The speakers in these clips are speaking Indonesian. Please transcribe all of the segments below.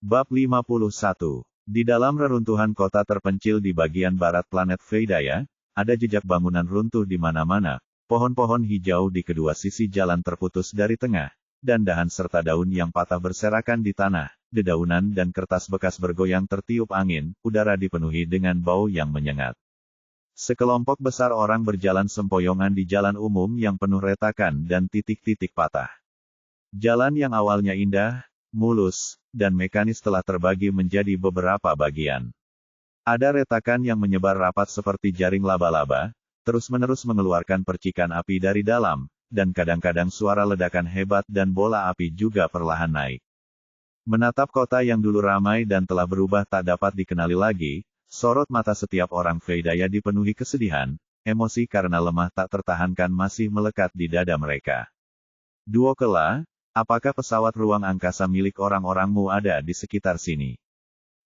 Bab 51. Di dalam reruntuhan kota terpencil di bagian barat planet Veidaya, ada jejak bangunan runtuh di mana-mana, pohon-pohon hijau di kedua sisi jalan terputus dari tengah, dan dahan serta daun yang patah berserakan di tanah, dedaunan dan kertas bekas bergoyang tertiup angin, udara dipenuhi dengan bau yang menyengat. Sekelompok besar orang berjalan sempoyongan di jalan umum yang penuh retakan dan titik-titik patah. Jalan yang awalnya indah, mulus, dan mekanis telah terbagi menjadi beberapa bagian. Ada retakan yang menyebar rapat seperti jaring laba-laba, terus-menerus mengeluarkan percikan api dari dalam, dan kadang-kadang suara ledakan hebat dan bola api juga perlahan naik. Menatap kota yang dulu ramai dan telah berubah tak dapat dikenali lagi, sorot mata setiap orang Veidaya dipenuhi kesedihan, emosi karena lemah tak tertahankan masih melekat di dada mereka. Duokela, apakah pesawat ruang angkasa milik orang-orangmu ada di sekitar sini?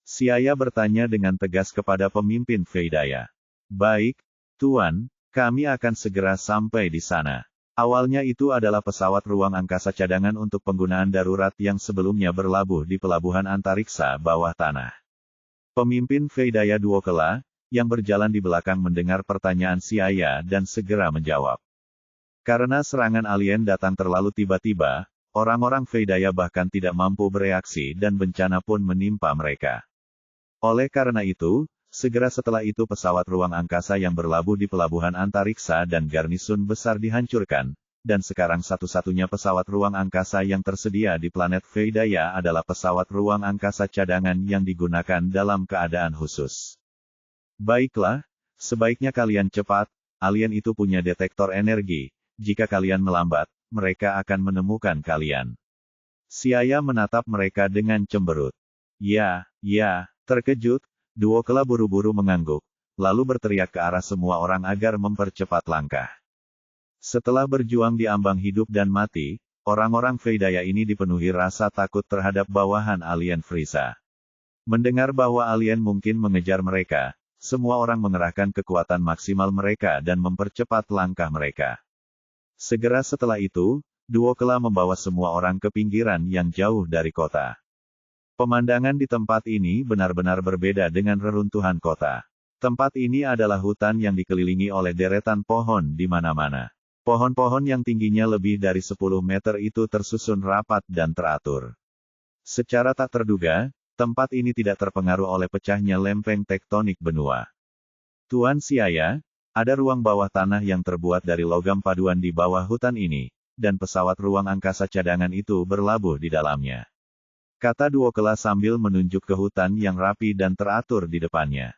Siaya bertanya dengan tegas kepada pemimpin Veidaya. Baik, Tuan, kami akan segera sampai di sana. Awalnya itu adalah pesawat ruang angkasa cadangan untuk penggunaan darurat yang sebelumnya berlabuh di pelabuhan antariksa bawah tanah. Pemimpin Veidaya Duokela, yang berjalan di belakang mendengar pertanyaan Siaya dan segera menjawab. Karena serangan alien datang terlalu tiba-tiba, orang-orang Veidaya bahkan tidak mampu bereaksi dan bencana pun menimpa mereka. Oleh karena itu, segera setelah itu pesawat ruang angkasa yang berlabuh di pelabuhan antariksa dan garnisun besar dihancurkan, dan sekarang satu-satunya pesawat ruang angkasa yang tersedia di planet Veidaya adalah pesawat ruang angkasa cadangan yang digunakan dalam keadaan khusus. Baiklah, sebaiknya kalian cepat, alien itu punya detektor energi, jika kalian melambat, mereka akan menemukan kalian. Siaya menatap mereka dengan cemberut. Ya, terkejut, Duokela buru-buru mengangguk, lalu berteriak ke arah semua orang agar mempercepat langkah. Setelah berjuang di ambang hidup dan mati, orang-orang Veidaya ini dipenuhi rasa takut terhadap bawahan alien Frieza. Mendengar bahwa alien mungkin mengejar mereka, semua orang mengerahkan kekuatan maksimal mereka dan mempercepat langkah mereka. Segera setelah itu, Duokela membawa semua orang ke pinggiran yang jauh dari kota. Pemandangan di tempat ini benar-benar berbeda dengan reruntuhan kota. Tempat ini adalah hutan yang dikelilingi oleh deretan pohon di mana-mana. Pohon-pohon yang tingginya lebih dari 10 meter itu tersusun rapat dan teratur. Secara tak terduga, tempat ini tidak terpengaruh oleh pecahnya lempeng tektonik benua. Tuan Siaya, ada ruang bawah tanah yang terbuat dari logam paduan di bawah hutan ini, dan pesawat ruang angkasa cadangan itu berlabuh di dalamnya. Kata Duokela sambil menunjuk ke hutan yang rapi dan teratur di depannya.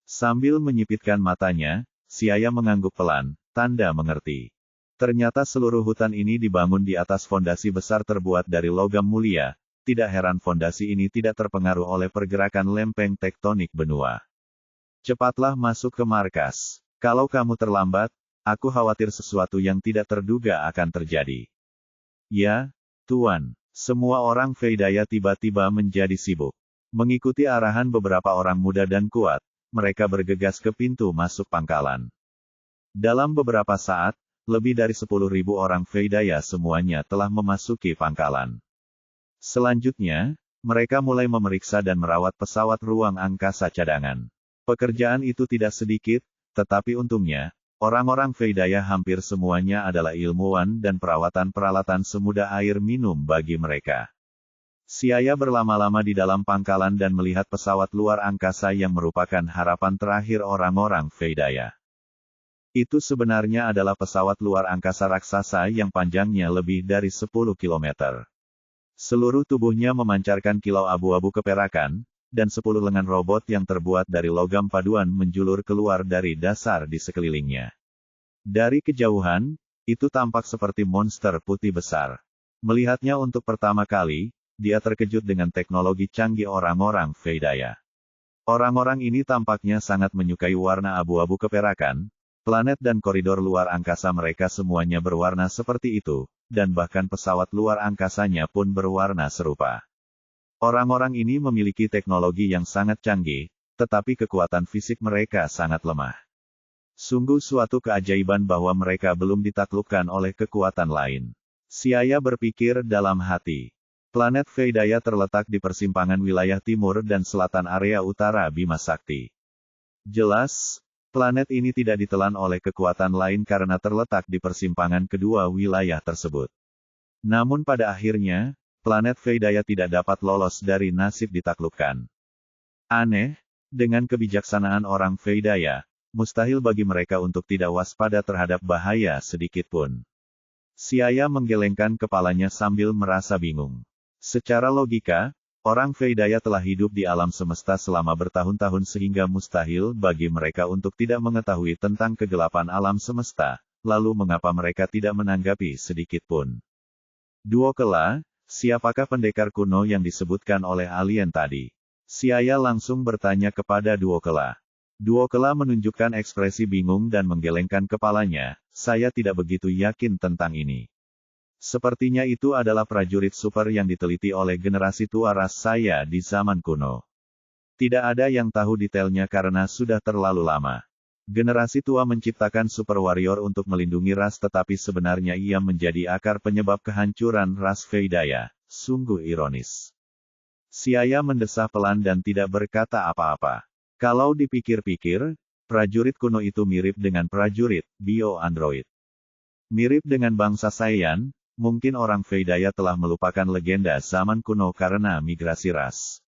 Sambil menyipitkan matanya, Siaya mengangguk pelan, tanda mengerti. Ternyata seluruh hutan ini dibangun di atas fondasi besar terbuat dari logam mulia, tidak heran fondasi ini tidak terpengaruh oleh pergerakan lempeng tektonik benua. Cepatlah masuk ke markas. Kalau kamu terlambat, aku khawatir sesuatu yang tidak terduga akan terjadi. Ya, Tuan. Semua orang Veidaya tiba-tiba menjadi sibuk. Mengikuti arahan beberapa orang muda dan kuat, mereka bergegas ke pintu masuk pangkalan. Dalam beberapa saat, lebih dari 10.000 orang Veidaya semuanya telah memasuki pangkalan. Selanjutnya, mereka mulai memeriksa dan merawat pesawat ruang angkasa cadangan. Pekerjaan itu tidak sedikit, tetapi untungnya, orang-orang Veidaya hampir semuanya adalah ilmuwan dan perawatan peralatan semudah air minum bagi mereka. Siaya berlama-lama di dalam pangkalan dan melihat pesawat luar angkasa yang merupakan harapan terakhir orang-orang Veidaya. Itu sebenarnya adalah pesawat luar angkasa raksasa yang panjangnya lebih dari 10 km. Seluruh tubuhnya memancarkan kilau abu-abu keperakan, dan 10 lengan robot yang terbuat dari logam paduan menjulur keluar dari dasar di sekelilingnya. Dari kejauhan, itu tampak seperti monster putih besar. Melihatnya untuk pertama kali, dia terkejut dengan teknologi canggih orang-orang Veidaya. Orang-orang ini tampaknya sangat menyukai warna abu-abu keperakan, planet dan koridor luar angkasa mereka semuanya berwarna seperti itu, dan bahkan pesawat luar angkasanya pun berwarna serupa. Orang-orang ini memiliki teknologi yang sangat canggih, tetapi kekuatan fisik mereka sangat lemah. Sungguh suatu keajaiban bahwa mereka belum ditaklukkan oleh kekuatan lain. Siaya berpikir dalam hati. Planet Veidaya terletak di persimpangan wilayah timur dan selatan area utara Bima Sakti. Jelas, planet ini tidak ditelan oleh kekuatan lain karena terletak di persimpangan kedua wilayah tersebut. Namun pada akhirnya, planet Veidaya tidak dapat lolos dari nasib ditaklukkan. Aneh, dengan kebijaksanaan orang Veidaya, mustahil bagi mereka untuk tidak waspada terhadap bahaya sedikitpun. Siaya menggelengkan kepalanya sambil merasa bingung. Secara logika, orang Veidaya telah hidup di alam semesta selama bertahun-tahun sehingga mustahil bagi mereka untuk tidak mengetahui tentang kegelapan alam semesta, lalu mengapa mereka tidak menanggapi sedikitpun. Duokela, siapakah pendekar kuno yang disebutkan oleh alien tadi? Siaya langsung bertanya kepada Duokela. Duokela menunjukkan ekspresi bingung dan menggelengkan kepalanya, saya tidak begitu yakin tentang ini. Sepertinya itu adalah prajurit super yang diteliti oleh generasi tua ras saya di zaman kuno. Tidak ada yang tahu detailnya karena sudah terlalu lama. Generasi tua menciptakan super warrior untuk melindungi ras tetapi sebenarnya ia menjadi akar penyebab kehancuran ras Veidaya. Sungguh ironis. Siaya mendesah pelan dan tidak berkata apa-apa. Kalau dipikir-pikir, prajurit kuno itu mirip dengan prajurit bio-android. Mirip dengan bangsa Saiyan, mungkin orang Veidaya telah melupakan legenda zaman kuno karena migrasi ras.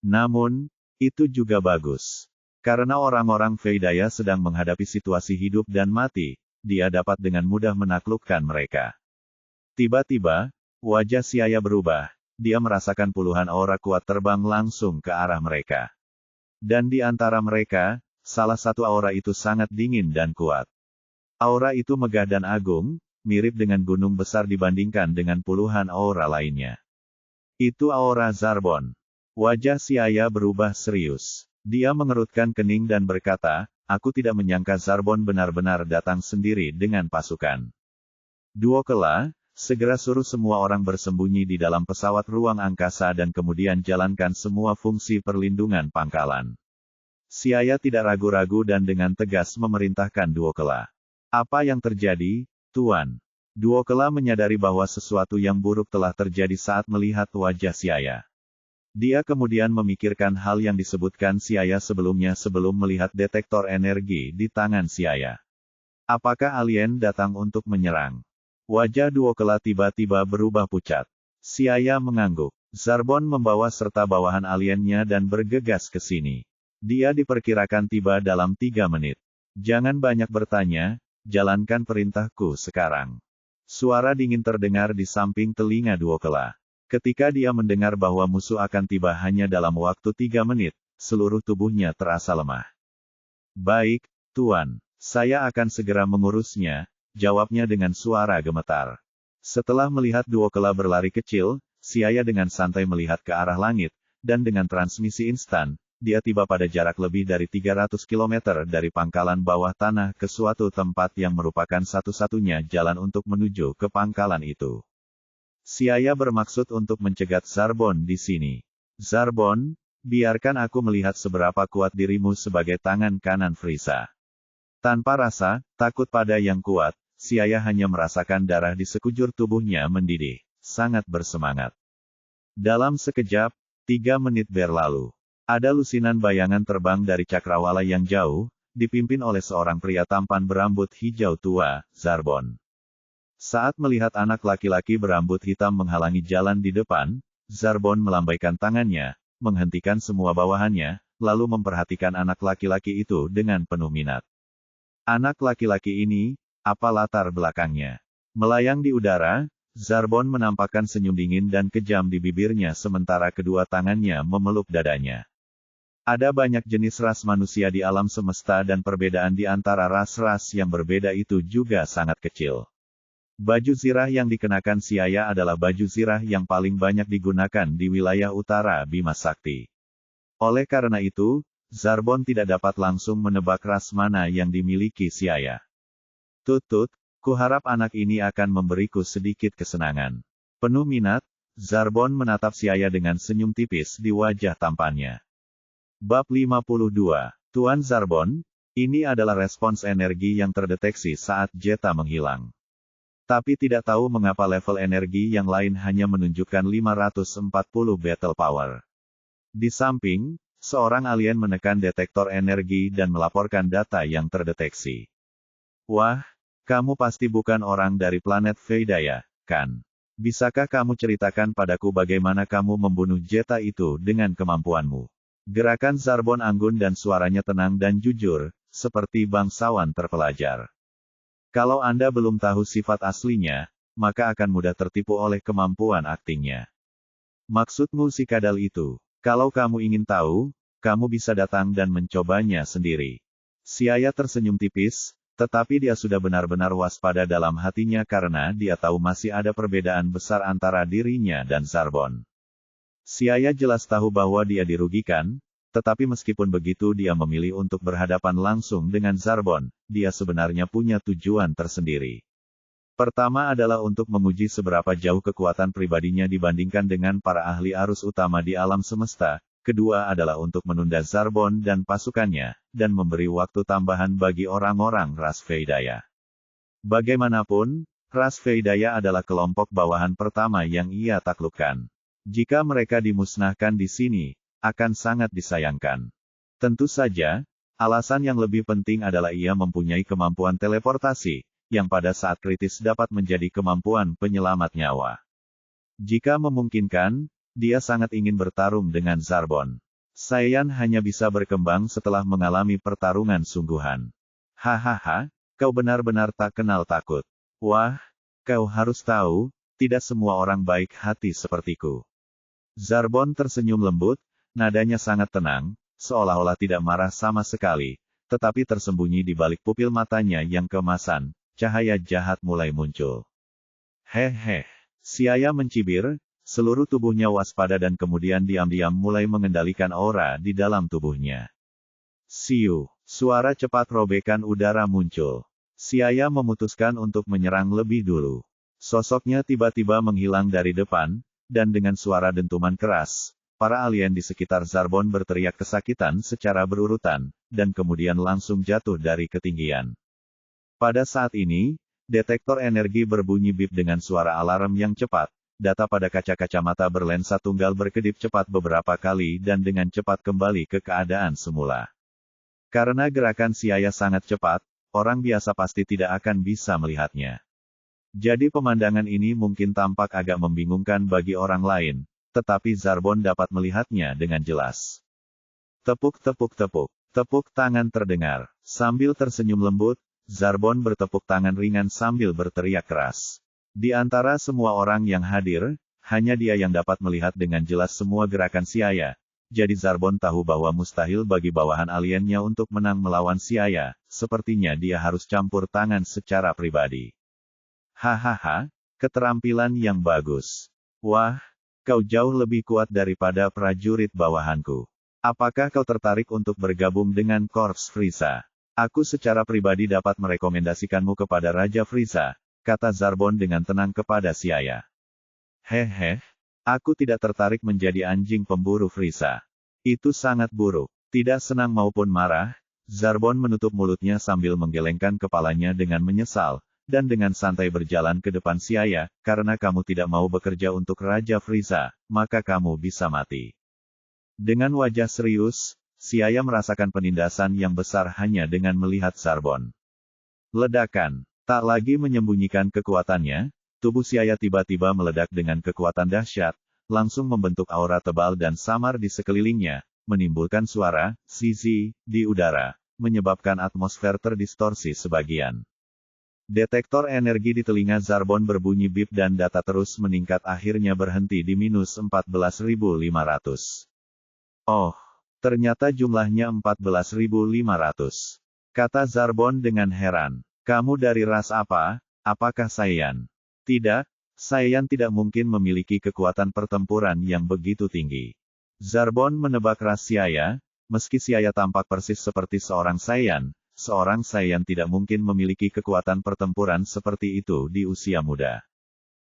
Namun, itu juga bagus. Karena orang-orang Veidaya sedang menghadapi situasi hidup dan mati, dia dapat dengan mudah menaklukkan mereka. Tiba-tiba, wajah Siaya berubah. Dia merasakan puluhan aura kuat terbang langsung ke arah mereka. Dan di antara mereka, salah satu aura itu sangat dingin dan kuat. Aura itu megah dan agung, mirip dengan gunung besar dibandingkan dengan puluhan aura lainnya. Itu aura Zarbon. Wajah Siaya berubah serius. Dia mengerutkan kening dan berkata, aku tidak menyangka Zarbon benar-benar datang sendiri dengan pasukan. Duokela, segera suruh semua orang bersembunyi di dalam pesawat ruang angkasa dan kemudian jalankan semua fungsi perlindungan pangkalan. Siaya tidak ragu-ragu dan dengan tegas memerintahkan Duokela. Apa yang terjadi, Tuan? Duokela menyadari bahwa sesuatu yang buruk telah terjadi saat melihat wajah Siaya. Dia kemudian memikirkan hal yang disebutkan Siaya sebelumnya sebelum melihat detektor energi di tangan Siaya. Apakah alien datang untuk menyerang? Wajah Duokela tiba-tiba berubah pucat. Siaya mengangguk. Zarbon membawa serta bawahan aliennya dan bergegas ke sini. Dia diperkirakan tiba dalam 3 menit. Jangan banyak bertanya, jalankan perintahku sekarang. Suara dingin terdengar di samping telinga Duokela. Ketika dia mendengar bahwa musuh akan tiba hanya dalam waktu 3 menit, seluruh tubuhnya terasa lemah. Baik, Tuan. Saya akan segera mengurusnya, jawabnya dengan suara gemetar. Setelah melihat Duokela berlari kecil, Siaya dengan santai melihat ke arah langit, dan dengan transmisi instan, dia tiba pada jarak lebih dari 300 km dari pangkalan bawah tanah ke suatu tempat yang merupakan satu-satunya jalan untuk menuju ke pangkalan itu. Siaya bermaksud untuk mencegat Zarbon di sini. Zarbon, biarkan aku melihat seberapa kuat dirimu sebagai tangan kanan Frieza. Tanpa rasa takut pada yang kuat, Siaya hanya merasakan darah di sekujur tubuhnya mendidih, sangat bersemangat. Dalam sekejap, 3 menit berlalu. Ada lusinan bayangan terbang dari cakrawala yang jauh, dipimpin oleh seorang pria tampan berambut hijau tua, Zarbon. Saat melihat anak laki-laki berambut hitam menghalangi jalan di depan, Zarbon melambaikan tangannya, menghentikan semua bawahannya, lalu memperhatikan anak laki-laki itu dengan penuh minat. Anak laki-laki ini, apa latar belakangnya? Melayang di udara, Zarbon menampakkan senyum dingin dan kejam di bibirnya sementara kedua tangannya memeluk dadanya. Ada banyak jenis ras manusia di alam semesta dan perbedaan di antara ras-ras yang berbeda itu juga sangat kecil. Baju zirah yang dikenakan Siaya adalah baju zirah yang paling banyak digunakan di wilayah utara Bima Sakti. Oleh karena itu, Zarbon tidak dapat langsung menebak ras mana yang dimiliki Siaya. Tut, kuharap anak ini akan memberiku sedikit kesenangan. Penuh minat, Zarbon menatap Siaya dengan senyum tipis di wajah tampannya. Bab 52. Tuan Zarbon, ini adalah respons energi yang terdeteksi saat Jeta menghilang. Tapi tidak tahu mengapa level energi yang lain hanya menunjukkan 540 battle power. Di samping, seorang alien menekan detektor energi dan melaporkan data yang terdeteksi. Wah, kamu pasti bukan orang dari planet Veidaya, kan? Bisakah kamu ceritakan padaku bagaimana kamu membunuh Zeta itu dengan kemampuanmu? Gerakan Zarbon anggun dan suaranya tenang dan jujur, seperti bangsawan terpelajar. Kalau Anda belum tahu sifat aslinya, maka akan mudah tertipu oleh kemampuan aktingnya. Maksudmu si kadal itu? Kalau kamu ingin tahu, kamu bisa datang dan mencobanya sendiri. Siaya tersenyum tipis, tetapi dia sudah benar-benar waspada dalam hatinya karena dia tahu masih ada perbedaan besar antara dirinya dan Zarbon. Siaya jelas tahu bahwa dia dirugikan, tetapi meskipun begitu dia memilih untuk berhadapan langsung dengan Zarbon, dia sebenarnya punya tujuan tersendiri. Pertama adalah untuk menguji seberapa jauh kekuatan pribadinya dibandingkan dengan para ahli arus utama di alam semesta. Kedua adalah untuk menunda Zarbon dan pasukannya, dan memberi waktu tambahan bagi orang-orang ras Veidaya. Bagaimanapun, ras Veidaya adalah kelompok bawahan pertama yang ia taklukkan. Jika mereka dimusnahkan di sini, akan sangat disayangkan. Tentu saja, alasan yang lebih penting adalah ia mempunyai kemampuan teleportasi, yang pada saat kritis dapat menjadi kemampuan penyelamat nyawa. Jika memungkinkan, dia sangat ingin bertarung dengan Zarbon. Saiyan hanya bisa berkembang setelah mengalami pertarungan sungguhan. Hahaha, kau benar-benar tak kenal takut. Wah, kau harus tahu, tidak semua orang baik hati sepertiku. Zarbon tersenyum lembut, nadanya sangat tenang, seolah-olah tidak marah sama sekali, tetapi tersembunyi di balik pupil matanya yang keemasan, cahaya jahat mulai muncul. Hehe, Siaya mencibir, seluruh tubuhnya waspada dan kemudian diam-diam mulai mengendalikan aura di dalam tubuhnya. Siu, suara cepat robekan udara muncul. Siaya memutuskan untuk menyerang lebih dulu. Sosoknya tiba-tiba menghilang dari depan, dan dengan suara dentuman keras, para alien di sekitar Zarbon berteriak kesakitan secara berurutan, dan kemudian langsung jatuh dari ketinggian. Pada saat ini, detektor energi berbunyi bip dengan suara alarm yang cepat. Data pada kaca-kaca mata berlensa tunggal berkedip cepat beberapa kali dan dengan cepat kembali ke keadaan semula. Karena gerakan Siaya sangat cepat, orang biasa pasti tidak akan bisa melihatnya. Jadi pemandangan ini mungkin tampak agak membingungkan bagi orang lain, tetapi Zarbon dapat melihatnya dengan jelas. Tepuk-tepuk-tepuk, tepuk tangan terdengar. Sambil tersenyum lembut, Zarbon bertepuk tangan ringan sambil berteriak keras. Di antara semua orang yang hadir, hanya dia yang dapat melihat dengan jelas semua gerakan Siaya. Jadi Zarbon tahu bahwa mustahil bagi bawahan aliennya untuk menang melawan Siaya, sepertinya dia harus campur tangan secara pribadi. Hahaha, keterampilan yang bagus. Wah, kau jauh lebih kuat daripada prajurit bawahanku. Apakah kau tertarik untuk bergabung dengan Korps Frieza? Aku secara pribadi dapat merekomendasikanmu kepada Raja Frieza, kata Zarbon dengan tenang kepada Siaya. Hehe, aku tidak tertarik menjadi anjing pemburu Frieza. Itu sangat buruk. Tidak senang maupun marah, Zarbon menutup mulutnya sambil menggelengkan kepalanya dengan menyesal, dan dengan santai berjalan ke depan Siaya, karena kamu tidak mau bekerja untuk Raja Frieza, maka kamu bisa mati. Dengan wajah serius, Siaya merasakan penindasan yang besar hanya dengan melihat Zarbon. Ledakan. Tak lagi menyembunyikan kekuatannya, tubuh Siaya tiba-tiba meledak dengan kekuatan dahsyat, langsung membentuk aura tebal dan samar di sekelilingnya, menimbulkan suara "zizi" di udara, menyebabkan atmosfer terdistorsi sebagian. Detektor energi di telinga Zarbon berbunyi bip dan data terus meningkat akhirnya berhenti di minus 14.500. Oh, ternyata jumlahnya 14.500. Kata Zarbon dengan heran. Kamu dari ras apa? Apakah Saiyan? Tidak, Saiyan tidak mungkin memiliki kekuatan pertempuran yang begitu tinggi. Zarbon menebak ras Siaya, meski Siaya tampak persis seperti seorang Saiyan tidak mungkin memiliki kekuatan pertempuran seperti itu di usia muda.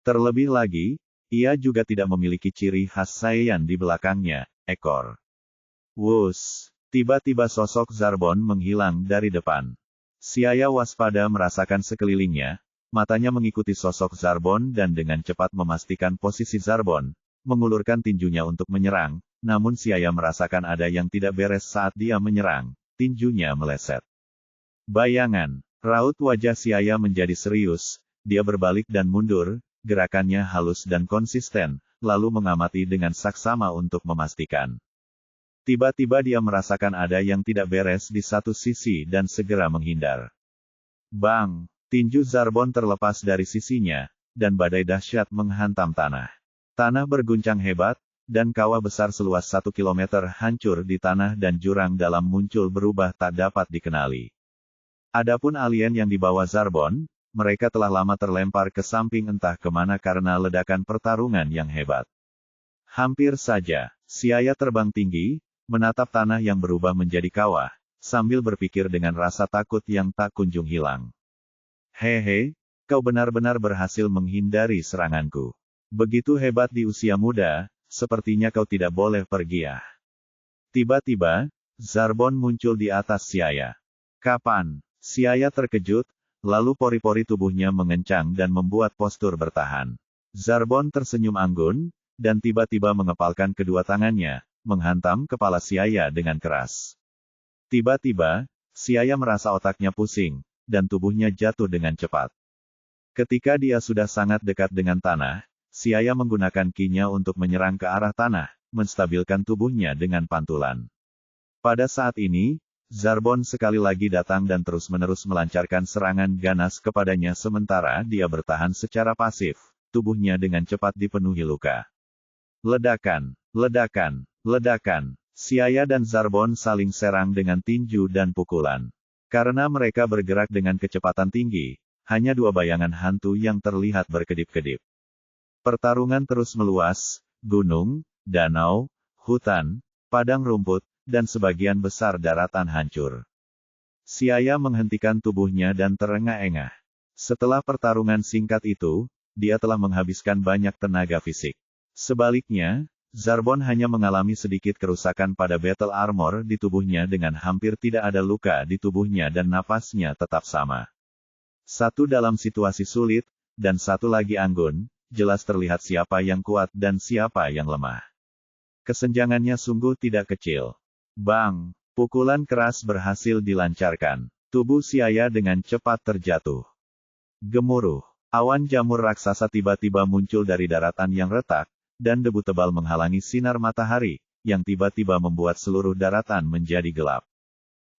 Terlebih lagi, ia juga tidak memiliki ciri khas Saiyan di belakangnya, ekor. Wus, tiba-tiba sosok Zarbon menghilang dari depan. Siaya waspada merasakan sekelilingnya, matanya mengikuti sosok Zarbon dan dengan cepat memastikan posisi Zarbon, mengulurkan tinjunya untuk menyerang, namun Siaya merasakan ada yang tidak beres saat dia menyerang, tinjunya meleset. Bayangan, raut wajah Siaya menjadi serius, dia berbalik dan mundur, gerakannya halus dan konsisten, lalu mengamati dengan saksama untuk memastikan. Tiba-tiba dia merasakan ada yang tidak beres di satu sisi dan segera menghindar. Bang! Tinju Zarbon terlepas dari sisinya, dan badai dahsyat menghantam tanah. Tanah berguncang hebat, dan kawah besar seluas 1 kilometer hancur di tanah dan jurang dalam muncul berubah tak dapat dikenali. Adapun alien yang dibawa Zarbon, mereka telah lama terlempar ke samping entah kemana karena ledakan pertarungan yang hebat. Hampir saja, Siaya terbang tinggi, menatap tanah yang berubah menjadi kawah, sambil berpikir dengan rasa takut yang tak kunjung hilang. Hehe, kau benar-benar berhasil menghindari seranganku. Begitu hebat di usia muda, sepertinya kau tidak boleh pergi ya. Tiba-tiba, Zarbon muncul di atas Siaya. Kapan? Siaya terkejut, lalu pori-pori tubuhnya mengencang dan membuat postur bertahan. Zarbon tersenyum anggun, dan tiba-tiba mengepalkan kedua tangannya, menghantam kepala Siaya dengan keras. Tiba-tiba, Siaya merasa otaknya pusing, dan tubuhnya jatuh dengan cepat. Ketika dia sudah sangat dekat dengan tanah, Siaya menggunakan ki-nya untuk menyerang ke arah tanah, menstabilkan tubuhnya dengan pantulan. Pada saat ini, Zarbon sekali lagi datang dan terus-menerus melancarkan serangan ganas kepadanya sementara dia bertahan secara pasif, tubuhnya dengan cepat dipenuhi luka. Ledakan, ledakan, ledakan. Siaya dan Zarbon saling serang dengan tinju dan pukulan. Karena mereka bergerak dengan kecepatan tinggi, hanya dua bayangan hantu yang terlihat berkedip-kedip. Pertarungan terus meluas, gunung, danau, hutan, padang rumput, dan sebagian besar daratan hancur. Siaya menghentikan tubuhnya dan terengah-engah. Setelah pertarungan singkat itu, dia telah menghabiskan banyak tenaga fisik. Sebaliknya, Zarbon hanya mengalami sedikit kerusakan pada battle armor di tubuhnya dengan hampir tidak ada luka di tubuhnya dan napasnya tetap sama. Satu dalam situasi sulit, dan satu lagi anggun, jelas terlihat siapa yang kuat dan siapa yang lemah. Kesenjangannya sungguh tidak kecil. Bang! Pukulan keras berhasil dilancarkan. Tubuh Siaya dengan cepat terjatuh. Gemuruh. Awan jamur raksasa tiba-tiba muncul dari daratan yang retak, dan debu tebal menghalangi sinar matahari, yang tiba-tiba membuat seluruh daratan menjadi gelap.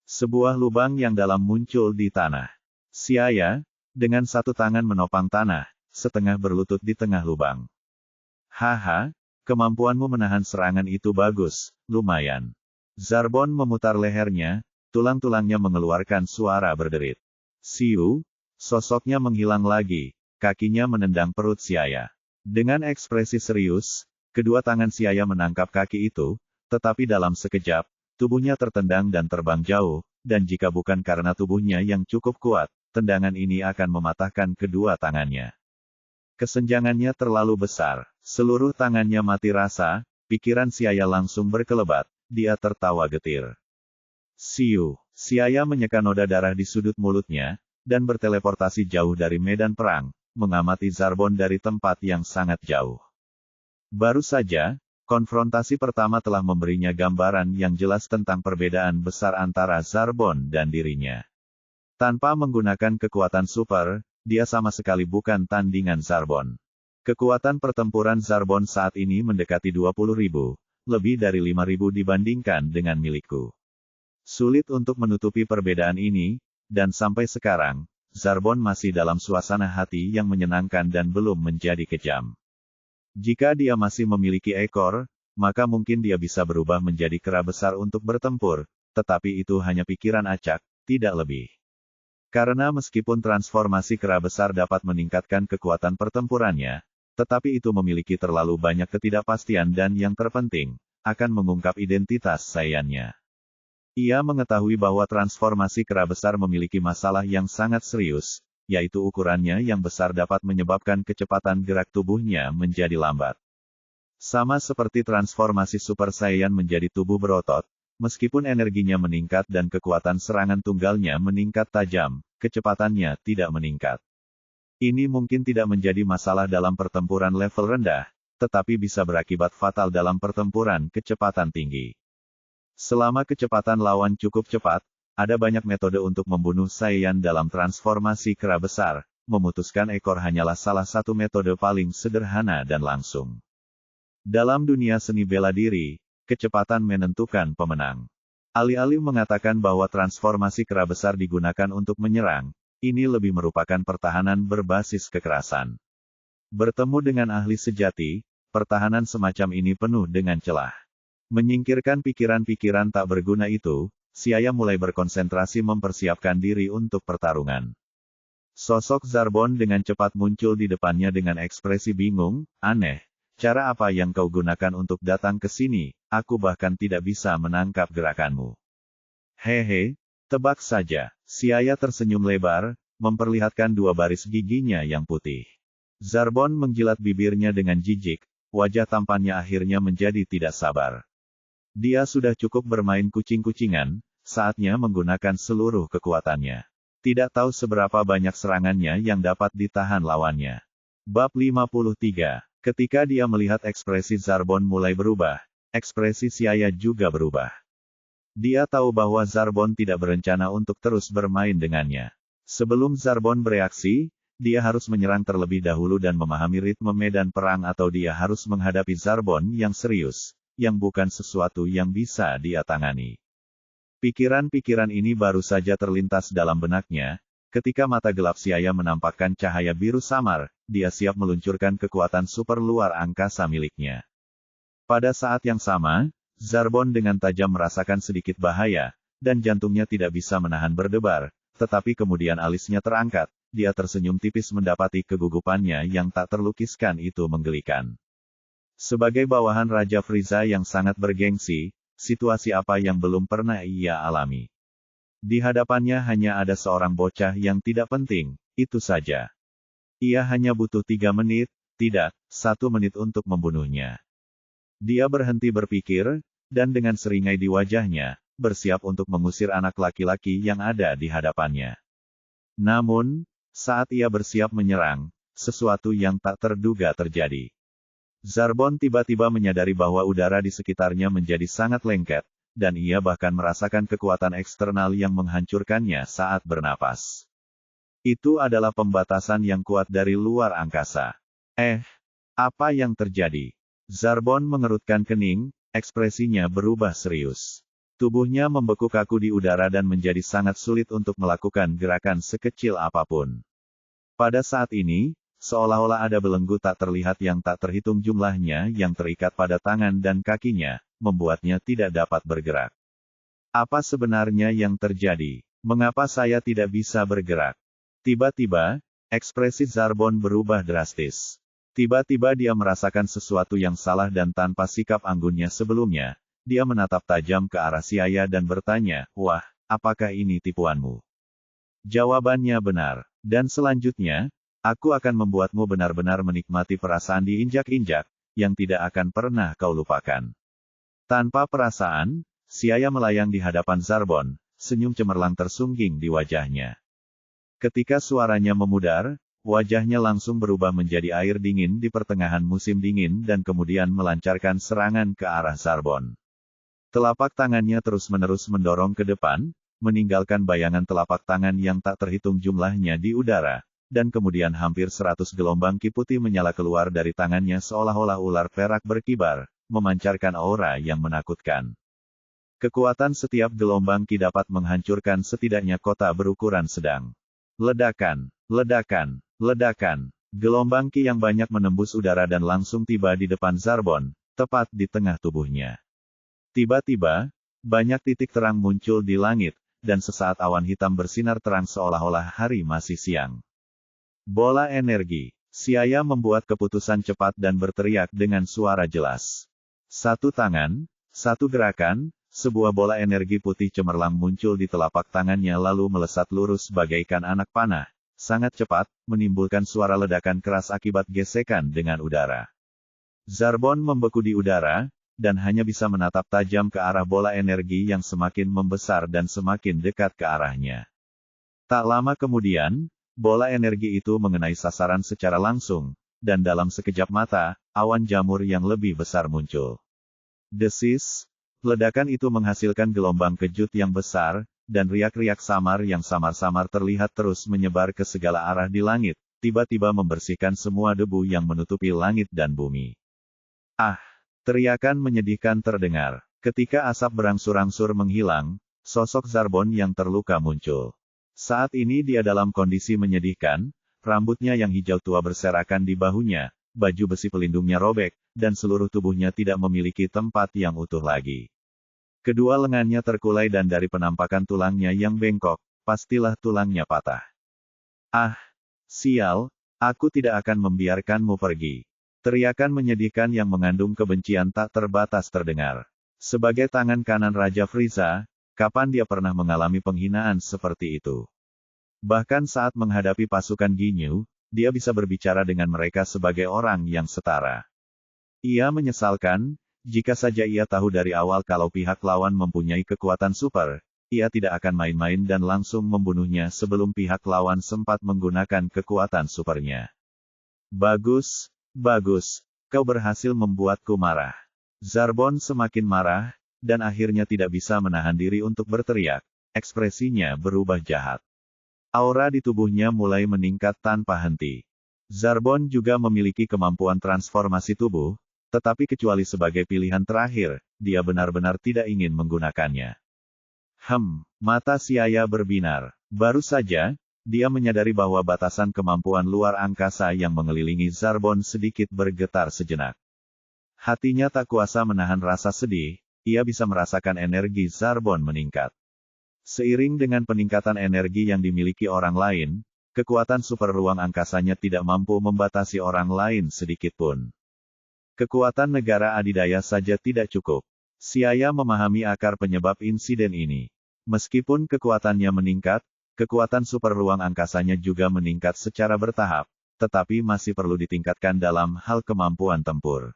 Sebuah lubang yang dalam muncul di tanah. Siaya, dengan satu tangan menopang tanah, setengah berlutut di tengah lubang. Haha, kemampuanmu menahan serangan itu bagus, lumayan. Zarbon memutar lehernya, tulang-tulangnya mengeluarkan suara berderit. Siu, sosoknya menghilang lagi, kakinya menendang perut Siaya. Dengan ekspresi serius, kedua tangan Siaya menangkap kaki itu, tetapi dalam sekejap, tubuhnya tertendang dan terbang jauh, dan jika bukan karena tubuhnya yang cukup kuat, tendangan ini akan mematahkan kedua tangannya. Kesenjangannya terlalu besar, seluruh tangannya mati rasa, pikiran Siaya langsung berkelebat, dia tertawa getir. Siu, Siaya menyeka noda darah di sudut mulutnya, dan berteleportasi jauh dari medan perang, mengamati Zarbon dari tempat yang sangat jauh. Baru saja, konfrontasi pertama telah memberinya gambaran yang jelas tentang perbedaan besar antara Zarbon dan dirinya. Tanpa menggunakan kekuatan super, dia sama sekali bukan tandingan Zarbon. Kekuatan pertempuran Zarbon saat ini mendekati 20.000, lebih dari 5.000 dibandingkan dengan milikku. Sulit untuk menutupi perbedaan ini, dan sampai sekarang, Zarbon masih dalam suasana hati yang menyenangkan dan belum menjadi kejam. Jika dia masih memiliki ekor, maka mungkin dia bisa berubah menjadi kera besar untuk bertempur, tetapi itu hanya pikiran acak, tidak lebih. Karena meskipun transformasi kera besar dapat meningkatkan kekuatan pertempurannya, tetapi itu memiliki terlalu banyak ketidakpastian dan yang terpenting, akan mengungkap identitas Saiyannya. Ia mengetahui bahwa transformasi kera besar memiliki masalah yang sangat serius, yaitu ukurannya yang besar dapat menyebabkan kecepatan gerak tubuhnya menjadi lambat. Sama seperti transformasi Super Saiyan menjadi tubuh berotot, meskipun energinya meningkat dan kekuatan serangan tunggalnya meningkat tajam, kecepatannya tidak meningkat. Ini mungkin tidak menjadi masalah dalam pertempuran level rendah, tetapi bisa berakibat fatal dalam pertempuran kecepatan tinggi. Selama kecepatan lawan cukup cepat, ada banyak metode untuk membunuh Saiyan dalam transformasi kera besar. Memutuskan ekor hanyalah salah satu metode paling sederhana dan langsung. Dalam dunia seni bela diri, kecepatan menentukan pemenang. Alih-alih mengatakan bahwa transformasi kera besar digunakan untuk menyerang, ini lebih merupakan pertahanan berbasis kekerasan. Bertemu dengan ahli sejati, pertahanan semacam ini penuh dengan celah. Menyingkirkan pikiran-pikiran tak berguna itu, Siaya mulai berkonsentrasi mempersiapkan diri untuk pertarungan. Sosok Zarbon dengan cepat muncul di depannya dengan ekspresi bingung, aneh. Cara apa yang kau gunakan untuk datang ke sini? Aku bahkan tidak bisa menangkap gerakanmu. Hehe, tebak saja. Siaya tersenyum lebar, memperlihatkan dua baris giginya yang putih. Zarbon menjilat bibirnya dengan jijik, wajah tampannya akhirnya menjadi tidak sabar. Dia sudah cukup bermain kucing-kucingan, saatnya menggunakan seluruh kekuatannya. Tidak tahu seberapa banyak serangannya yang dapat ditahan lawannya. Bab 53. Ketika dia melihat ekspresi Zarbon mulai berubah, ekspresi Siaya juga berubah. Dia tahu bahwa Zarbon tidak berencana untuk terus bermain dengannya. Sebelum Zarbon bereaksi, dia harus menyerang terlebih dahulu dan memahami ritme medan perang atau dia harus menghadapi Zarbon yang serius, yang bukan sesuatu yang bisa dia tangani. Pikiran-pikiran ini baru saja terlintas dalam benaknya, ketika mata gelap Siaya menampakkan cahaya biru samar, dia siap meluncurkan kekuatan super luar angkasa miliknya. Pada saat yang sama, Zarbon dengan tajam merasakan sedikit bahaya, dan jantungnya tidak bisa menahan berdebar, tetapi kemudian alisnya terangkat, dia tersenyum tipis mendapati kegugupannya yang tak terlukiskan itu menggelikan. Sebagai bawahan Raja Frieza yang sangat bergengsi, situasi apa yang belum pernah ia alami. Di hadapannya hanya ada seorang bocah yang tidak penting, itu saja. Ia hanya butuh 3 menit, tidak, 1 menit untuk membunuhnya. Dia berhenti berpikir, dan dengan seringai di wajahnya, bersiap untuk mengusir anak laki-laki yang ada di hadapannya. Namun, saat ia bersiap menyerang, sesuatu yang tak terduga terjadi. Zarbon tiba-tiba menyadari bahwa udara di sekitarnya menjadi sangat lengket, dan ia bahkan merasakan kekuatan eksternal yang menghancurkannya saat bernapas. Itu adalah pembatasan yang kuat dari luar angkasa. Apa yang terjadi? Zarbon mengerutkan kening, ekspresinya berubah serius. Tubuhnya membeku kaku di udara dan menjadi sangat sulit untuk melakukan gerakan sekecil apapun. Pada saat ini, seolah-olah ada belenggu tak terlihat yang tak terhitung jumlahnya yang terikat pada tangan dan kakinya, membuatnya tidak dapat bergerak. Apa sebenarnya yang terjadi? Mengapa saya tidak bisa bergerak? Tiba-tiba, ekspresi Zarbon berubah drastis. Tiba-tiba dia merasakan sesuatu yang salah dan tanpa sikap anggunnya sebelumnya, dia menatap tajam ke arah Siaya dan bertanya, "Wah, apakah ini tipuanmu?" Jawabannya benar. Dan selanjutnya, aku akan membuatmu benar-benar menikmati perasaan diinjak-injak, yang tidak akan pernah kau lupakan. Tanpa perasaan, Siaya melayang di hadapan Zarbon, senyum cemerlang tersungging di wajahnya. Ketika suaranya memudar, wajahnya langsung berubah menjadi air dingin di pertengahan musim dingin dan kemudian melancarkan serangan ke arah Zarbon. Telapak tangannya terus-menerus mendorong ke depan, meninggalkan bayangan telapak tangan yang tak terhitung jumlahnya di udara, dan kemudian hampir 100 gelombang ki putih menyala keluar dari tangannya seolah-olah ular perak berkibar, memancarkan aura yang menakutkan. Kekuatan setiap gelombang ki dapat menghancurkan setidaknya kota berukuran sedang. Ledakan, ledakan, ledakan. Gelombang ki yang banyak menembus udara dan langsung tiba di depan Zarbon, tepat di tengah tubuhnya. Tiba-tiba, banyak titik terang muncul di langit, dan sesaat awan hitam bersinar terang seolah-olah hari masih siang. Bola energi. Siaya membuat keputusan cepat dan berteriak dengan suara jelas. Satu tangan, satu gerakan, sebuah bola energi putih cemerlang muncul di telapak tangannya lalu melesat lurus bagaikan anak panah, sangat cepat, menimbulkan suara ledakan keras akibat gesekan dengan udara. Zarbon membeku di udara, dan hanya bisa menatap tajam ke arah bola energi yang semakin membesar dan semakin dekat ke arahnya. Tak lama kemudian, bola energi itu mengenai sasaran secara langsung, dan dalam sekejap mata, awan jamur yang lebih besar muncul. Desis, ledakan itu menghasilkan gelombang kejut yang besar, dan riak-riak samar yang samar-samar terlihat terus menyebar ke segala arah di langit, tiba-tiba membersihkan semua debu yang menutupi langit dan bumi. Ah! Teriakan menyedihkan terdengar. Ketika asap berangsur-angsur menghilang, sosok Zarbon yang terluka muncul. Saat ini dia dalam kondisi menyedihkan, rambutnya yang hijau tua berserakan di bahunya, baju besi pelindungnya robek, dan seluruh tubuhnya tidak memiliki tempat yang utuh lagi. Kedua lengannya terkulai dan dari penampakan tulangnya yang bengkok, pastilah tulangnya patah. Ah! Sial, aku tidak akan membiarkanmu pergi. Teriakan menyedihkan yang mengandung kebencian tak terbatas terdengar. Sebagai tangan kanan Raja Frieza, kapan dia pernah mengalami penghinaan seperti itu? Bahkan saat menghadapi pasukan Ginyu, dia bisa berbicara dengan mereka sebagai orang yang setara. Ia menyesalkan, jika saja ia tahu dari awal kalau pihak lawan mempunyai kekuatan super, ia tidak akan main-main dan langsung membunuhnya sebelum pihak lawan sempat menggunakan kekuatan supernya. Bagus. Bagus, kau berhasil membuatku marah. Zarbon semakin marah, dan akhirnya tidak bisa menahan diri untuk berteriak. Ekspresinya berubah jahat. Aura di tubuhnya mulai meningkat tanpa henti. Zarbon juga memiliki kemampuan transformasi tubuh, tetapi kecuali sebagai pilihan terakhir, dia benar-benar tidak ingin menggunakannya. Mata Siaya berbinar. Baru saja, dia menyadari bahwa batasan kemampuan luar angkasa yang mengelilingi Zarbon sedikit bergetar sejenak. Hatinya tak kuasa menahan rasa sedih, ia bisa merasakan energi Zarbon meningkat. Seiring dengan peningkatan energi yang dimiliki orang lain, kekuatan super ruang angkasanya tidak mampu membatasi orang lain sedikitpun. Kekuatan negara adidaya saja tidak cukup. Siaya memahami akar penyebab insiden ini. Meskipun kekuatannya meningkat, kekuatan super ruang angkasanya juga meningkat secara bertahap, tetapi masih perlu ditingkatkan dalam hal kemampuan tempur.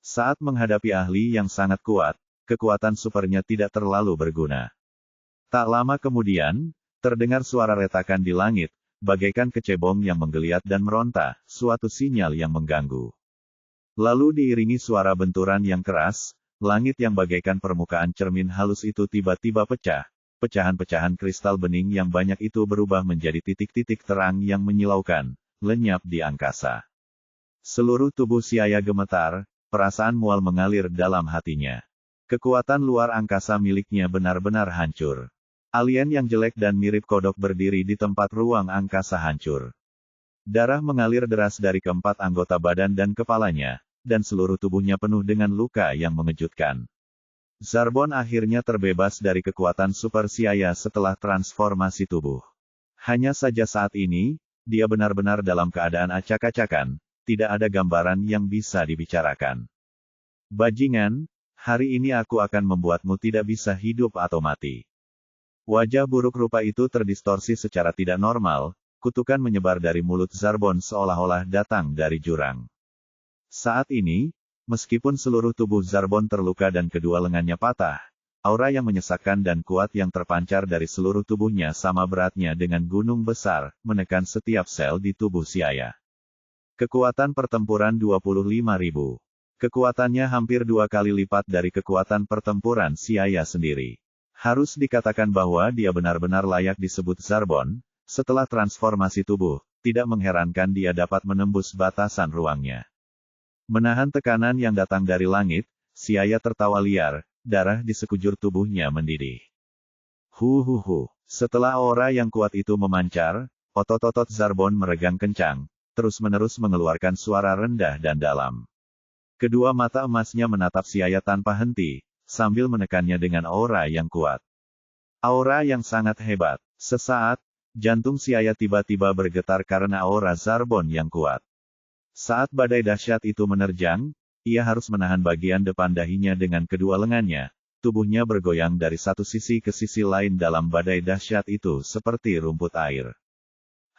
Saat menghadapi ahli yang sangat kuat, kekuatan supernya tidak terlalu berguna. Tak lama kemudian, terdengar suara retakan di langit, bagaikan kecebong yang menggeliat dan meronta, suatu sinyal yang mengganggu. Lalu diiringi suara benturan yang keras, langit yang bagaikan permukaan cermin halus itu tiba-tiba pecah. Pecahan-pecahan kristal bening yang banyak itu berubah menjadi titik-titik terang yang menyilaukan, lenyap di angkasa. Seluruh tubuh Siaya gemetar, perasaan mual mengalir dalam hatinya. Kekuatan luar angkasa miliknya benar-benar hancur. Alien yang jelek dan mirip kodok berdiri di tempat ruang angkasa hancur. Darah mengalir deras dari keempat anggota badan dan kepalanya, dan seluruh tubuhnya penuh dengan luka yang mengejutkan. Zarbon akhirnya terbebas dari kekuatan super Siaya setelah transformasi tubuh. Hanya saja saat ini, dia benar-benar dalam keadaan acak-acakan, tidak ada gambaran yang bisa dibicarakan. Bajingan, hari ini aku akan membuatmu tidak bisa hidup atau mati. Wajah buruk rupa itu terdistorsi secara tidak normal, kutukan menyebar dari mulut Zarbon seolah-olah datang dari jurang. Saat ini, meskipun seluruh tubuh Zarbon terluka dan kedua lengannya patah, aura yang menyesakkan dan kuat yang terpancar dari seluruh tubuhnya sama beratnya dengan gunung besar, menekan setiap sel di tubuh Siaya. Kekuatan pertempuran 25.000. Kekuatannya hampir 2 kali lipat dari kekuatan pertempuran Siaya sendiri. Harus dikatakan bahwa dia benar-benar layak disebut Zarbon, setelah transformasi tubuh, tidak mengherankan dia dapat menembus batasan ruangnya. Menahan tekanan yang datang dari langit, Siaya tertawa liar, darah di sekujur tubuhnya mendidih. Setelah aura yang kuat itu memancar, otot-otot Zarbon meregang kencang, terus-menerus mengeluarkan suara rendah dan dalam. Kedua mata emasnya menatap Siaya tanpa henti, sambil menekannya dengan aura yang kuat. Aura yang sangat hebat. Sesaat, jantung Siaya tiba-tiba bergetar karena aura Zarbon yang kuat. Saat badai dahsyat itu menerjang, ia harus menahan bagian depan dahinya dengan kedua lengannya. Tubuhnya bergoyang dari satu sisi ke sisi lain dalam badai dahsyat itu seperti rumput air.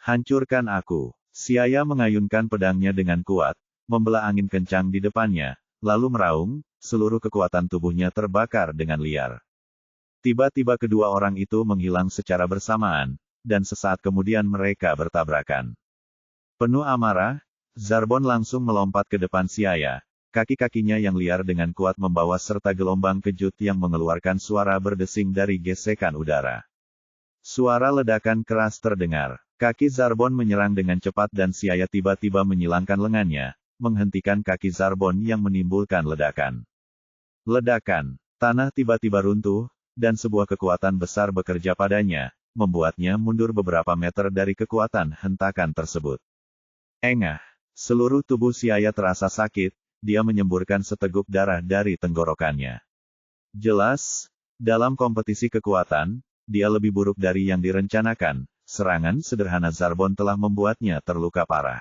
Hancurkan aku. Siaya mengayunkan pedangnya dengan kuat, membelah angin kencang di depannya, lalu meraung, seluruh kekuatan tubuhnya terbakar dengan liar. Tiba-tiba kedua orang itu menghilang secara bersamaan, dan sesaat kemudian mereka bertabrakan. Penuh amarah, Zarbon langsung melompat ke depan Siaya. Kaki-kakinya yang liar dengan kuat membawa serta gelombang kejut yang mengeluarkan suara berdesing dari gesekan udara. Suara ledakan keras terdengar. Kaki Zarbon menyerang dengan cepat dan Siaya tiba-tiba menyilangkan lengannya, menghentikan kaki Zarbon yang menimbulkan ledakan. Ledakan, tanah tiba-tiba runtuh, dan sebuah kekuatan besar bekerja padanya, membuatnya mundur beberapa meter dari kekuatan hentakan tersebut. Engah, seluruh tubuh Siaya terasa sakit, dia menyemburkan seteguk darah dari tenggorokannya. Jelas, dalam kompetisi kekuatan, dia lebih buruk dari yang direncanakan, serangan sederhana Zarbon telah membuatnya terluka parah.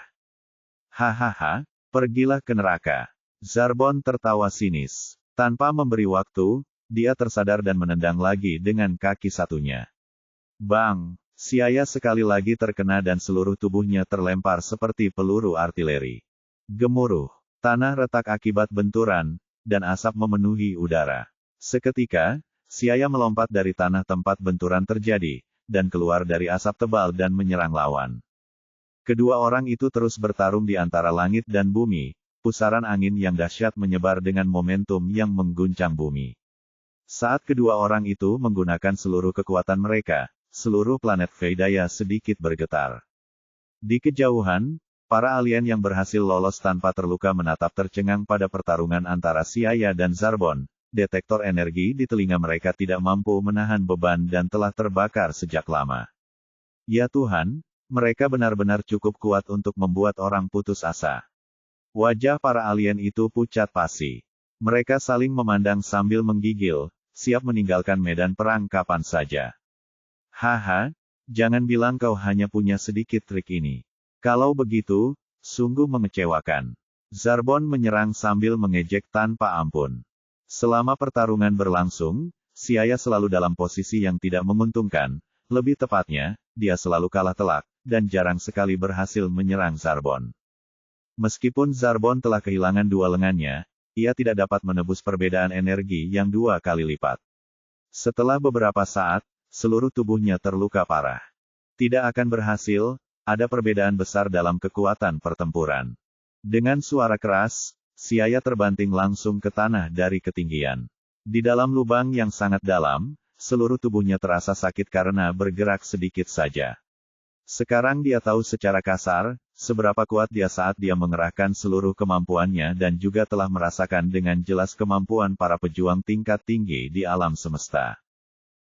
Hahaha, pergilah ke neraka. Zarbon tertawa sinis. Tanpa memberi waktu, dia tersadar dan menendang lagi dengan kaki satunya. Bang! Siaya sekali lagi terkena dan seluruh tubuhnya terlempar seperti peluru artileri. Gemuruh, tanah retak akibat benturan, dan asap memenuhi udara. Seketika, Siaya melompat dari tanah tempat benturan terjadi, dan keluar dari asap tebal dan menyerang lawan. Kedua orang itu terus bertarung di antara langit dan bumi, pusaran angin yang dahsyat menyebar dengan momentum yang mengguncang bumi. Saat kedua orang itu menggunakan seluruh kekuatan mereka, seluruh planet Veidaya sedikit bergetar. Di kejauhan, para alien yang berhasil lolos tanpa terluka menatap tercengang pada pertarungan antara Siaya dan Zarbon. Detektor energi di telinga mereka tidak mampu menahan beban dan telah terbakar sejak lama. Ya Tuhan, mereka benar-benar cukup kuat untuk membuat orang putus asa. Wajah para alien itu pucat pasi. Mereka saling memandang sambil menggigil, siap meninggalkan medan perang kapan saja. Haha, jangan bilang kau hanya punya sedikit trik ini. Kalau begitu, sungguh mengecewakan. Zarbon menyerang sambil mengejek tanpa ampun. Selama pertarungan berlangsung, Siaya selalu dalam posisi yang tidak menguntungkan, lebih tepatnya, dia selalu kalah telak, dan jarang sekali berhasil menyerang Zarbon. Meskipun Zarbon telah kehilangan dua lengannya, ia tidak dapat menebus perbedaan energi yang 2 kali lipat. Setelah beberapa saat, seluruh tubuhnya terluka parah. Tidak akan berhasil, ada perbedaan besar dalam kekuatan pertempuran. Dengan suara keras, Siaya terbanting langsung ke tanah dari ketinggian. Di dalam lubang yang sangat dalam, seluruh tubuhnya terasa sakit karena bergerak sedikit saja. Sekarang dia tahu secara kasar, seberapa kuat dia saat dia mengerahkan seluruh kemampuannya dan juga telah merasakan dengan jelas kemampuan para pejuang tingkat tinggi di alam semesta.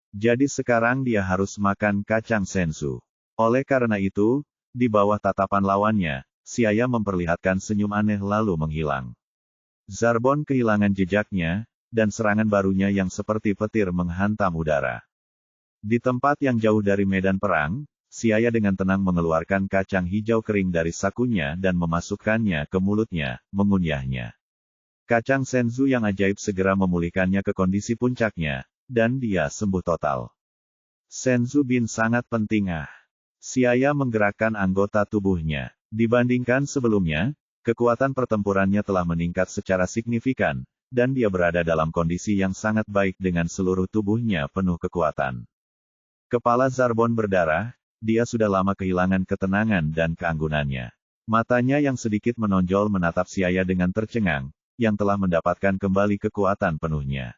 Jadi sekarang dia harus makan kacang senzu. Oleh karena itu, di bawah tatapan lawannya, Siaya memperlihatkan senyum aneh lalu menghilang. Zarbon kehilangan jejaknya, dan serangan barunya yang seperti petir menghantam udara. Di tempat yang jauh dari medan perang, Siaya dengan tenang mengeluarkan kacang hijau kering dari sakunya dan memasukkannya ke mulutnya, mengunyahnya. Kacang senzu yang ajaib segera memulihkannya ke kondisi puncaknya, dan dia sembuh total. Senzu bin sangat penting Siaya menggerakkan anggota tubuhnya. Dibandingkan sebelumnya, kekuatan pertempurannya telah meningkat secara signifikan, dan dia berada dalam kondisi yang sangat baik dengan seluruh tubuhnya penuh kekuatan. Kepala Zarbon berdarah, dia sudah lama kehilangan ketenangan dan keanggunannya. Matanya yang sedikit menonjol menatap Siaya dengan tercengang, yang telah mendapatkan kembali kekuatan penuhnya.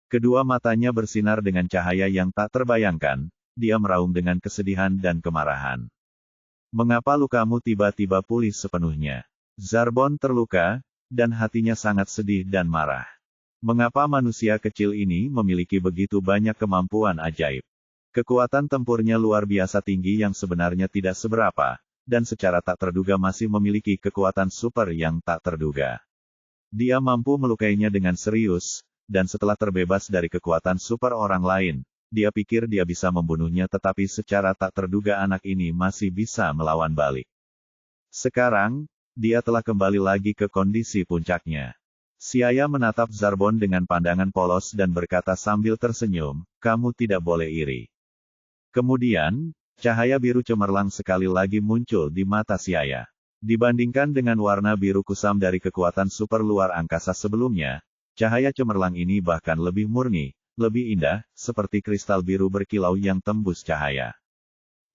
Kedua matanya bersinar dengan cahaya yang tak terbayangkan, dia meraung dengan kesedihan dan kemarahan. Mengapa lukamu tiba-tiba pulih sepenuhnya? Zarbon terluka, dan hatinya sangat sedih dan marah. Mengapa manusia kecil ini memiliki begitu banyak kemampuan ajaib? Kekuatan tempurnya luar biasa tinggi yang sebenarnya tidak seberapa, dan secara tak terduga masih memiliki kekuatan super yang tak terduga. Dia mampu melukainya dengan serius, dan setelah terbebas dari kekuatan super orang lain, dia pikir dia bisa membunuhnya tetapi secara tak terduga anak ini masih bisa melawan balik. Sekarang, dia telah kembali lagi ke kondisi puncaknya. Siaya menatap Zarbon dengan pandangan polos dan berkata sambil tersenyum, kamu tidak boleh iri. Kemudian, cahaya biru cemerlang sekali lagi muncul di mata Siaya. Dibandingkan dengan warna biru kusam dari kekuatan super luar angkasa sebelumnya, cahaya cemerlang ini bahkan lebih murni, lebih indah, seperti kristal biru berkilau yang tembus cahaya.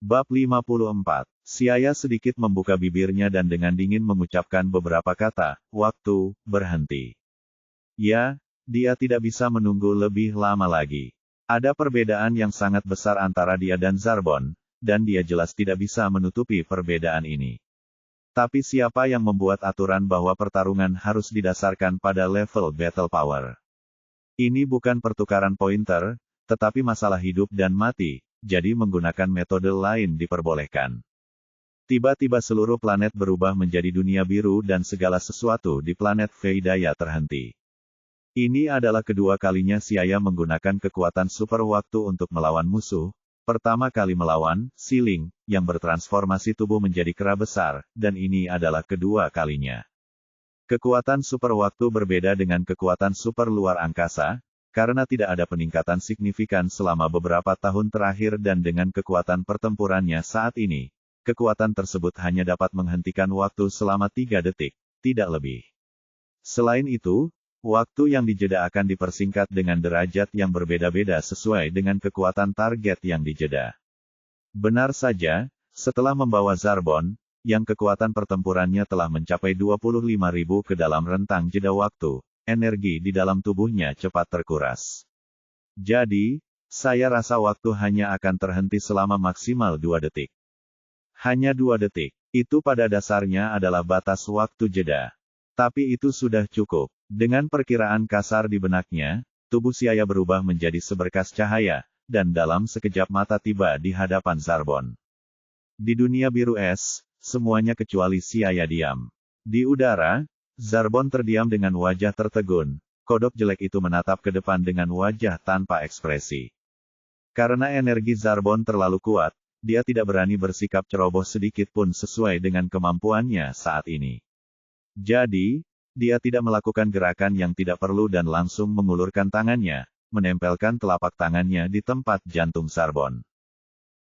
Bab 54. Siaya sedikit membuka bibirnya dan dengan dingin mengucapkan beberapa kata, waktu, berhenti. Ya, dia tidak bisa menunggu lebih lama lagi. Ada perbedaan yang sangat besar antara dia dan Zarbon, dan dia jelas tidak bisa menutupi perbedaan ini. Tapi siapa yang membuat aturan bahwa pertarungan harus didasarkan pada level battle power? Ini bukan pertukaran pointer, tetapi masalah hidup dan mati, jadi menggunakan metode lain diperbolehkan. Tiba-tiba seluruh planet berubah menjadi dunia biru dan segala sesuatu di planet Veidaya terhenti. Ini adalah kedua kalinya Siaya menggunakan kekuatan super waktu untuk melawan musuh. Pertama kali melawan Siling, yang bertransformasi tubuh menjadi kera besar, dan ini adalah kedua kalinya. Kekuatan super waktu berbeda dengan kekuatan super luar angkasa, karena tidak ada peningkatan signifikan selama beberapa tahun terakhir dan dengan kekuatan pertempurannya saat ini, kekuatan tersebut hanya dapat menghentikan waktu selama 3 detik, tidak lebih. Selain itu, waktu yang dijeda akan dipersingkat dengan derajat yang berbeda-beda sesuai dengan kekuatan target yang dijeda. Benar saja, setelah membawa Zarbon, yang kekuatan pertempurannya telah mencapai 25.000 ke dalam rentang jeda waktu, energi di dalam tubuhnya cepat terkuras. Jadi, saya rasa waktu hanya akan terhenti selama maksimal 2 detik. Hanya 2 detik, itu pada dasarnya adalah batas waktu jeda. Tapi itu sudah cukup. Dengan perkiraan kasar di benaknya, tubuh Siaya berubah menjadi seberkas cahaya, dan dalam sekejap mata tiba di hadapan Zarbon. Di dunia biru es, semuanya kecuali Siaya diam. Di udara, Zarbon terdiam dengan wajah tertegun. Kodok jelek itu menatap ke depan dengan wajah tanpa ekspresi. Karena energi Zarbon terlalu kuat, dia tidak berani bersikap ceroboh sedikit pun sesuai dengan kemampuannya saat ini. Jadi, dia tidak melakukan gerakan yang tidak perlu dan langsung mengulurkan tangannya, menempelkan telapak tangannya di tempat jantung Zarbon.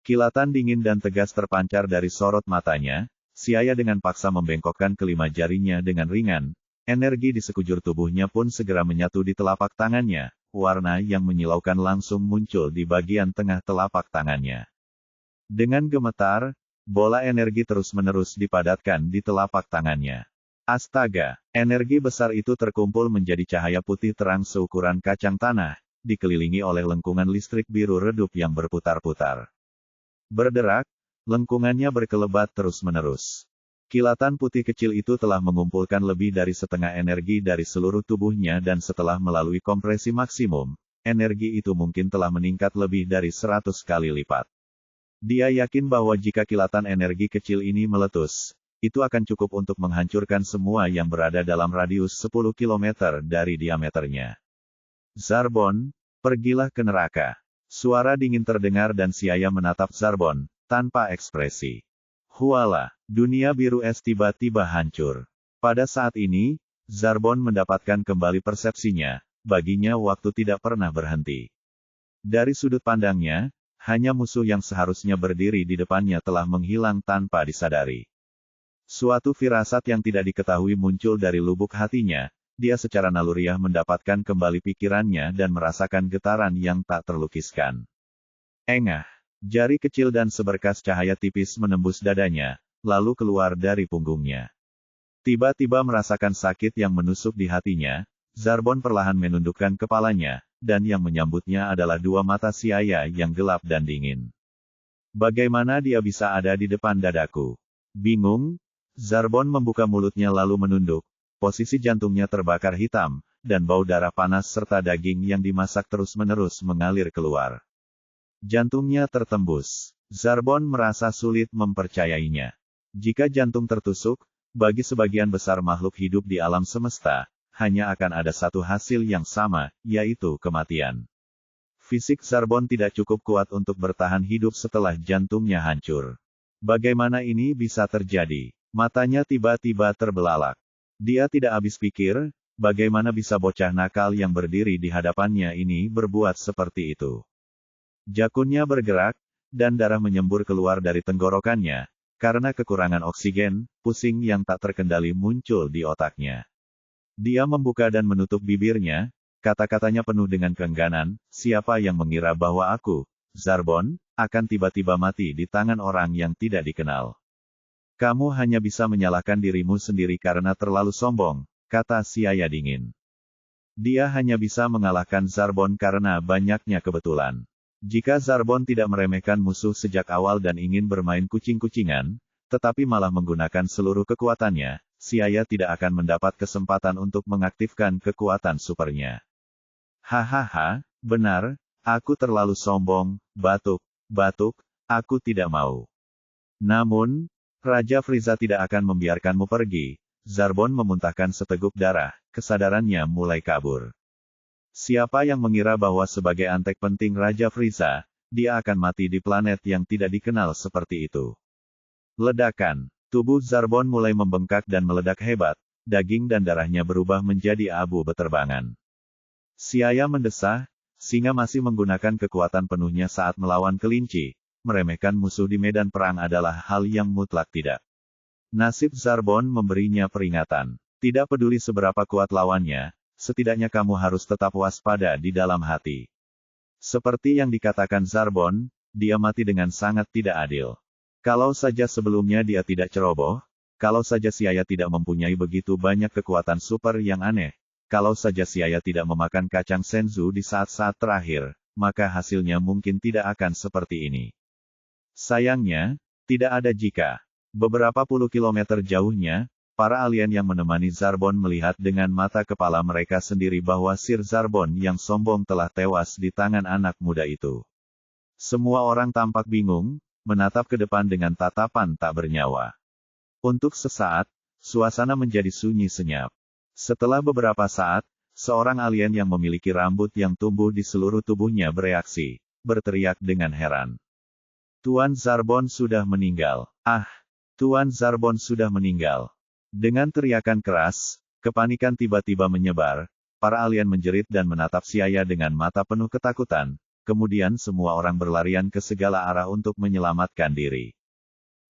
Kilatan dingin dan tegas terpancar dari sorot matanya. Siaya dengan paksa membengkokkan kelima jarinya dengan ringan, energi di sekujur tubuhnya pun segera menyatu di telapak tangannya, warna yang menyilaukan langsung muncul di bagian tengah telapak tangannya. Dengan gemetar, bola energi terus-menerus dipadatkan di telapak tangannya. Astaga, energi besar itu terkumpul menjadi cahaya putih terang seukuran kacang tanah, dikelilingi oleh lengkungan listrik biru redup yang berputar-putar. Berderak, lengkungannya berkelebat terus-menerus. Kilatan putih kecil itu telah mengumpulkan lebih dari setengah energi dari seluruh tubuhnya dan setelah melalui kompresi maksimum, energi itu mungkin telah meningkat lebih dari 100 kali lipat. Dia yakin bahwa jika kilatan energi kecil ini meletus, itu akan cukup untuk menghancurkan semua yang berada dalam radius 10 km dari diameternya. Zarbon, pergilah ke neraka. Suara dingin terdengar dan Siaya menatap Zarbon, tanpa ekspresi. Huala, dunia biru es tiba-tiba hancur. Pada saat ini, Zarbon mendapatkan kembali persepsinya, baginya waktu tidak pernah berhenti. Dari sudut pandangnya, hanya musuh yang seharusnya berdiri di depannya telah menghilang tanpa disadari. Suatu firasat yang tidak diketahui muncul dari lubuk hatinya, dia secara naluriah mendapatkan kembali pikirannya dan merasakan getaran yang tak terlukiskan. Engah. Jari kecil dan seberkas cahaya tipis menembus dadanya, lalu keluar dari punggungnya. Tiba-tiba merasakan sakit yang menusuk di hatinya, Zarbon perlahan menundukkan kepalanya, dan yang menyambutnya adalah dua mata Siaya yang gelap dan dingin. Bagaimana dia bisa ada di depan dadaku? Bingung, Zarbon membuka mulutnya lalu menunduk, posisi jantungnya terbakar hitam, dan bau darah panas serta daging yang dimasak terus-menerus mengalir keluar. Jantungnya tertembus. Zarbon merasa sulit mempercayainya. Jika jantung tertusuk, bagi sebagian besar makhluk hidup di alam semesta, hanya akan ada satu hasil yang sama, yaitu kematian. Fisik Zarbon tidak cukup kuat untuk bertahan hidup setelah jantungnya hancur. Bagaimana ini bisa terjadi? Matanya tiba-tiba terbelalak. Dia tidak habis pikir, bagaimana bisa bocah nakal yang berdiri di hadapannya ini berbuat seperti itu. Jakunnya bergerak, dan darah menyembur keluar dari tenggorokannya. Karena kekurangan oksigen, pusing yang tak terkendali muncul di otaknya. Dia membuka dan menutup bibirnya, kata-katanya penuh dengan keengganan, siapa yang mengira bahwa aku, Zarbon, akan tiba-tiba mati di tangan orang yang tidak dikenal. Kamu hanya bisa menyalahkan dirimu sendiri karena terlalu sombong, kata Siaya dingin. Dia hanya bisa mengalahkan Zarbon karena banyaknya kebetulan. Jika Zarbon tidak meremehkan musuh sejak awal dan ingin bermain kucing-kucingan, tetapi malah menggunakan seluruh kekuatannya, Siaya tidak akan mendapat kesempatan untuk mengaktifkan kekuatan supernya. Hahaha, benar, aku terlalu sombong, batuk, aku tidak mau. Namun, Raja Frieza tidak akan membiarkanmu pergi. Zarbon memuntahkan seteguk darah, kesadarannya mulai kabur. Siapa yang mengira bahwa sebagai antek penting Raja Frieza, dia akan mati di planet yang tidak dikenal seperti itu. Ledakan. Tubuh Zarbon mulai membengkak dan meledak hebat, daging dan darahnya berubah menjadi abu beterbangan. Siaya mendesah, singa masih menggunakan kekuatan penuhnya saat melawan kelinci, meremehkan musuh di medan perang adalah hal yang mutlak tidak. Nasib Zarbon memberinya peringatan. Tidak peduli seberapa kuat lawannya, setidaknya kamu harus tetap waspada di dalam hati. Seperti yang dikatakan Zarbon, dia mati dengan sangat tidak adil. Kalau saja sebelumnya dia tidak ceroboh, kalau saja Siaya tidak mempunyai begitu banyak kekuatan super yang aneh, kalau saja Siaya tidak memakan kacang Senzu di saat-saat terakhir, maka hasilnya mungkin tidak akan seperti ini. Sayangnya, tidak ada jika. Beberapa puluh kilometer jauhnya, para alien yang menemani Zarbon melihat dengan mata kepala mereka sendiri bahwa Sir Zarbon yang sombong telah tewas di tangan anak muda itu. Semua orang tampak bingung, menatap ke depan dengan tatapan tak bernyawa. Untuk sesaat, suasana menjadi sunyi senyap. Setelah beberapa saat, seorang alien yang memiliki rambut yang tumbuh di seluruh tubuhnya bereaksi, berteriak dengan heran. Tuan Zarbon sudah meninggal. Ah, Tuan Zarbon sudah meninggal. Dengan teriakan keras, kepanikan tiba-tiba menyebar, para alien menjerit dan menatap Siaya dengan mata penuh ketakutan. Kemudian semua orang berlarian ke segala arah untuk menyelamatkan diri.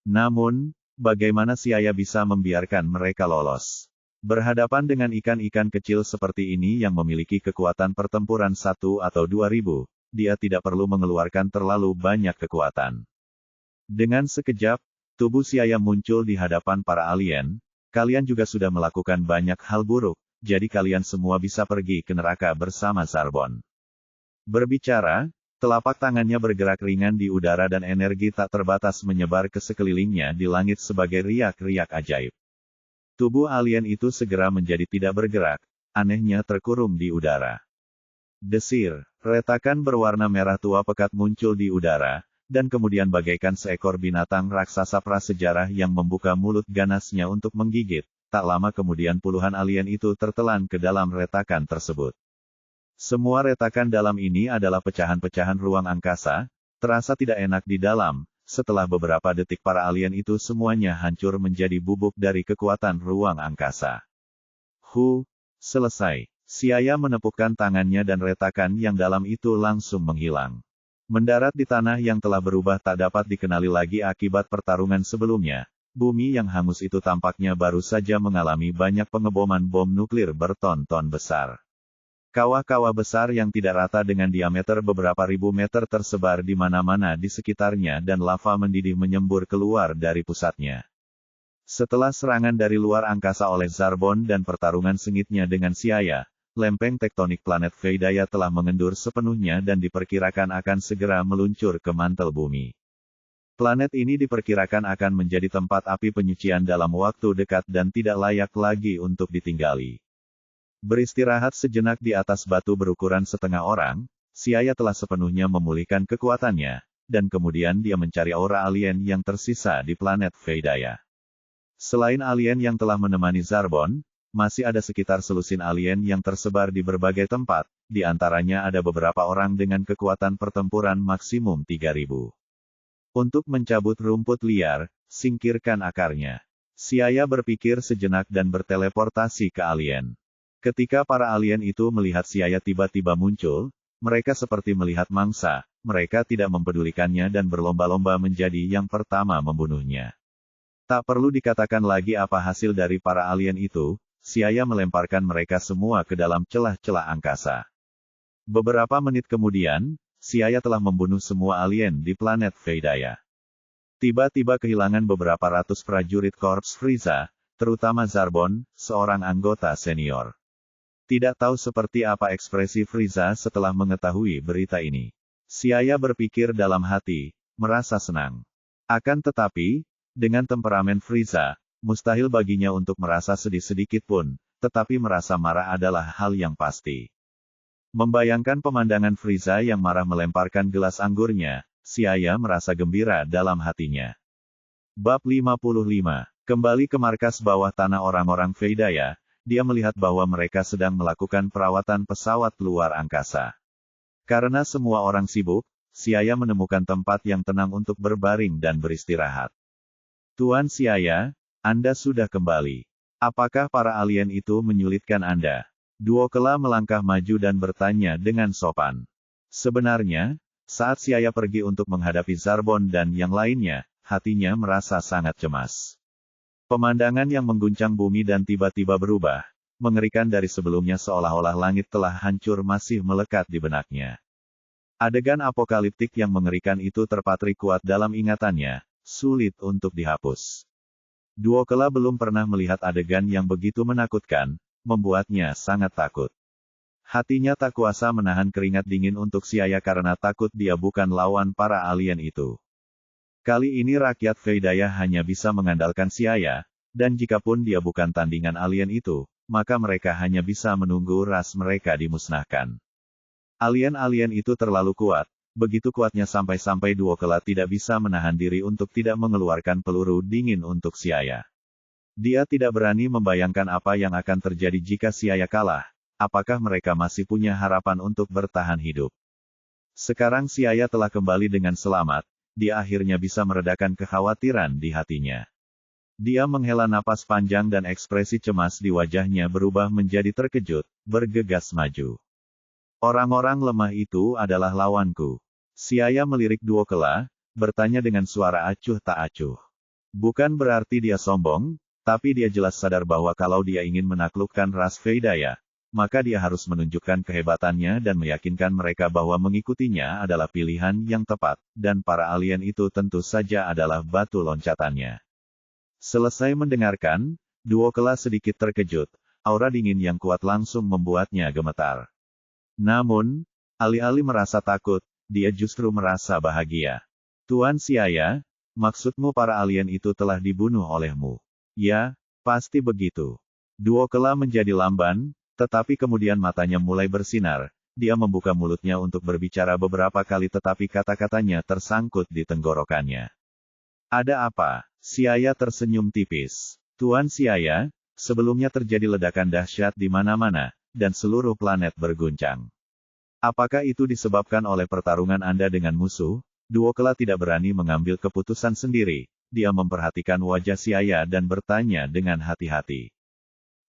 Namun, bagaimana Siaya bisa membiarkan mereka lolos? Berhadapan dengan ikan-ikan kecil seperti ini yang memiliki kekuatan pertempuran 1 atau 2000, dia tidak perlu mengeluarkan terlalu banyak kekuatan. Dengan sekejap, tubuh Siaya muncul di hadapan para alien. Kalian juga sudah melakukan banyak hal buruk, jadi kalian semua bisa pergi ke neraka bersama Zarbon. Berbicara, telapak tangannya bergerak ringan di udara dan energi tak terbatas menyebar ke sekelilingnya di langit sebagai riak-riak ajaib. Tubuh alien itu segera menjadi tidak bergerak, anehnya terkurung di udara. Desir, retakan berwarna merah tua pekat muncul di udara, dan kemudian bagaikan seekor binatang raksasa prasejarah yang membuka mulut ganasnya untuk menggigit. Tak lama kemudian puluhan alien itu tertelan ke dalam retakan tersebut. Semua retakan dalam ini adalah pecahan-pecahan ruang angkasa, terasa tidak enak di dalam. Setelah beberapa detik para alien itu semuanya hancur menjadi bubuk dari kekuatan ruang angkasa. Selesai. Siaya menepukkan tangannya dan retakan yang dalam itu langsung menghilang. Mendarat di tanah yang telah berubah tak dapat dikenali lagi akibat pertarungan sebelumnya. Bumi yang hangus itu tampaknya baru saja mengalami banyak pengeboman bom nuklir berton-ton besar. Kawah-kawah besar yang tidak rata dengan diameter beberapa ribu meter tersebar di mana-mana di sekitarnya dan lava mendidih menyembur keluar dari pusatnya. Setelah serangan dari luar angkasa oleh Zarbon dan pertarungan sengitnya dengan Siaya, lempeng tektonik planet Veidaya telah mengendur sepenuhnya dan diperkirakan akan segera meluncur ke mantel bumi. Planet ini diperkirakan akan menjadi tempat api penyucian dalam waktu dekat dan tidak layak lagi untuk ditinggali. Beristirahat sejenak di atas batu berukuran setengah orang, Siaya telah sepenuhnya memulihkan kekuatannya, dan kemudian dia mencari aura alien yang tersisa di planet Veidaya. Selain alien yang telah menemani Zarbon, masih ada sekitar selusin alien yang tersebar di berbagai tempat, di antaranya ada beberapa orang dengan kekuatan pertempuran maksimum 3000. Untuk mencabut rumput liar, singkirkan akarnya. Siaya berpikir sejenak dan berteleportasi ke alien. Ketika para alien itu melihat Siaya tiba-tiba muncul, mereka seperti melihat mangsa, mereka tidak mempedulikannya dan berlomba-lomba menjadi yang pertama membunuhnya. Tak perlu dikatakan lagi apa hasil dari para alien itu, Siaya melemparkan mereka semua ke dalam celah-celah angkasa. Beberapa menit kemudian, Siaya telah membunuh semua alien di planet Veidaya. Tiba-tiba kehilangan beberapa ratus prajurit Korps Frieza, terutama Zarbon, seorang anggota senior. Tidak tahu seperti apa ekspresi Frieza setelah mengetahui berita ini. Siaya berpikir dalam hati, merasa senang. Akan tetapi, dengan temperamen Frieza, mustahil baginya untuk merasa sedih sedikit pun, tetapi merasa marah adalah hal yang pasti. Membayangkan pemandangan Frieza yang marah melemparkan gelas anggurnya, Siaya merasa gembira dalam hatinya. Bab 55. Kembali ke markas bawah tanah orang-orang Veidaya, dia melihat bahwa mereka sedang melakukan perawatan pesawat luar angkasa. Karena semua orang sibuk, Siaya menemukan tempat yang tenang untuk berbaring dan beristirahat. Tuan Siaya, Anda sudah kembali. Apakah para alien itu menyulitkan Anda? Duokela melangkah maju dan bertanya dengan sopan. Sebenarnya, saat Siaya pergi untuk menghadapi Zarbon dan yang lainnya, hatinya merasa sangat cemas. Pemandangan yang mengguncang bumi dan tiba-tiba berubah, mengerikan dari sebelumnya seolah-olah langit telah hancur masih melekat di benaknya. Adegan apokaliptik yang mengerikan itu terpatri kuat dalam ingatannya, sulit untuk dihapus. Duokela belum pernah melihat adegan yang begitu menakutkan, membuatnya sangat takut. Hatinya tak kuasa menahan keringat dingin untuk Siaya karena takut dia bukan lawan para alien itu. Kali ini rakyat Veidaya hanya bisa mengandalkan Siaya, dan jikapun dia bukan tandingan alien itu, maka mereka hanya bisa menunggu ras mereka dimusnahkan. Alien-alien itu terlalu kuat, begitu kuatnya sampai-sampai Duokela tidak bisa menahan diri untuk tidak mengeluarkan peluru dingin untuk Siaya. Dia tidak berani membayangkan apa yang akan terjadi jika Siaya kalah, apakah mereka masih punya harapan untuk bertahan hidup. Sekarang Siaya telah kembali dengan selamat, dia akhirnya bisa meredakan kekhawatiran di hatinya. Dia menghela napas panjang dan ekspresi cemas di wajahnya berubah menjadi terkejut, bergegas maju. Orang-orang lemah itu adalah lawanku. Siaya melirik Duokela, bertanya dengan suara acuh tak acuh. Bukan berarti dia sombong, tapi dia jelas sadar bahwa kalau dia ingin menaklukkan ras Veidaya, maka dia harus menunjukkan kehebatannya dan meyakinkan mereka bahwa mengikutinya adalah pilihan yang tepat, dan para alien itu tentu saja adalah batu loncatannya. Selesai mendengarkan, Duokela sedikit terkejut, aura dingin yang kuat langsung membuatnya gemetar. Namun, alih-alih merasa takut, dia justru merasa bahagia. Tuan Siaya, maksudmu para alien itu telah dibunuh olehmu? Ya, pasti begitu. Duokela menjadi lamban, tetapi kemudian matanya mulai bersinar. Dia membuka mulutnya untuk berbicara beberapa kali tetapi kata-katanya tersangkut di tenggorokannya. Ada apa? Siaya tersenyum tipis. Tuan Siaya, sebelumnya terjadi ledakan dahsyat di mana-mana, dan seluruh planet berguncang. Apakah itu disebabkan oleh pertarungan Anda dengan musuh? Duokela tidak berani mengambil keputusan sendiri. Dia memperhatikan wajah Siaya dan bertanya dengan hati-hati.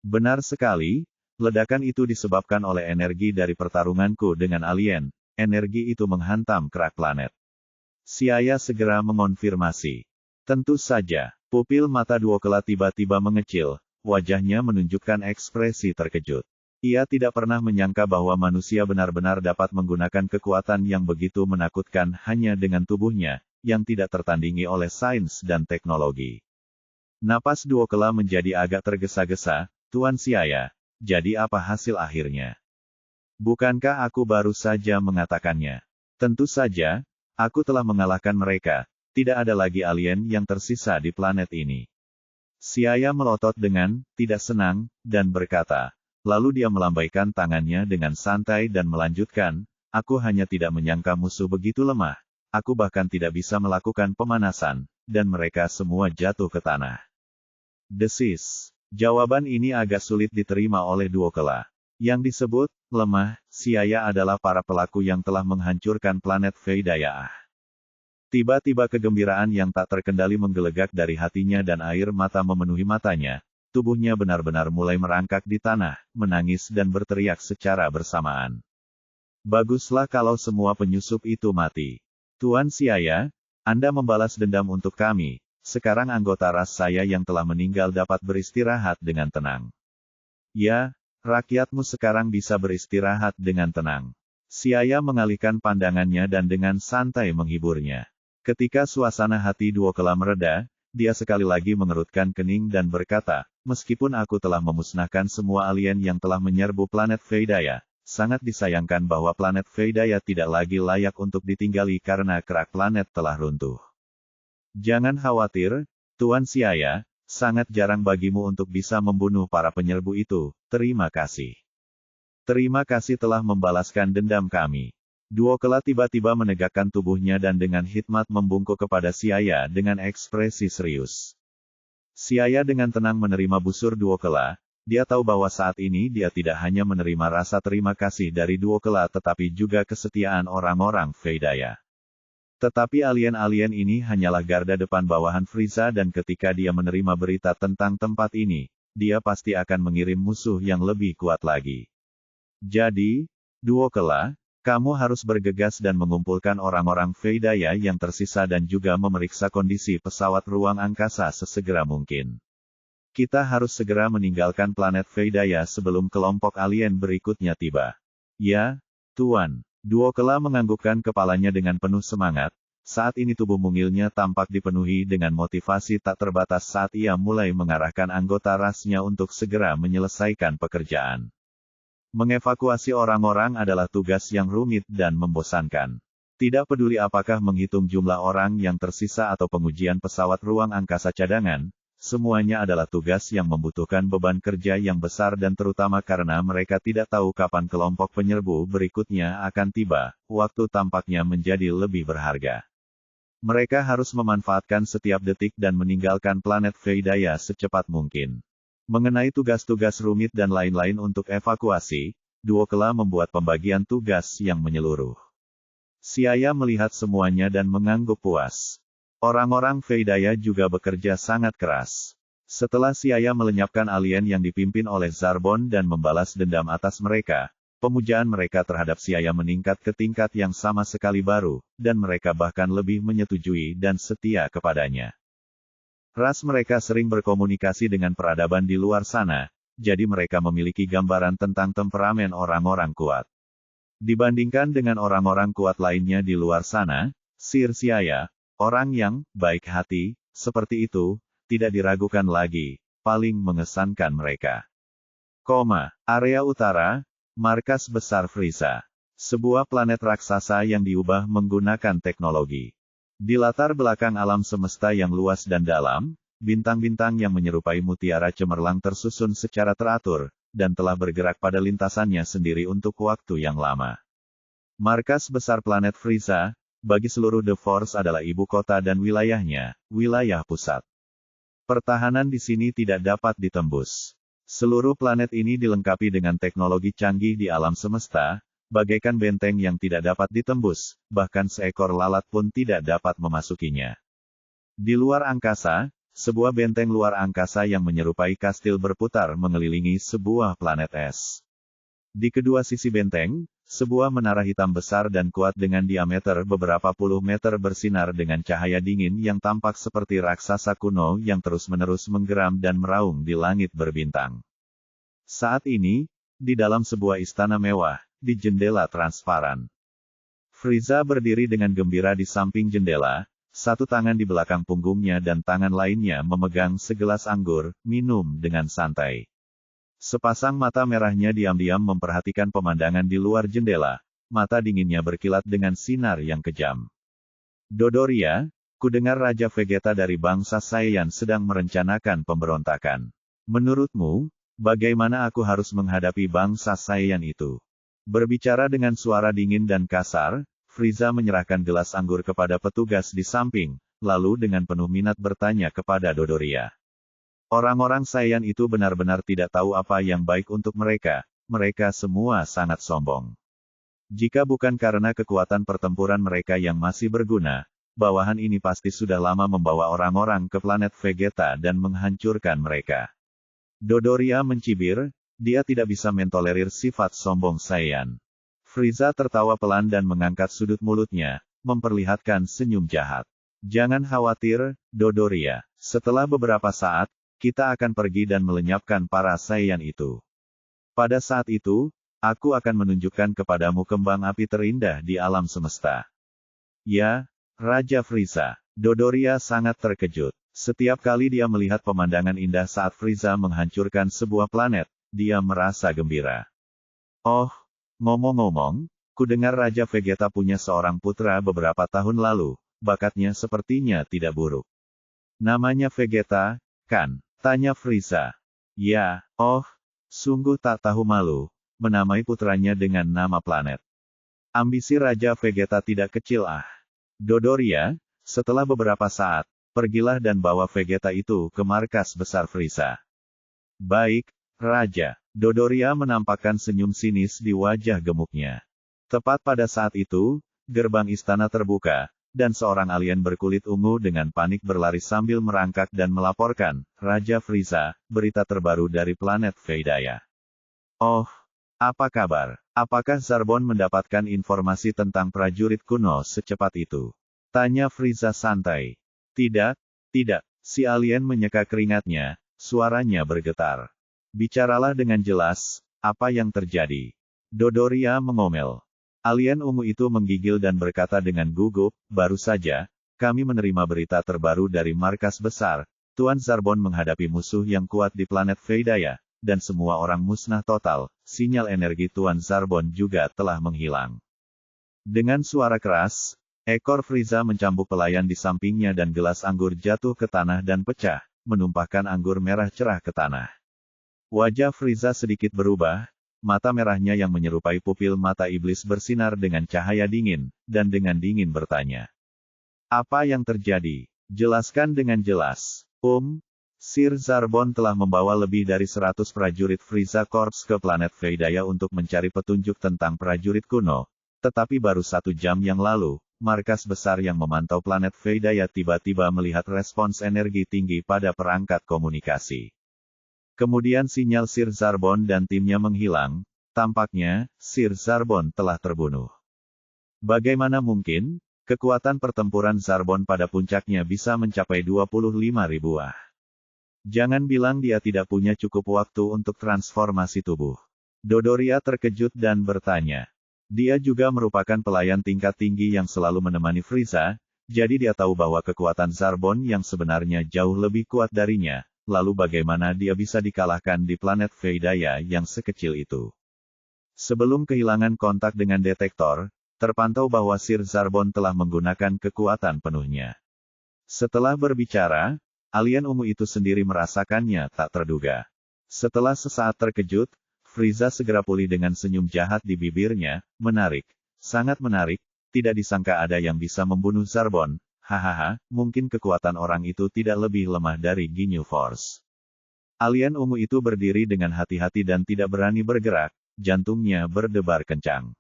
Benar sekali, ledakan itu disebabkan oleh energi dari pertarunganku dengan alien. Energi itu menghantam kerak planet. Siaya segera mengonfirmasi. Tentu saja, pupil mata Duokela tiba-tiba mengecil, wajahnya menunjukkan ekspresi terkejut. Ia tidak pernah menyangka bahwa manusia benar-benar dapat menggunakan kekuatan yang begitu menakutkan hanya dengan tubuhnya, yang tidak tertandingi oleh sains dan teknologi. Napas Duokela menjadi agak tergesa-gesa. Tuan Siaya, jadi apa hasil akhirnya? Bukankah aku baru saja mengatakannya? Tentu saja, aku telah mengalahkan mereka, tidak ada lagi alien yang tersisa di planet ini. Siaya melotot dengan tidak senang, dan berkata, lalu dia melambaikan tangannya dengan santai dan melanjutkan, aku hanya tidak menyangka musuh begitu lemah. Aku bahkan tidak bisa melakukan pemanasan, dan mereka semua jatuh ke tanah. Desis. Jawaban ini agak sulit diterima oleh Duokela. Yang disebut lemah, Siaya adalah para pelaku yang telah menghancurkan planet Veidaya. Tiba-tiba kegembiraan yang tak terkendali menggelegak dari hatinya dan air mata memenuhi matanya. Tubuhnya benar-benar mulai merangkak di tanah, menangis dan berteriak secara bersamaan. Baguslah kalau semua penyusup itu mati. Tuan Siaya, Anda membalas dendam untuk kami, sekarang anggota ras saya yang telah meninggal dapat beristirahat dengan tenang. Ya, rakyatmu sekarang bisa beristirahat dengan tenang. Xiaya mengalihkan pandangannya dan dengan santai menghiburnya. Ketika suasana hati Duokela mereda, dia sekali lagi mengerutkan kening dan berkata, meskipun aku telah memusnahkan semua alien yang telah menyerbu planet Veidaya, sangat disayangkan bahwa planet Veidaya tidak lagi layak untuk ditinggali karena kerak planet telah runtuh. Jangan khawatir, Tuan Xiaya, sangat jarang bagimu untuk bisa membunuh para penyerbu itu, terima kasih. Terima kasih telah membalaskan dendam kami. Duokela tiba-tiba menegakkan tubuhnya dan dengan hikmat membungkuk kepada Xiaya dengan ekspresi serius. Xiaya dengan tenang menerima busur Duokela, dia tahu bahwa saat ini dia tidak hanya menerima rasa terima kasih dari Duokela tetapi juga kesetiaan orang-orang Veidaya. Tetapi alien-alien ini hanyalah garda depan bawahan Frieza dan ketika dia menerima berita tentang tempat ini, dia pasti akan mengirim musuh yang lebih kuat lagi. Jadi, Duokela, kamu harus bergegas dan mengumpulkan orang-orang Veidaya yang tersisa dan juga memeriksa kondisi pesawat ruang angkasa sesegera mungkin. Kita harus segera meninggalkan planet Veidaya sebelum kelompok alien berikutnya tiba. Ya, Tuan. Duokela menganggukkan kepalanya dengan penuh semangat. Saat ini tubuh mungilnya tampak dipenuhi dengan motivasi tak terbatas saat ia mulai mengarahkan anggota rasnya untuk segera menyelesaikan pekerjaan. Mengevakuasi orang-orang adalah tugas yang rumit dan membosankan. Tidak peduli apakah menghitung jumlah orang yang tersisa atau pengujian pesawat ruang angkasa cadangan, semuanya adalah tugas yang membutuhkan beban kerja yang besar dan terutama karena mereka tidak tahu kapan kelompok penyerbu berikutnya akan tiba, waktu tampaknya menjadi lebih berharga. Mereka harus memanfaatkan setiap detik dan meninggalkan planet Veidaya secepat mungkin. Mengenai tugas-tugas rumit dan lain-lain untuk evakuasi, Duokela membuat pembagian tugas yang menyeluruh. Xiaya melihat semuanya dan mengangguk puas. Orang-orang Veidaya juga bekerja sangat keras. Setelah Xiaya melenyapkan alien yang dipimpin oleh Zarbon dan membalas dendam atas mereka, pemujaan mereka terhadap Xiaya meningkat ke tingkat yang sama sekali baru, dan mereka bahkan lebih menyetujui dan setia kepadanya. Ras mereka sering berkomunikasi dengan peradaban di luar sana, jadi mereka memiliki gambaran tentang temperamen orang-orang kuat. Dibandingkan dengan orang-orang kuat lainnya di luar sana, Sir Xiaya, orang yang baik hati, seperti itu, tidak diragukan lagi, paling mengesankan mereka. Area utara, markas besar Frieza. Sebuah planet raksasa yang diubah menggunakan teknologi. Di latar belakang alam semesta yang luas dan dalam, bintang-bintang yang menyerupai mutiara cemerlang tersusun secara teratur, dan telah bergerak pada lintasannya sendiri untuk waktu yang lama. Markas besar planet Frieza, bagi seluruh The Force adalah ibu kota dan wilayahnya, wilayah pusat. Pertahanan di sini tidak dapat ditembus. Seluruh planet ini dilengkapi dengan teknologi canggih di alam semesta, bagaikan benteng yang tidak dapat ditembus, bahkan seekor lalat pun tidak dapat memasukinya. Di luar angkasa, sebuah benteng luar angkasa yang menyerupai kastil berputar mengelilingi sebuah planet es. Di kedua sisi benteng, sebuah menara hitam besar dan kuat dengan diameter beberapa puluh meter bersinar dengan cahaya dingin yang tampak seperti raksasa kuno yang terus-menerus menggeram dan meraung di langit berbintang. Saat ini, di dalam sebuah istana mewah, di jendela transparan. Frieza berdiri dengan gembira di samping jendela, satu tangan di belakang punggungnya dan tangan lainnya memegang segelas anggur, minum dengan santai. Sepasang mata merahnya diam-diam memperhatikan pemandangan di luar jendela, mata dinginnya berkilat dengan sinar yang kejam. Dodoria, kudengar Raja Vegeta dari bangsa Saiyan sedang merencanakan pemberontakan. Menurutmu, bagaimana aku harus menghadapi bangsa Saiyan itu? Berbicara dengan suara dingin dan kasar, Frieza menyerahkan gelas anggur kepada petugas di samping, lalu dengan penuh minat bertanya kepada Dodoria. Orang-orang Saiyan itu benar-benar tidak tahu apa yang baik untuk mereka, mereka semua sangat sombong. Jika bukan karena kekuatan pertempuran mereka yang masih berguna, bawahan ini pasti sudah lama membawa orang-orang ke planet Vegeta dan menghancurkan mereka. Dodoria mencibir, dia tidak bisa mentolerir sifat sombong Saiyan. Frieza tertawa pelan dan mengangkat sudut mulutnya, memperlihatkan senyum jahat. Jangan khawatir, Dodoria. Setelah beberapa saat, kita akan pergi dan melenyapkan para Saiyan itu. Pada saat itu, Aku akan menunjukkan kepadamu kembang api terindah di alam semesta. Ya, Raja Frieza. Dodoria sangat terkejut. Setiap kali dia melihat pemandangan indah saat Frieza menghancurkan sebuah planet, dia merasa gembira. Oh, ngomong-ngomong, kudengar Raja Vegeta punya seorang putra beberapa tahun lalu, bakatnya sepertinya tidak buruk. Namanya Vegeta, kan? Tanya Frieza. Ya, oh, sungguh tak tahu malu, menamai putranya dengan nama planet. Ambisi Raja Vegeta tidak kecil Dodoria, setelah beberapa saat, pergilah dan bawa Vegeta itu ke markas besar Frieza. Baik, Raja. Dodoria menampakkan senyum sinis di wajah gemuknya. Tepat pada saat itu, gerbang istana terbuka, dan seorang alien berkulit ungu dengan panik berlari sambil merangkak dan melaporkan, Raja Frieza, berita terbaru dari planet Veidaya. Oh, apa kabar? Apakah Zarbon mendapatkan informasi tentang prajurit kuno secepat itu? Tanya Frieza santai. Tidak, si alien menyeka keringatnya, suaranya bergetar. Bicaralah dengan jelas, apa yang terjadi? Dodoria mengomel. Alien ungu itu menggigil dan berkata dengan gugup, baru saja, kami menerima berita terbaru dari markas besar, Tuan Zarbon menghadapi musuh yang kuat di planet Veidaya, dan semua orang musnah total, sinyal energi Tuan Zarbon juga telah menghilang. Dengan suara keras, ekor Frieza mencambuk pelayan di sampingnya dan gelas anggur jatuh ke tanah dan pecah, menumpahkan anggur merah cerah ke tanah. Wajah Frieza sedikit berubah, mata merahnya yang menyerupai pupil mata iblis bersinar dengan cahaya dingin, dan dengan dingin bertanya. Apa yang terjadi? Jelaskan dengan jelas. Sir Zarbon telah membawa lebih dari 100 prajurit Frieza Corps ke planet Veidaya untuk mencari petunjuk tentang prajurit kuno, tetapi baru 1 jam yang lalu, markas besar yang memantau planet Veidaya tiba-tiba melihat respons energi tinggi pada perangkat komunikasi. Kemudian sinyal Sir Zarbon dan timnya menghilang, tampaknya, Sir Zarbon telah terbunuh. Bagaimana mungkin, kekuatan pertempuran Zarbon pada puncaknya bisa mencapai 25.000 Jangan bilang dia tidak punya cukup waktu untuk transformasi tubuh. Dodoria terkejut dan bertanya. Dia juga merupakan pelayan tingkat tinggi yang selalu menemani Frieza, jadi dia tahu bahwa kekuatan Zarbon yang sebenarnya jauh lebih kuat darinya. Lalu bagaimana dia bisa dikalahkan di planet Veidaya yang sekecil itu? Sebelum kehilangan kontak dengan detektor, terpantau bahwa Sir Zarbon telah menggunakan kekuatan penuhnya. Setelah berbicara, alien ungu itu sendiri merasakannya tak terduga. Setelah sesaat terkejut, Frieza segera pulih dengan senyum jahat di bibirnya, menarik, sangat menarik, tidak disangka ada yang bisa membunuh Zarbon. Hahaha, mungkin kekuatan orang itu tidak lebih lemah dari Ginyu Force. Alien ungu itu berdiri dengan hati-hati dan tidak berani bergerak, jantungnya berdebar kencang.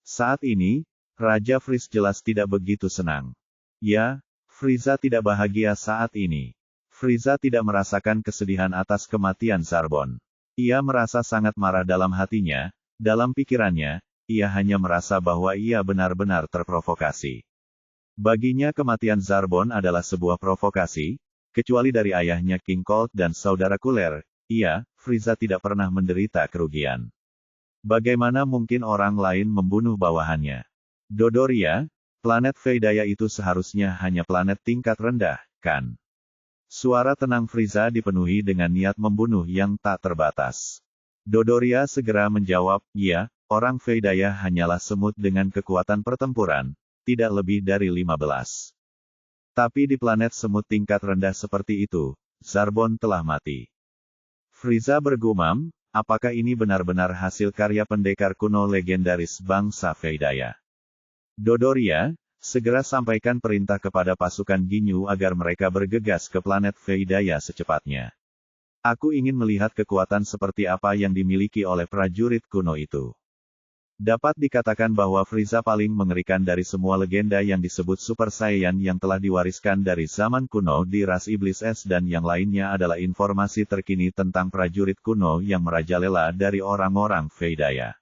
Saat ini, Raja Frieza jelas tidak begitu senang. Ya, Frieza tidak bahagia saat ini. Frieza tidak merasakan kesedihan atas kematian Zarbon. Ia merasa sangat marah dalam hatinya, dalam pikirannya, ia hanya merasa bahwa ia benar-benar terprovokasi. Baginya kematian Zarbon adalah sebuah provokasi, kecuali dari ayahnya King Cold dan saudara Cooler, Frieza tidak pernah menderita kerugian. Bagaimana mungkin orang lain membunuh bawahannya? Dodoria, planet Veidaya itu seharusnya hanya planet tingkat rendah, kan? Suara tenang Frieza dipenuhi dengan niat membunuh yang tak terbatas. Dodoria segera menjawab, ya, orang Veidaya hanyalah semut dengan kekuatan pertempuran, tidak lebih dari 15. Tapi di planet semut tingkat rendah seperti itu, Zarbon telah mati. Frieza bergumam, apakah ini benar-benar hasil karya pendekar kuno legendaris bangsa Veidaya? Dodoria, segera sampaikan perintah kepada pasukan Ginyu agar mereka bergegas ke planet Veidaya secepatnya. Aku ingin melihat kekuatan seperti apa yang dimiliki oleh prajurit kuno itu. Dapat dikatakan bahwa Frieza paling mengerikan dari semua legenda yang disebut Super Saiyan yang telah diwariskan dari zaman kuno di ras Iblis Es dan yang lainnya adalah informasi terkini tentang prajurit kuno yang merajalela dari orang-orang Veidaya.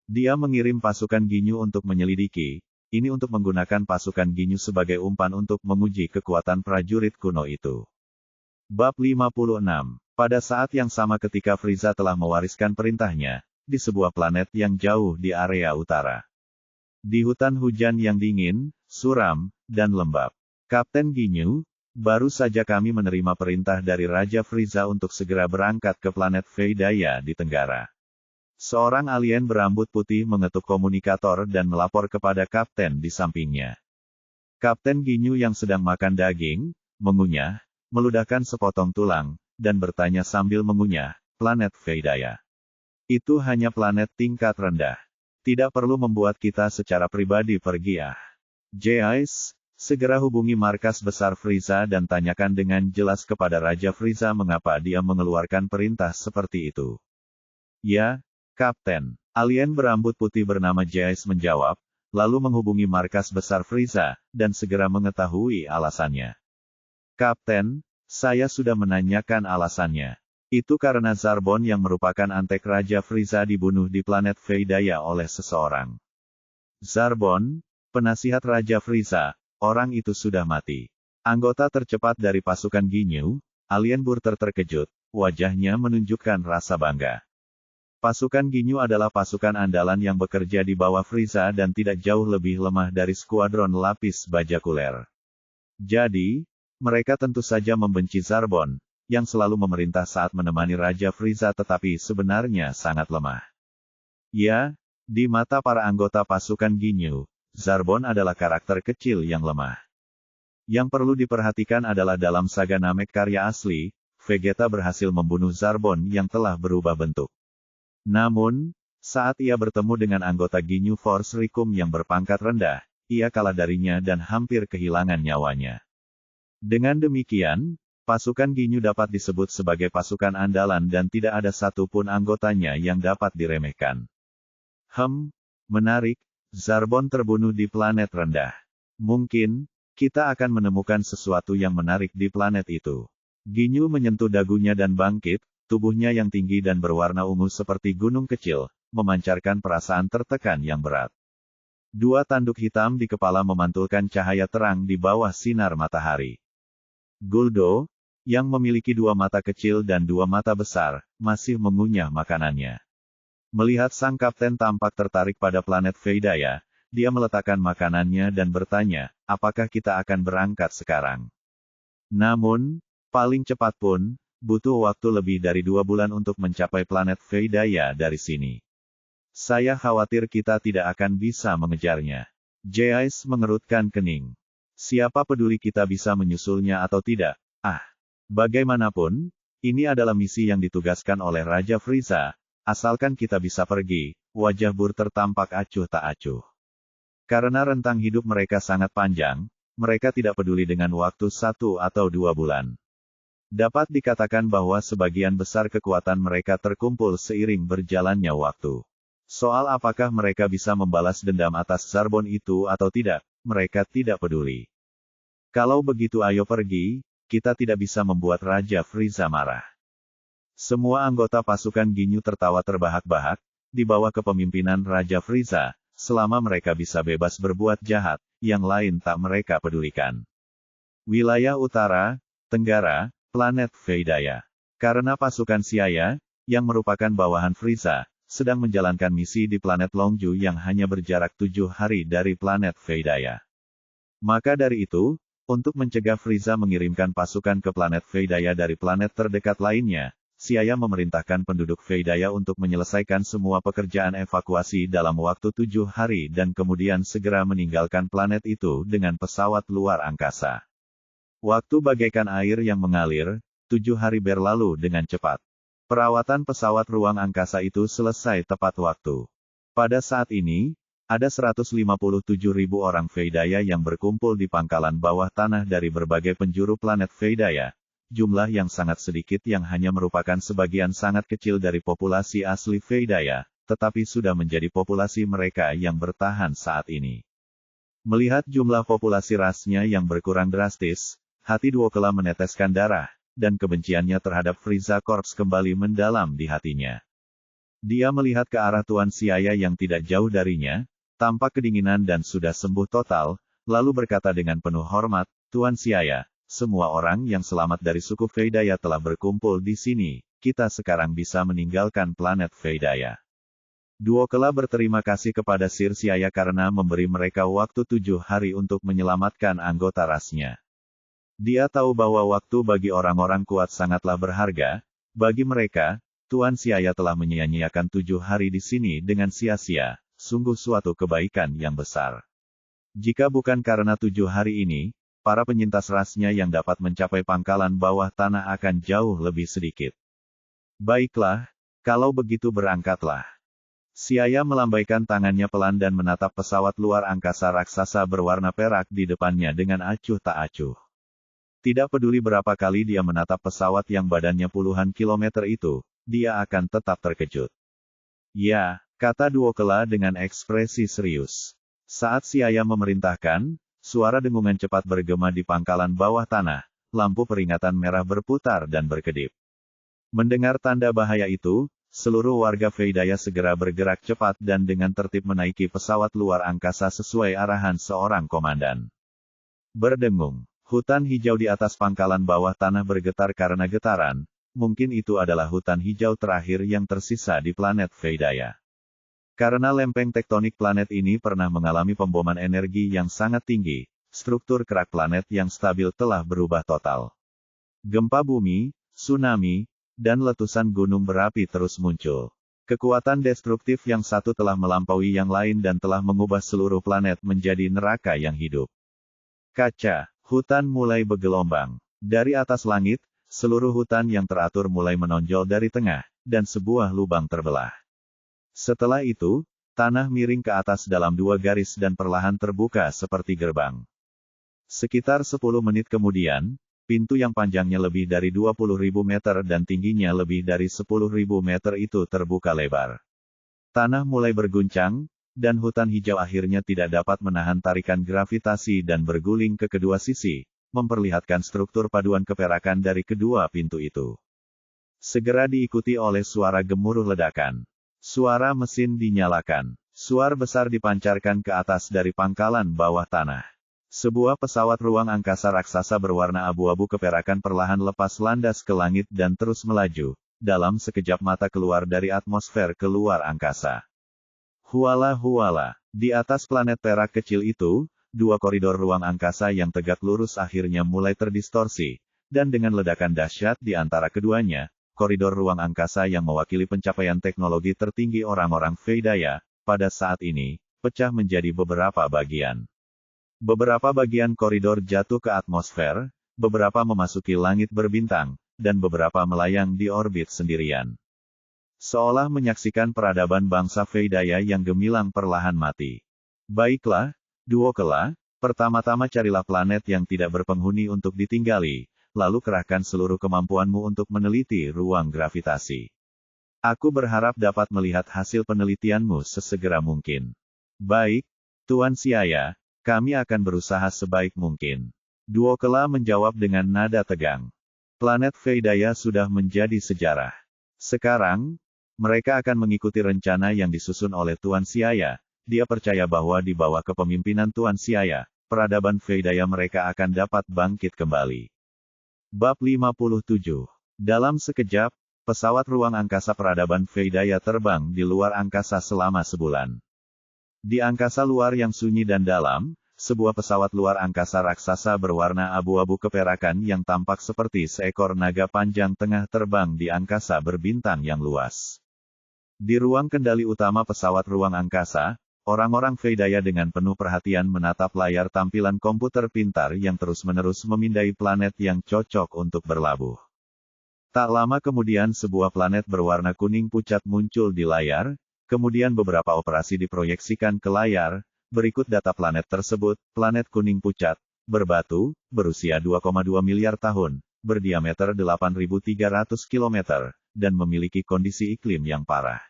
Dia mengirim pasukan Ginyu untuk menyelidiki, ini untuk menggunakan pasukan Ginyu sebagai umpan untuk menguji kekuatan prajurit kuno itu. Bab 56. Pada saat yang sama ketika Frieza telah mewariskan perintahnya, di sebuah planet yang jauh di area utara. Di hutan hujan yang dingin, suram, dan lembab. Kapten Ginyu, baru saja kami menerima perintah dari Raja Frieza untuk segera berangkat ke planet Veidaya di Tenggara. Seorang alien berambut putih mengetuk komunikator dan melapor kepada kapten di sampingnya. Kapten Ginyu yang sedang makan daging, mengunyah, meludahkan sepotong tulang, dan bertanya sambil mengunyah, planet Veidaya. Itu hanya planet tingkat rendah. Tidak perlu membuat kita secara pribadi pergi ah. Jais, segera hubungi markas besar Frieza dan tanyakan dengan jelas kepada Raja Frieza mengapa dia mengeluarkan perintah seperti itu. Ya, Kapten. Alien berambut putih bernama Jais menjawab, lalu menghubungi markas besar Frieza, dan segera mengetahui alasannya. Kapten, saya sudah menanyakan alasannya. Itu karena Zarbon yang merupakan antek Raja Frieza dibunuh di planet Veidaya oleh seseorang. Zarbon, penasihat Raja Frieza, orang itu sudah mati. Anggota tercepat dari pasukan Ginyu, alien Burter terkejut, wajahnya menunjukkan rasa bangga. Pasukan Ginyu adalah pasukan andalan yang bekerja di bawah Frieza dan tidak jauh lebih lemah dari skuadron lapis bajakuler. Jadi, mereka tentu saja membenci Zarbon, yang selalu memerintah saat menemani Raja Frieza tetapi sebenarnya sangat lemah. Ya, di mata para anggota pasukan Ginyu, Zarbon adalah karakter kecil yang lemah. Yang perlu diperhatikan adalah dalam saga Namek karya asli, Vegeta berhasil membunuh Zarbon yang telah berubah bentuk. Namun, saat ia bertemu dengan anggota Ginyu Force Recum yang berpangkat rendah, ia kalah darinya dan hampir kehilangan nyawanya. Dengan demikian, pasukan Ginyu dapat disebut sebagai pasukan andalan dan tidak ada satupun anggotanya yang dapat diremehkan. Menarik, Zarbon terbunuh di planet rendah. Mungkin, kita akan menemukan sesuatu yang menarik di planet itu. Ginyu menyentuh dagunya dan bangkit, tubuhnya yang tinggi dan berwarna ungu seperti gunung kecil, memancarkan perasaan tertekan yang berat. Dua tanduk hitam di kepala memantulkan cahaya terang di bawah sinar matahari. Guldo, yang memiliki dua mata kecil dan dua mata besar, masih mengunyah makanannya. Melihat sang kapten tampak tertarik pada planet Veidaya, dia meletakkan makanannya dan bertanya, apakah kita akan berangkat sekarang? Namun, paling cepat pun, butuh waktu lebih dari 2 bulan untuk mencapai planet Veidaya dari sini. Saya khawatir kita tidak akan bisa mengejarnya. Jais mengerutkan kening. Siapa peduli kita bisa menyusulnya atau tidak? Bagaimanapun, ini adalah misi yang ditugaskan oleh Raja Frieza, asalkan kita bisa pergi, wajah Burter tampak acuh tak acuh. Karena rentang hidup mereka sangat panjang, mereka tidak peduli dengan waktu 1 atau 2 bulan. Dapat dikatakan bahwa sebagian besar kekuatan mereka terkumpul seiring berjalannya waktu. Soal apakah mereka bisa membalas dendam atas Zarbon itu atau tidak, mereka tidak peduli. Kalau begitu ayo pergi, kita tidak bisa membuat Raja Frieza marah. Semua anggota pasukan Ginyu tertawa terbahak-bahak, di bawah kepemimpinan Raja Frieza, selama mereka bisa bebas berbuat jahat, yang lain tak mereka pedulikan. Wilayah Utara, Tenggara, planet Veidaya. Karena pasukan Siaya, yang merupakan bawahan Frieza, sedang menjalankan misi di planet Longju yang hanya berjarak 7 hari dari planet Veidaya. Maka dari itu, untuk mencegah Frieza mengirimkan pasukan ke planet Veidaya dari planet terdekat lainnya, Siaya memerintahkan penduduk Veidaya untuk menyelesaikan semua pekerjaan evakuasi dalam waktu 7 hari dan kemudian segera meninggalkan planet itu dengan pesawat luar angkasa. Waktu bagaikan air yang mengalir, 7 hari berlalu dengan cepat. Perawatan pesawat ruang angkasa itu selesai tepat waktu. Pada saat ini, ada 157.000 orang Veidaya yang berkumpul di pangkalan bawah tanah dari berbagai penjuru planet Veidaya, jumlah yang sangat sedikit yang hanya merupakan sebagian sangat kecil dari populasi asli Veidaya, tetapi sudah menjadi populasi mereka yang bertahan saat ini. Melihat jumlah populasi rasnya yang berkurang drastis, hati Duokela meneteskan darah, dan kebenciannya terhadap Frieza Corps kembali mendalam di hatinya. Dia melihat ke arah Tuan Siaya yang tidak jauh darinya, tampak kedinginan dan sudah sembuh total, lalu berkata dengan penuh hormat, Tuan Siaya, semua orang yang selamat dari suku Veidaya telah berkumpul di sini, kita sekarang bisa meninggalkan planet Veidaya. Duokela berterima kasih kepada Sir Siaya karena memberi mereka waktu 7 hari untuk menyelamatkan anggota rasnya. Dia tahu bahwa waktu bagi orang-orang kuat sangatlah berharga. Bagi mereka, Tuan Siaya telah menyia-nyiakan 7 hari di sini dengan sia-sia, sungguh suatu kebaikan yang besar. Jika bukan karena 7 hari ini, para penyintas rasnya yang dapat mencapai pangkalan bawah tanah akan jauh lebih sedikit. Baiklah, kalau begitu berangkatlah. Siaya melambaikan tangannya pelan dan menatap pesawat luar angkasa raksasa berwarna perak di depannya dengan acuh tak acuh. Tidak peduli berapa kali dia menatap pesawat yang badannya puluhan kilometer itu, dia akan tetap terkejut. Ya, kata Duokela dengan ekspresi serius. Saat Siaya memerintahkan, suara dengungan cepat bergema di pangkalan bawah tanah, lampu peringatan merah berputar dan berkedip. Mendengar tanda bahaya itu, seluruh warga Veidaya segera bergerak cepat dan dengan tertib menaiki pesawat luar angkasa sesuai arahan seorang komandan. Berdengung, hutan hijau di atas pangkalan bawah tanah bergetar karena getaran, mungkin itu adalah hutan hijau terakhir yang tersisa di planet Veidaya. Karena lempeng tektonik planet ini pernah mengalami pemboman energi yang sangat tinggi, struktur kerak planet yang stabil telah berubah total. Gempa bumi, tsunami, dan letusan gunung berapi terus muncul. Kekuatan destruktif yang satu telah melampaui yang lain dan telah mengubah seluruh planet menjadi neraka yang hidup. Kaca, hutan mulai bergelombang. Dari atas langit, seluruh hutan yang teratur mulai menonjol dari tengah, dan sebuah lubang terbelah. Setelah itu, tanah miring ke atas dalam 2 garis dan perlahan terbuka seperti gerbang. Sekitar 10 menit kemudian, pintu yang panjangnya lebih dari 20.000 meter dan tingginya lebih dari 10.000 meter itu terbuka lebar. Tanah mulai berguncang, dan hutan hijau akhirnya tidak dapat menahan tarikan gravitasi dan berguling ke kedua sisi, memperlihatkan struktur paduan keperakan dari kedua pintu itu. Segera diikuti oleh suara gemuruh ledakan. Suara mesin dinyalakan. Suar besar dipancarkan ke atas dari pangkalan bawah tanah. Sebuah pesawat ruang angkasa raksasa berwarna abu-abu keperakan perlahan lepas landas ke langit dan terus melaju, dalam sekejap mata keluar dari atmosfer ke luar angkasa. Huala, di atas planet perak kecil itu, 2 koridor ruang angkasa yang tegak lurus akhirnya mulai terdistorsi, dan dengan ledakan dahsyat di antara keduanya, koridor ruang angkasa yang mewakili pencapaian teknologi tertinggi orang-orang Veidaya, pada saat ini, pecah menjadi beberapa bagian. Beberapa bagian koridor jatuh ke atmosfer, beberapa memasuki langit berbintang, dan beberapa melayang di orbit sendirian. Seolah menyaksikan peradaban bangsa Veidaya yang gemilang perlahan mati. Baiklah, Duokela, pertama-tama carilah planet yang tidak berpenghuni untuk ditinggali, lalu kerahkan seluruh kemampuanmu untuk meneliti ruang gravitasi. Aku berharap dapat melihat hasil penelitianmu sesegera mungkin. Baik, Tuan Siaya. Kami akan berusaha sebaik mungkin. Duokela menjawab dengan nada tegang. Planet Veidaya sudah menjadi sejarah. Sekarang, mereka akan mengikuti rencana yang disusun oleh Tuan Siaya. Dia percaya bahwa di bawah kepemimpinan Tuan Siaya, peradaban Veidaya mereka akan dapat bangkit kembali. Bab 57. Dalam sekejap, pesawat ruang angkasa peradaban Veidaya terbang di luar angkasa selama sebulan. Di angkasa luar yang sunyi dan dalam, sebuah pesawat luar angkasa raksasa berwarna abu-abu keperakan yang tampak seperti seekor naga panjang tengah terbang di angkasa berbintang yang luas. Di ruang kendali utama pesawat ruang angkasa, orang-orang Veidaya dengan penuh perhatian menatap layar tampilan komputer pintar yang terus-menerus memindai planet yang cocok untuk berlabuh. Tak lama kemudian sebuah planet berwarna kuning pucat muncul di layar. Kemudian beberapa operasi diproyeksikan ke layar, berikut data planet tersebut, planet kuning pucat, berbatu, berusia 2,2 miliar tahun, berdiameter 8.300 km, dan memiliki kondisi iklim yang parah.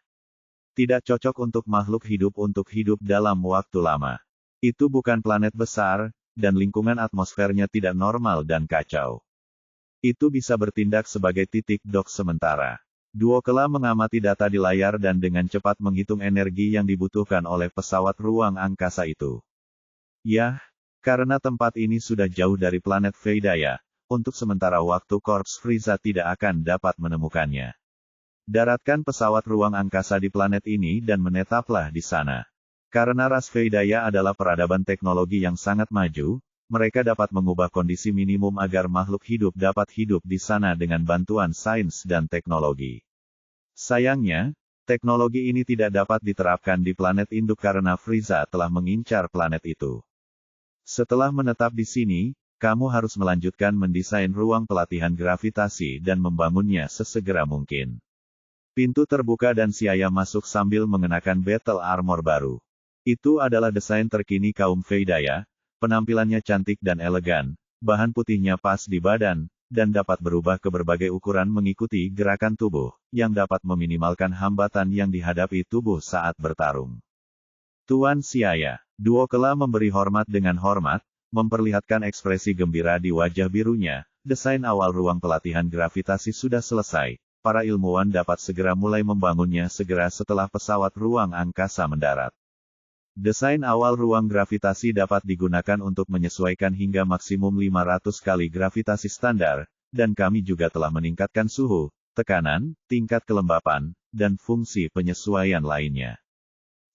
Tidak cocok untuk makhluk hidup dalam waktu lama. Itu bukan planet besar, dan lingkungan atmosfernya tidak normal dan kacau. Itu bisa bertindak sebagai titik dok sementara. Duokela mengamati data di layar dan dengan cepat menghitung energi yang dibutuhkan oleh pesawat ruang angkasa itu. Yah, karena tempat ini sudah jauh dari planet Veidaya, untuk sementara waktu Korps Frieza tidak akan dapat menemukannya. Daratkan pesawat ruang angkasa di planet ini dan menetaplah di sana. Karena ras Veidaya adalah peradaban teknologi yang sangat maju, mereka dapat mengubah kondisi minimum agar makhluk hidup dapat hidup di sana dengan bantuan sains dan teknologi. Sayangnya, teknologi ini tidak dapat diterapkan di planet induk karena Frieza telah mengincar planet itu. Setelah menetap di sini, kamu harus melanjutkan mendesain ruang pelatihan gravitasi dan membangunnya sesegera mungkin. Pintu terbuka dan Siaya masuk sambil mengenakan battle armor baru. Itu adalah desain terkini kaum Veidaya, penampilannya cantik dan elegan, bahan putihnya pas di badan, dan dapat berubah ke berbagai ukuran mengikuti gerakan tubuh, yang dapat meminimalkan hambatan yang dihadapi tubuh saat bertarung. Tuan Siaya, Duo Kela memberi hormat dengan hormat, memperlihatkan ekspresi gembira di wajah birunya. Desain awal ruang pelatihan gravitasi sudah selesai. Para ilmuwan dapat segera mulai membangunnya segera setelah pesawat ruang angkasa mendarat. Desain awal ruang gravitasi dapat digunakan untuk menyesuaikan hingga maksimum 500 kali gravitasi standar, dan kami juga telah meningkatkan suhu, tekanan, tingkat kelembapan, dan fungsi penyesuaian lainnya.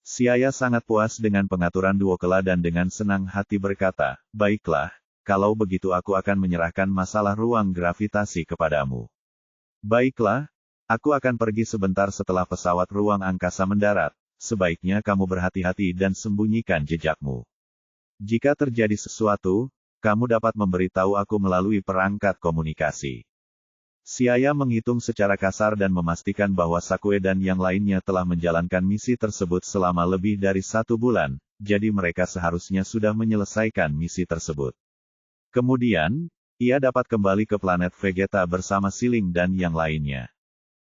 Siaya sangat puas dengan pengaturan Duo Kela dan dengan senang hati berkata, "Baiklah, kalau begitu aku akan menyerahkan masalah ruang gravitasi kepadamu." "Baiklah, aku akan pergi sebentar setelah pesawat ruang angkasa mendarat, sebaiknya kamu berhati-hati dan sembunyikan jejakmu. Jika terjadi sesuatu, kamu dapat memberitahu aku melalui perangkat komunikasi." Siaya menghitung secara kasar dan memastikan bahwa Sakue dan yang lainnya telah menjalankan misi tersebut selama lebih dari 1 bulan, jadi mereka seharusnya sudah menyelesaikan misi tersebut. Kemudian, ia dapat kembali ke planet Vegeta bersama Siling dan yang lainnya.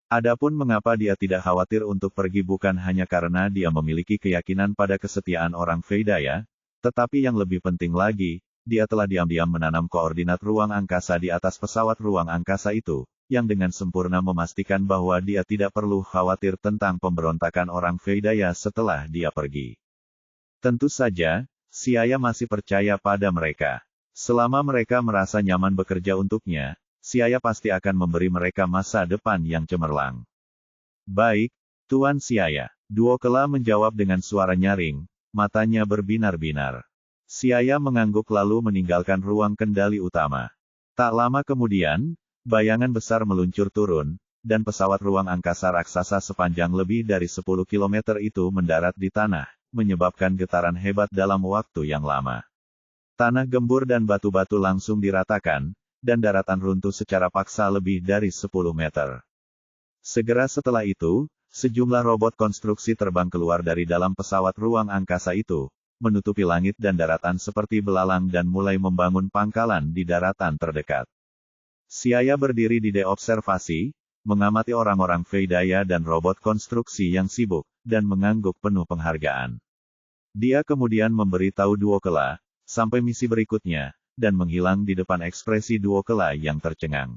Adapun mengapa dia tidak khawatir untuk pergi bukan hanya karena dia memiliki keyakinan pada kesetiaan orang Veidaya, tetapi yang lebih penting lagi, dia telah diam-diam menanam koordinat ruang angkasa di atas pesawat ruang angkasa itu, yang dengan sempurna memastikan bahwa dia tidak perlu khawatir tentang pemberontakan orang Veidaya setelah dia pergi. Tentu saja, Siaya masih percaya pada mereka. Selama mereka merasa nyaman bekerja untuknya, Siaya pasti akan memberi mereka masa depan yang cemerlang. "Baik, Tuan Siaya," Duo Kela menjawab dengan suara nyaring, matanya berbinar-binar. Siaya mengangguk lalu meninggalkan ruang kendali utama. Tak lama kemudian, bayangan besar meluncur turun, dan pesawat ruang angkasa raksasa sepanjang lebih dari 10 km itu mendarat di tanah, menyebabkan getaran hebat dalam waktu yang lama. Tanah gembur dan batu-batu langsung diratakan, dan daratan runtuh secara paksa lebih dari 10 meter. Segera setelah itu, sejumlah robot konstruksi terbang keluar dari dalam pesawat ruang angkasa itu, menutupi langit dan daratan seperti belalang dan mulai membangun pangkalan di daratan terdekat. Siaya berdiri di deobservasi, mengamati orang-orang Veidaya dan robot konstruksi yang sibuk, dan mengangguk penuh penghargaan. Dia kemudian memberitahu Duo Kela, sampai misi berikutnya, dan menghilang di depan ekspresi Duo Kela yang tercengang.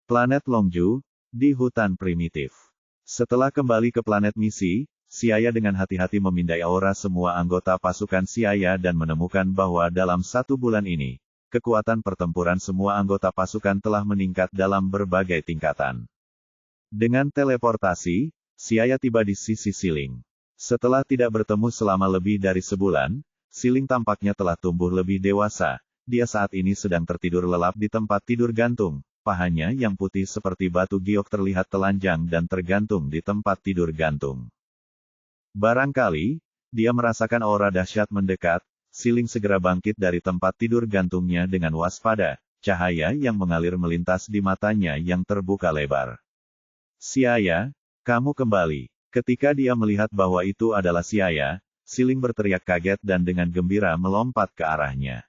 Planet Longju, di hutan primitif. Setelah kembali ke planet misi, Siaya dengan hati-hati memindai aura semua anggota pasukan Siaya dan menemukan bahwa dalam 1 bulan ini, kekuatan pertempuran semua anggota pasukan telah meningkat dalam berbagai tingkatan. Dengan teleportasi, Siaya tiba di sisi Siling. Setelah tidak bertemu selama lebih dari sebulan, Siling tampaknya telah tumbuh lebih dewasa. Dia saat ini sedang tertidur lelap di tempat tidur gantung. Pahanya yang putih seperti batu giok terlihat telanjang dan tergantung di tempat tidur gantung. Barangkali, dia merasakan aura dahsyat mendekat. Siling segera bangkit dari tempat tidur gantungnya dengan waspada, cahaya yang mengalir melintas di matanya yang terbuka lebar. "Siaya, kamu kembali." Ketika dia melihat bahwa itu adalah Siaya, Siling berteriak kaget dan dengan gembira melompat ke arahnya.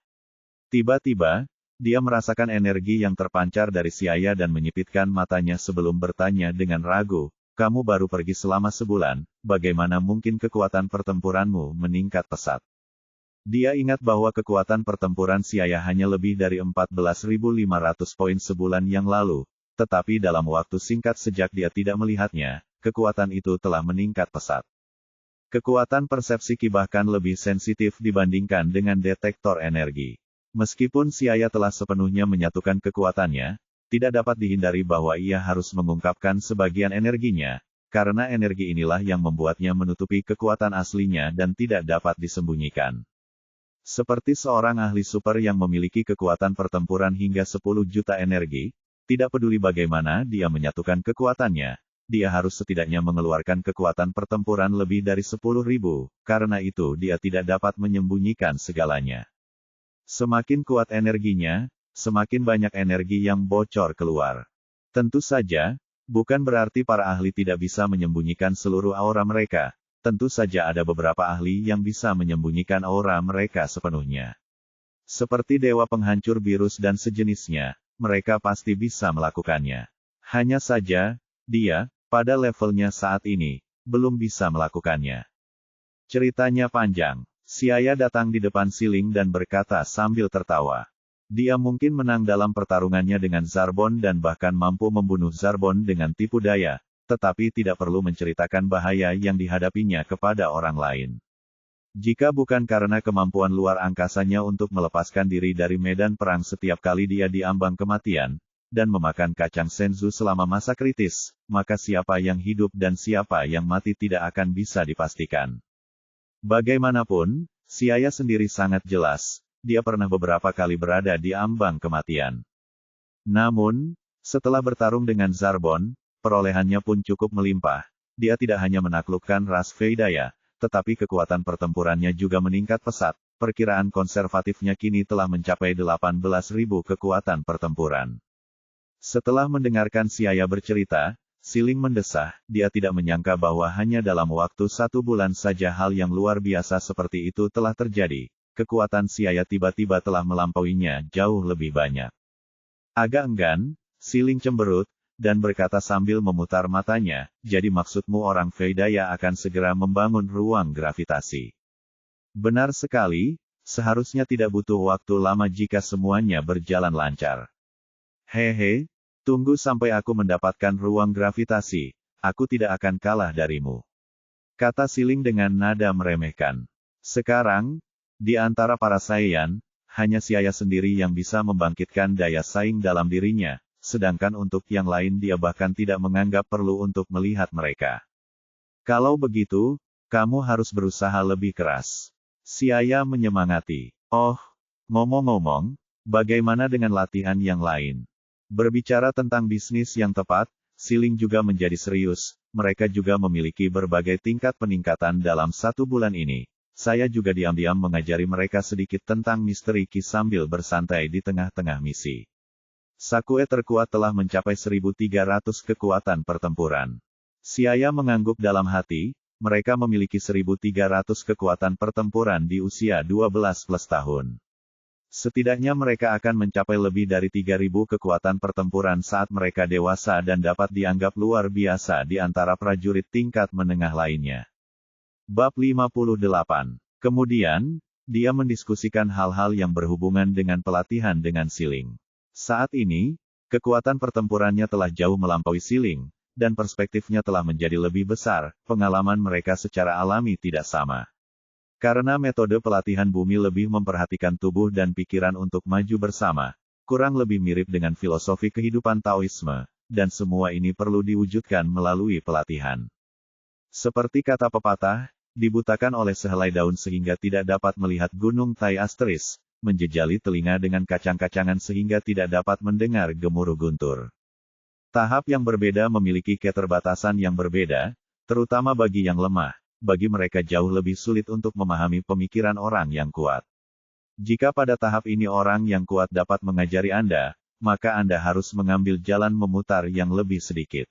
Tiba-tiba, dia merasakan energi yang terpancar dari Siaya dan menyipitkan matanya sebelum bertanya dengan ragu, "Kamu baru pergi selama sebulan, bagaimana mungkin kekuatan pertempuranmu meningkat pesat?" Dia ingat bahwa kekuatan pertempuran Siaya hanya lebih dari 14.500 poin sebulan yang lalu, tetapi dalam waktu singkat sejak dia tidak melihatnya, kekuatan itu telah meningkat pesat. Kekuatan persepsi Ki bahkan lebih sensitif dibandingkan dengan detektor energi. Meskipun Siaya telah sepenuhnya menyatukan kekuatannya, tidak dapat dihindari bahwa ia harus mengungkapkan sebagian energinya, karena energi inilah yang membuatnya menutupi kekuatan aslinya dan tidak dapat disembunyikan. Seperti seorang ahli super yang memiliki kekuatan pertempuran hingga 10 juta energi, tidak peduli bagaimana dia menyatukan kekuatannya, dia harus setidaknya mengeluarkan kekuatan pertempuran lebih dari 10.000, karena itu dia tidak dapat menyembunyikan segalanya. Semakin kuat energinya, semakin banyak energi yang bocor keluar. Tentu saja, bukan berarti para ahli tidak bisa menyembunyikan seluruh aura mereka, tentu saja ada beberapa ahli yang bisa menyembunyikan aura mereka sepenuhnya. Seperti dewa penghancur virus dan sejenisnya, mereka pasti bisa melakukannya. Hanya saja, dia, pada levelnya saat ini, belum bisa melakukannya. Ceritanya panjang. Xia datang di depan Siling dan berkata sambil tertawa. Dia mungkin menang dalam pertarungannya dengan Zarbon dan bahkan mampu membunuh Zarbon dengan tipu daya, tetapi tidak perlu menceritakan bahaya yang dihadapinya kepada orang lain. Jika bukan karena kemampuan luar angkasanya untuk melepaskan diri dari medan perang setiap kali dia diambang kematian, dan memakan kacang senzu selama masa kritis, maka siapa yang hidup dan siapa yang mati tidak akan bisa dipastikan. Bagaimanapun, Xia sendiri sangat jelas, dia pernah beberapa kali berada di ambang kematian. Namun, setelah bertarung dengan Zarbon, perolehannya pun cukup melimpah. Dia tidak hanya menaklukkan ras Veidaya, tetapi kekuatan pertempurannya juga meningkat pesat. Perkiraan konservatifnya kini telah mencapai 18.000 kekuatan pertempuran. Setelah mendengarkan Xia bercerita, Siling mendesah, dia tidak menyangka bahwa hanya dalam waktu 1 bulan saja hal yang luar biasa seperti itu telah terjadi. Kekuatan Xia tiba-tiba telah melampauinya jauh lebih banyak. Agak enggan, Siling cemberut, dan berkata sambil memutar matanya, jadi maksudmu orang Veidaya akan segera membangun ruang gravitasi. Benar sekali, seharusnya tidak butuh waktu lama jika semuanya berjalan lancar. Hehe. Tunggu sampai aku mendapatkan ruang gravitasi, aku tidak akan kalah darimu. Kata Siling dengan nada meremehkan. Sekarang, di antara para Saiyan, hanya Xia sendiri yang bisa membangkitkan daya saing dalam dirinya, sedangkan untuk yang lain dia bahkan tidak menganggap perlu untuk melihat mereka. Kalau begitu, kamu harus berusaha lebih keras. Xia menyemangati. Oh, ngomong-ngomong, bagaimana dengan latihan yang lain? Berbicara tentang bisnis yang tepat, Siling juga menjadi serius, mereka juga memiliki berbagai tingkat peningkatan dalam 1 bulan ini. Saya juga diam-diam mengajari mereka sedikit tentang misteri Ki sambil bersantai di tengah-tengah misi. Sakue terkuat telah mencapai 1.300 kekuatan pertempuran. Xia mengangguk dalam hati, mereka memiliki 1.300 kekuatan pertempuran di usia 12 plus tahun. Setidaknya mereka akan mencapai lebih dari 3.000 kekuatan pertempuran saat mereka dewasa dan dapat dianggap luar biasa di antara prajurit tingkat menengah lainnya. Bab 58. Kemudian, dia mendiskusikan hal-hal yang berhubungan dengan pelatihan dengan Siling. Saat ini, kekuatan pertempurannya telah jauh melampaui Siling, dan perspektifnya telah menjadi lebih besar, pengalaman mereka secara alami tidak sama. Karena metode pelatihan bumi lebih memperhatikan tubuh dan pikiran untuk maju bersama, kurang lebih mirip dengan filosofi kehidupan Taoisme, dan semua ini perlu diwujudkan melalui pelatihan. Seperti kata pepatah, dibutakan oleh sehelai daun sehingga tidak dapat melihat gunung Tai Asteris, menjejali telinga dengan kacang-kacangan sehingga tidak dapat mendengar gemuruh guntur. Tahap yang berbeda memiliki keterbatasan yang berbeda, terutama bagi yang lemah. Bagi mereka jauh lebih sulit untuk memahami pemikiran orang yang kuat. Jika pada tahap ini orang yang kuat dapat mengajari Anda, maka Anda harus mengambil jalan memutar yang lebih sedikit.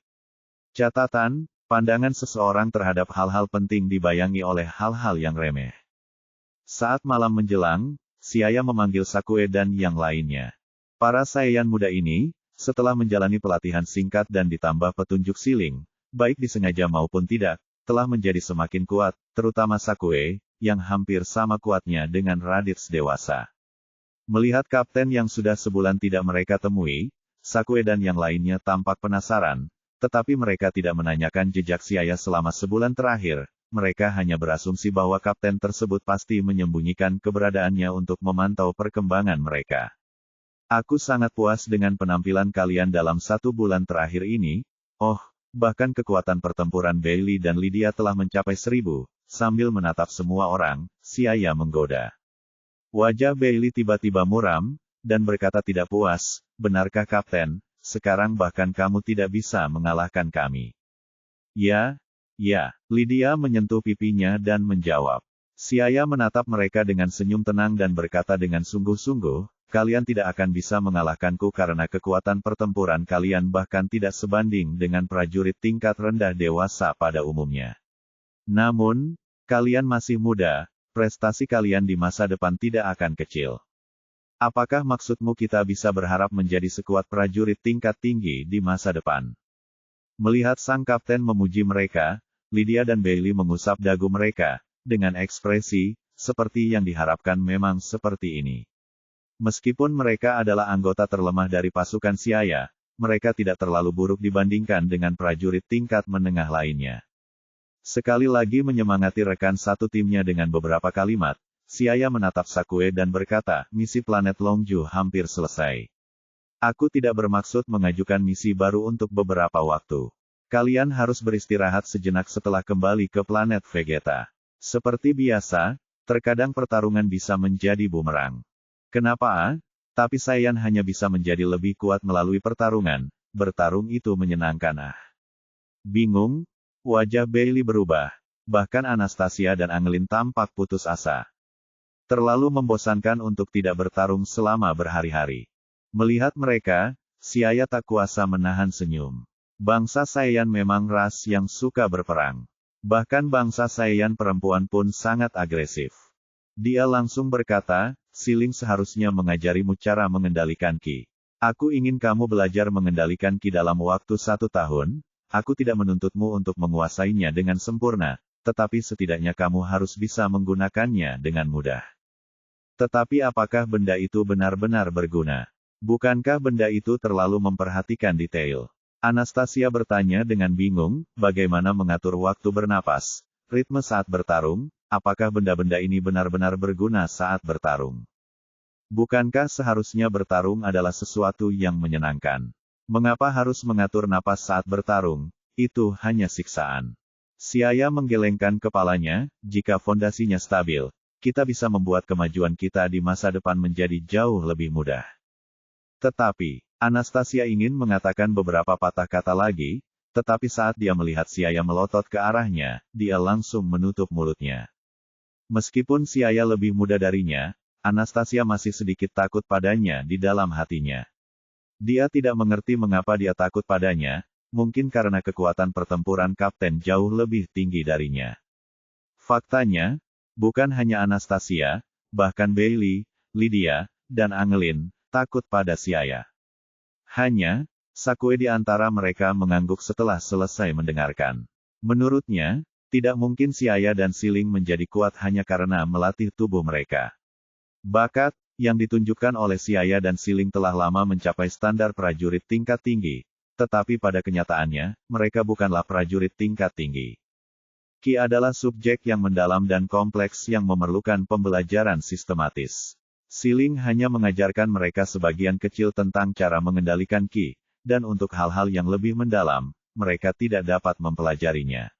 Catatan, pandangan seseorang terhadap hal-hal penting dibayangi oleh hal-hal yang remeh. Saat malam menjelang, Xia memanggil Sakue dan yang lainnya. Para Saiyan muda ini, setelah menjalani pelatihan singkat dan ditambah petunjuk Siling, baik disengaja maupun tidak, telah menjadi semakin kuat, terutama Sakue, yang hampir sama kuatnya dengan Raditz dewasa. Melihat kapten yang sudah sebulan tidak mereka temui, Sakue dan yang lainnya tampak penasaran, tetapi mereka tidak menanyakan jejak Xia selama sebulan terakhir, mereka hanya berasumsi bahwa kapten tersebut pasti menyembunyikan keberadaannya untuk memantau perkembangan mereka. Aku sangat puas dengan penampilan kalian dalam 1 bulan terakhir ini. Oh, bahkan kekuatan pertempuran Bailey dan Lydia telah mencapai 1000. Sambil menatap semua orang, Siaya menggoda. Wajah Bailey tiba-tiba muram, dan berkata tidak puas, benarkah Kapten, sekarang bahkan kamu tidak bisa mengalahkan kami. Ya, Lydia menyentuh pipinya dan menjawab. Siaya menatap mereka dengan senyum tenang dan berkata dengan sungguh-sungguh, kalian tidak akan bisa mengalahkanku karena kekuatan pertempuran kalian bahkan tidak sebanding dengan prajurit tingkat rendah dewasa pada umumnya. Namun, kalian masih muda, prestasi kalian di masa depan tidak akan kecil. Apakah maksudmu kita bisa berharap menjadi sekuat prajurit tingkat tinggi di masa depan? Melihat sang kapten memuji mereka, Lydia dan Bailey mengusap dagu mereka, dengan ekspresi, seperti yang diharapkan memang seperti ini. Meskipun mereka adalah anggota terlemah dari pasukan Siaya, mereka tidak terlalu buruk dibandingkan dengan prajurit tingkat menengah lainnya. Sekali lagi menyemangati rekan satu timnya dengan beberapa kalimat, Siaya menatap Sakue dan berkata, misi planet Longju hampir selesai. Aku tidak bermaksud mengajukan misi baru untuk beberapa waktu. Kalian harus beristirahat sejenak setelah kembali ke planet Vegeta. Seperti biasa, terkadang pertarungan bisa menjadi bumerang. Kenapa? Tapi Saiyan hanya bisa menjadi lebih kuat melalui pertarungan. Bertarung itu menyenangkan. Bingung? Wajah Bailey berubah. Bahkan Anastasia dan Angelin tampak putus asa. Terlalu membosankan untuk tidak bertarung selama berhari-hari. Melihat mereka, Siaya tak kuasa menahan senyum. Bangsa Saiyan memang ras yang suka berperang. Bahkan bangsa Saiyan perempuan pun sangat agresif. Dia langsung berkata, Siling seharusnya mengajarimu cara mengendalikan Ki. Aku ingin kamu belajar mengendalikan Ki dalam waktu 1 tahun. Aku tidak menuntutmu untuk menguasainya dengan sempurna, tetapi setidaknya kamu harus bisa menggunakannya dengan mudah. Tetapi apakah benda itu benar-benar berguna? Bukankah benda itu terlalu memperhatikan detail? Anastasia bertanya dengan bingung, bagaimana mengatur waktu bernapas, ritme saat bertarung, apakah benda-benda ini benar-benar berguna saat bertarung? Bukankah seharusnya bertarung adalah sesuatu yang menyenangkan? Mengapa harus mengatur napas saat bertarung? Itu hanya siksaan. Siaya menggelengkan kepalanya, jika fondasinya stabil, kita bisa membuat kemajuan kita di masa depan menjadi jauh lebih mudah. Tetapi, Anastasia ingin mengatakan beberapa patah kata lagi, tetapi saat dia melihat Siaya melotot ke arahnya, dia langsung menutup mulutnya. Meskipun Siaya lebih muda darinya, Anastasia masih sedikit takut padanya di dalam hatinya. Dia tidak mengerti mengapa dia takut padanya, mungkin karena kekuatan pertempuran Kapten jauh lebih tinggi darinya. Faktanya, bukan hanya Anastasia, bahkan Bailey, Lydia, dan Angelin, takut pada Siaya. Hanya, Sakue di antara mereka mengangguk setelah selesai mendengarkan. Menurutnya, tidak mungkin Siaya dan Siling menjadi kuat hanya karena melatih tubuh mereka. Bakat, yang ditunjukkan oleh Siaya dan Siling telah lama mencapai standar prajurit tingkat tinggi, tetapi pada kenyataannya, mereka bukanlah prajurit tingkat tinggi. Ki adalah subjek yang mendalam dan kompleks yang memerlukan pembelajaran sistematis. Siling hanya mengajarkan mereka sebagian kecil tentang cara mengendalikan Ki, dan untuk hal-hal yang lebih mendalam, mereka tidak dapat mempelajarinya.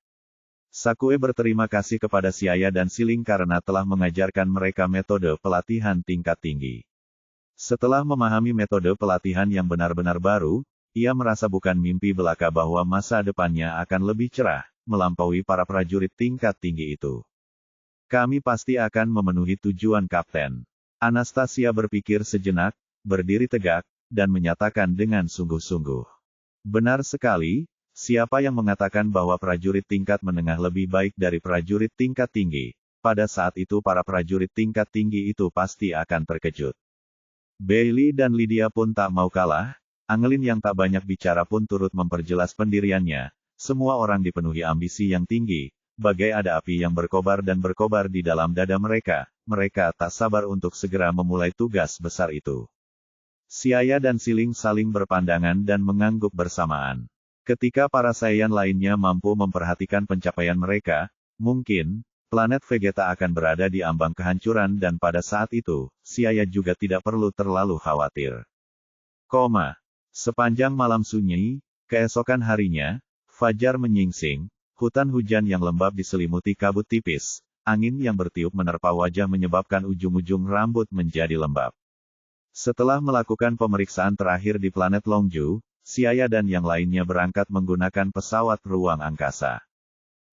Sakue berterima kasih kepada Siaya dan Siling karena telah mengajarkan mereka metode pelatihan tingkat tinggi. Setelah memahami metode pelatihan yang benar-benar baru, ia merasa bukan mimpi belaka bahwa masa depannya akan lebih cerah, melampaui para prajurit tingkat tinggi itu. Kami pasti akan memenuhi tujuan Kapten. Anastasia berpikir sejenak, berdiri tegak, dan menyatakan dengan sungguh-sungguh. Benar sekali. Siapa yang mengatakan bahwa prajurit tingkat menengah lebih baik dari prajurit tingkat tinggi? Pada saat itu para prajurit tingkat tinggi itu pasti akan terkejut. Bailey dan Lydia pun tak mau kalah. Angelin yang tak banyak bicara pun turut memperjelas pendiriannya. Semua orang dipenuhi ambisi yang tinggi, bagai ada api yang berkobar dan berkobar di dalam dada mereka. Mereka tak sabar untuk segera memulai tugas besar itu. Siaya dan Siling saling berpandangan dan mengangguk bersamaan. Ketika para Saiyan lainnya mampu memperhatikan pencapaian mereka, mungkin, planet Vegeta akan berada di ambang kehancuran dan pada saat itu, Siaya juga tidak perlu terlalu khawatir. Sepanjang malam sunyi, keesokan harinya, fajar menyingsing, hutan hujan yang lembab diselimuti kabut tipis, angin yang bertiup menerpa wajah menyebabkan ujung-ujung rambut menjadi lembab. Setelah melakukan pemeriksaan terakhir di planet Longju, Xiaya dan yang lainnya berangkat menggunakan pesawat ruang angkasa.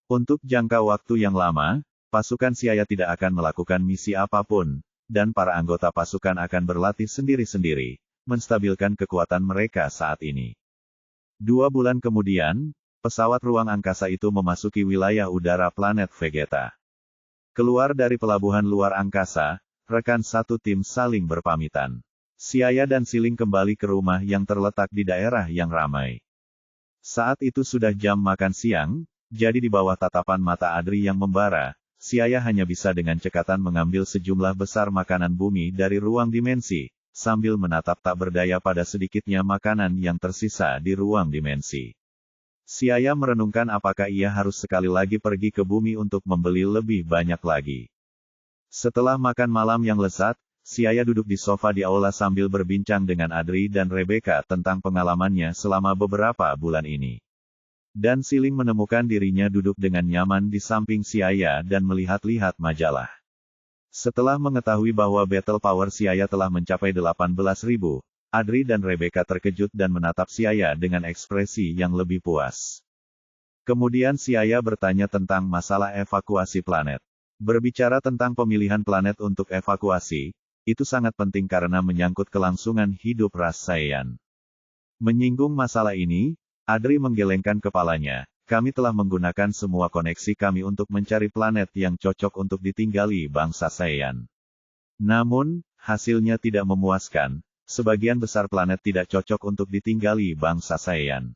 Untuk jangka waktu yang lama, pasukan Xiaya tidak akan melakukan misi apapun, dan para anggota pasukan akan berlatih sendiri-sendiri, menstabilkan kekuatan mereka saat ini. 2 bulan kemudian, pesawat ruang angkasa itu memasuki wilayah udara planet Vegeta. Keluar dari pelabuhan luar angkasa, rekan satu tim saling berpamitan. Xiaya dan Siling kembali ke rumah yang terletak di daerah yang ramai. Saat itu sudah jam makan siang, jadi di bawah tatapan mata Adri yang membara, Xiaya hanya bisa dengan cekatan mengambil sejumlah besar makanan bumi dari ruang dimensi, sambil menatap tak berdaya pada sedikitnya makanan yang tersisa di ruang dimensi. Xiaya merenungkan apakah ia harus sekali lagi pergi ke bumi untuk membeli lebih banyak lagi. Setelah makan malam yang lezat, Xiaya duduk di sofa di aula sambil berbincang dengan Adri dan Rebecca tentang pengalamannya selama beberapa bulan ini. Dan Siling menemukan dirinya duduk dengan nyaman di samping Xiaya dan melihat-lihat majalah. Setelah mengetahui bahwa battle power Xiaya telah mencapai 18.000, Adri dan Rebecca terkejut dan menatap Xiaya dengan ekspresi yang lebih puas. Kemudian Xiaya bertanya tentang masalah evakuasi planet. Berbicara tentang pemilihan planet untuk evakuasi, itu sangat penting karena menyangkut kelangsungan hidup ras Saiyan. Menyinggung masalah ini, Adri menggelengkan kepalanya. Kami telah menggunakan semua koneksi kami untuk mencari planet yang cocok untuk ditinggali bangsa Saiyan. Namun, hasilnya tidak memuaskan. Sebagian besar planet tidak cocok untuk ditinggali bangsa Saiyan.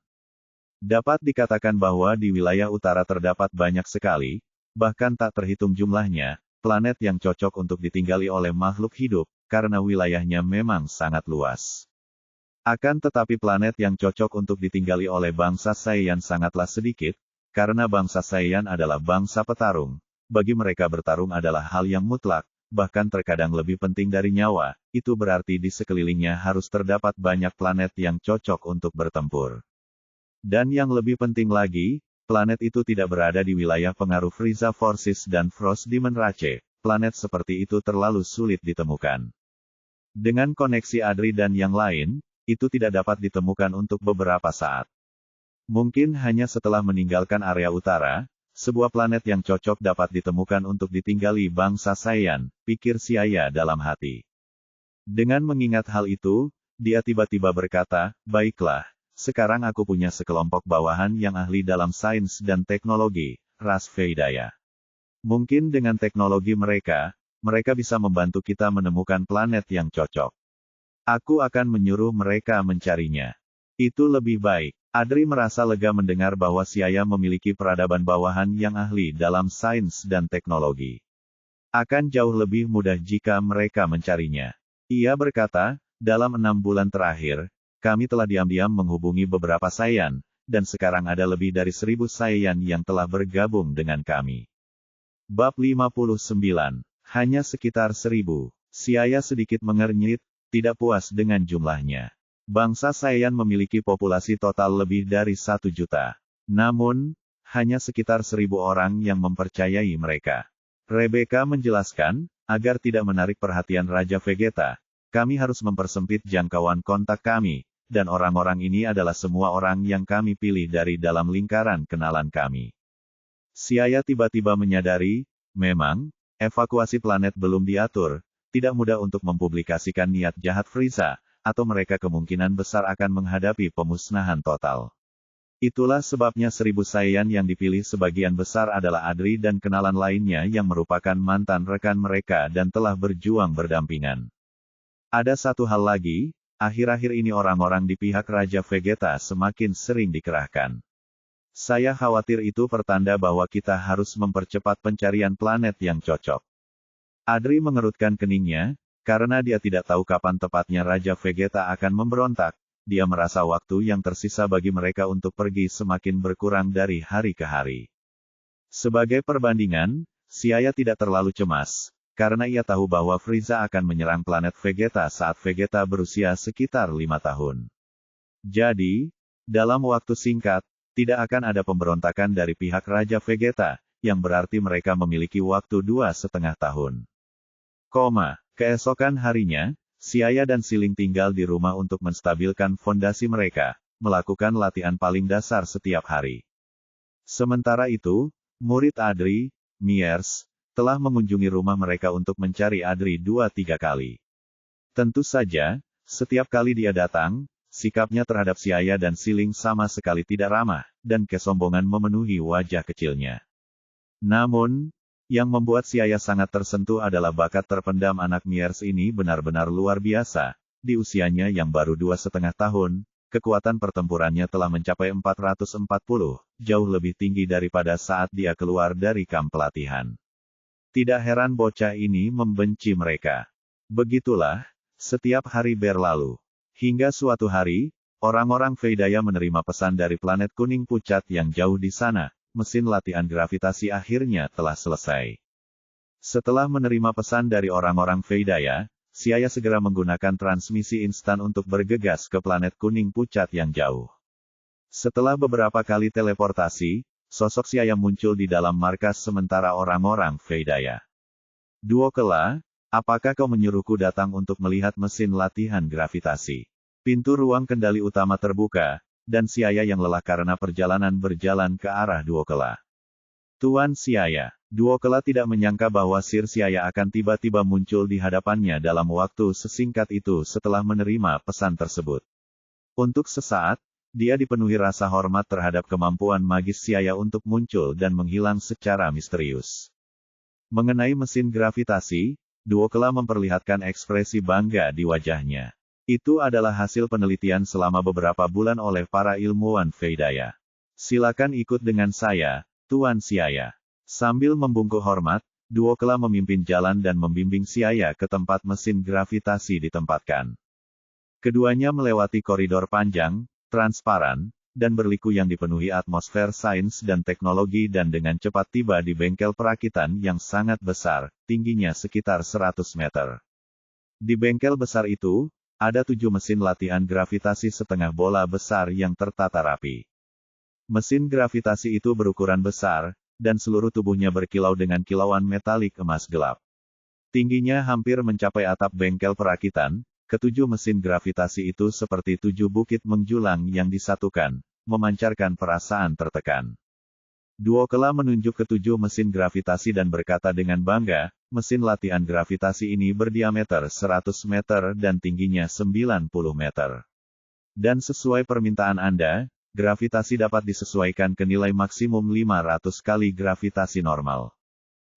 Dapat dikatakan bahwa di wilayah utara terdapat banyak sekali, bahkan tak terhitung jumlahnya, planet yang cocok untuk ditinggali oleh makhluk hidup, karena wilayahnya memang sangat luas. Akan tetapi planet yang cocok untuk ditinggali oleh bangsa Saiyan sangatlah sedikit, karena bangsa Saiyan adalah bangsa petarung. Bagi mereka bertarung adalah hal yang mutlak, bahkan terkadang lebih penting dari nyawa, itu berarti di sekelilingnya harus terdapat banyak planet yang cocok untuk bertempur. Dan yang lebih penting lagi, planet itu tidak berada di wilayah pengaruh Frieza Forces dan Frost Demon Rache, planet seperti itu terlalu sulit ditemukan. Dengan koneksi Adri dan yang lain, itu tidak dapat ditemukan untuk beberapa saat. Mungkin hanya setelah meninggalkan area utara, sebuah planet yang cocok dapat ditemukan untuk ditinggali bangsa Saiyan, pikir Xiaya dalam hati. Dengan mengingat hal itu, dia tiba-tiba berkata, baiklah, sekarang aku punya sekelompok bawahan yang ahli dalam sains dan teknologi, ras Veidaya. Mungkin dengan teknologi mereka bisa membantu kita menemukan planet yang cocok. Aku akan menyuruh mereka mencarinya. Itu lebih baik. Adri merasa lega mendengar bahwa Xiaya memiliki peradaban bawahan yang ahli dalam sains dan teknologi. Akan jauh lebih mudah jika mereka mencarinya. Ia berkata, dalam 6 bulan terakhir, kami telah diam-diam menghubungi beberapa Saiyan, dan sekarang ada lebih dari 1.000 Saiyan yang telah bergabung dengan kami. Bab 59. Hanya sekitar 1.000. Xiaya sedikit mengernyit, tidak puas dengan jumlahnya. Bangsa Saiyan memiliki populasi total lebih dari 1 juta. Namun, hanya sekitar 1.000 orang yang mempercayai mereka. Rebecca menjelaskan, agar tidak menarik perhatian Raja Vegeta, kami harus mempersempit jangkauan kontak kami, dan orang-orang ini adalah semua orang yang kami pilih dari dalam lingkaran kenalan kami. Xiaya tiba-tiba menyadari, memang, evakuasi planet belum diatur, tidak mudah untuk mempublikasikan niat jahat Frieza, atau mereka kemungkinan besar akan menghadapi pemusnahan total. Itulah sebabnya 1.000 Saiyan yang dipilih sebagian besar adalah Adri dan kenalan lainnya yang merupakan mantan rekan mereka dan telah berjuang berdampingan. Ada satu hal lagi, akhir-akhir ini orang-orang di pihak Raja Vegeta semakin sering dikerahkan. Saya khawatir itu pertanda bahwa kita harus mempercepat pencarian planet yang cocok. Adri mengerutkan keningnya, karena dia tidak tahu kapan tepatnya Raja Vegeta akan memberontak, dia merasa waktu yang tersisa bagi mereka untuk pergi semakin berkurang dari hari ke hari. Sebagai perbandingan, Xiaya tidak terlalu cemas. karena ia tahu bahwa Frieza akan menyerang planet Vegeta saat Vegeta berusia sekitar 5 tahun. Jadi, dalam waktu singkat, tidak akan ada pemberontakan dari pihak Raja Vegeta, yang berarti mereka memiliki waktu 2,5 tahun. Keesokan harinya, Xiaya dan Siling tinggal di rumah untuk menstabilkan fondasi mereka, melakukan latihan paling dasar setiap hari. Sementara itu, murid Adri, Miers, telah mengunjungi rumah mereka untuk mencari Adri 2-3 kali. Tentu saja, setiap kali dia datang, sikapnya terhadap Xiaya dan Siling sama sekali tidak ramah, dan kesombongan memenuhi wajah kecilnya. Namun, yang membuat Xiaya sangat tersentuh adalah bakat terpendam anak Miers ini benar-benar luar biasa. Di usianya yang baru 2,5 tahun, kekuatan pertempurannya telah mencapai 440, jauh lebih tinggi daripada saat dia keluar dari kamp pelatihan. Tidak heran bocah ini membenci mereka. Begitulah, setiap hari berlalu. Hingga suatu hari, orang-orang Veidaya menerima pesan dari planet kuning pucat yang jauh di sana, mesin latihan gravitasi akhirnya telah selesai. Setelah menerima pesan dari orang-orang Veidaya, Xiaya segera menggunakan transmisi instan untuk bergegas ke planet kuning pucat yang jauh. Setelah beberapa kali teleportasi, sosok Xiaya muncul di dalam markas sementara orang-orang Veidaya. Duokela, apakah kau menyuruhku datang untuk melihat mesin latihan gravitasi? Pintu ruang kendali utama terbuka, dan Xiaya yang lelah karena perjalanan berjalan ke arah Duokela. Tuan Xiaya, Duokela tidak menyangka bahwa Sir Xiaya akan tiba-tiba muncul di hadapannya dalam waktu sesingkat itu setelah menerima pesan tersebut. Untuk sesaat, dia dipenuhi rasa hormat terhadap kemampuan magis Xiaya untuk muncul dan menghilang secara misterius. Mengenai mesin gravitasi, Duokela memperlihatkan ekspresi bangga di wajahnya. Itu adalah hasil penelitian selama beberapa bulan oleh para ilmuwan Veidaya. Silakan ikut dengan saya, Tuan Xiaya. Sambil membungkuk hormat, Duokela memimpin jalan dan membimbing Xiaya ke tempat mesin gravitasi ditempatkan. Keduanya melewati koridor panjang, transparan, dan berliku yang dipenuhi atmosfer sains dan teknologi dan dengan cepat tiba di bengkel perakitan yang sangat besar, tingginya sekitar 100 meter. Di bengkel besar itu, ada 7 mesin latihan gravitasi setengah bola besar yang tertata rapi. Mesin gravitasi itu berukuran besar, dan seluruh tubuhnya berkilau dengan kilauan metalik emas gelap. Tingginya hampir mencapai atap bengkel perakitan. Ketujuh mesin gravitasi itu seperti 7 bukit menjulang yang disatukan, memancarkan perasaan tertekan. Duokela menunjuk ke 7 mesin gravitasi dan berkata dengan bangga, mesin latihan gravitasi ini berdiameter 100 meter dan tingginya 90 meter. Dan sesuai permintaan Anda, gravitasi dapat disesuaikan ke nilai maksimum 500 kali gravitasi normal.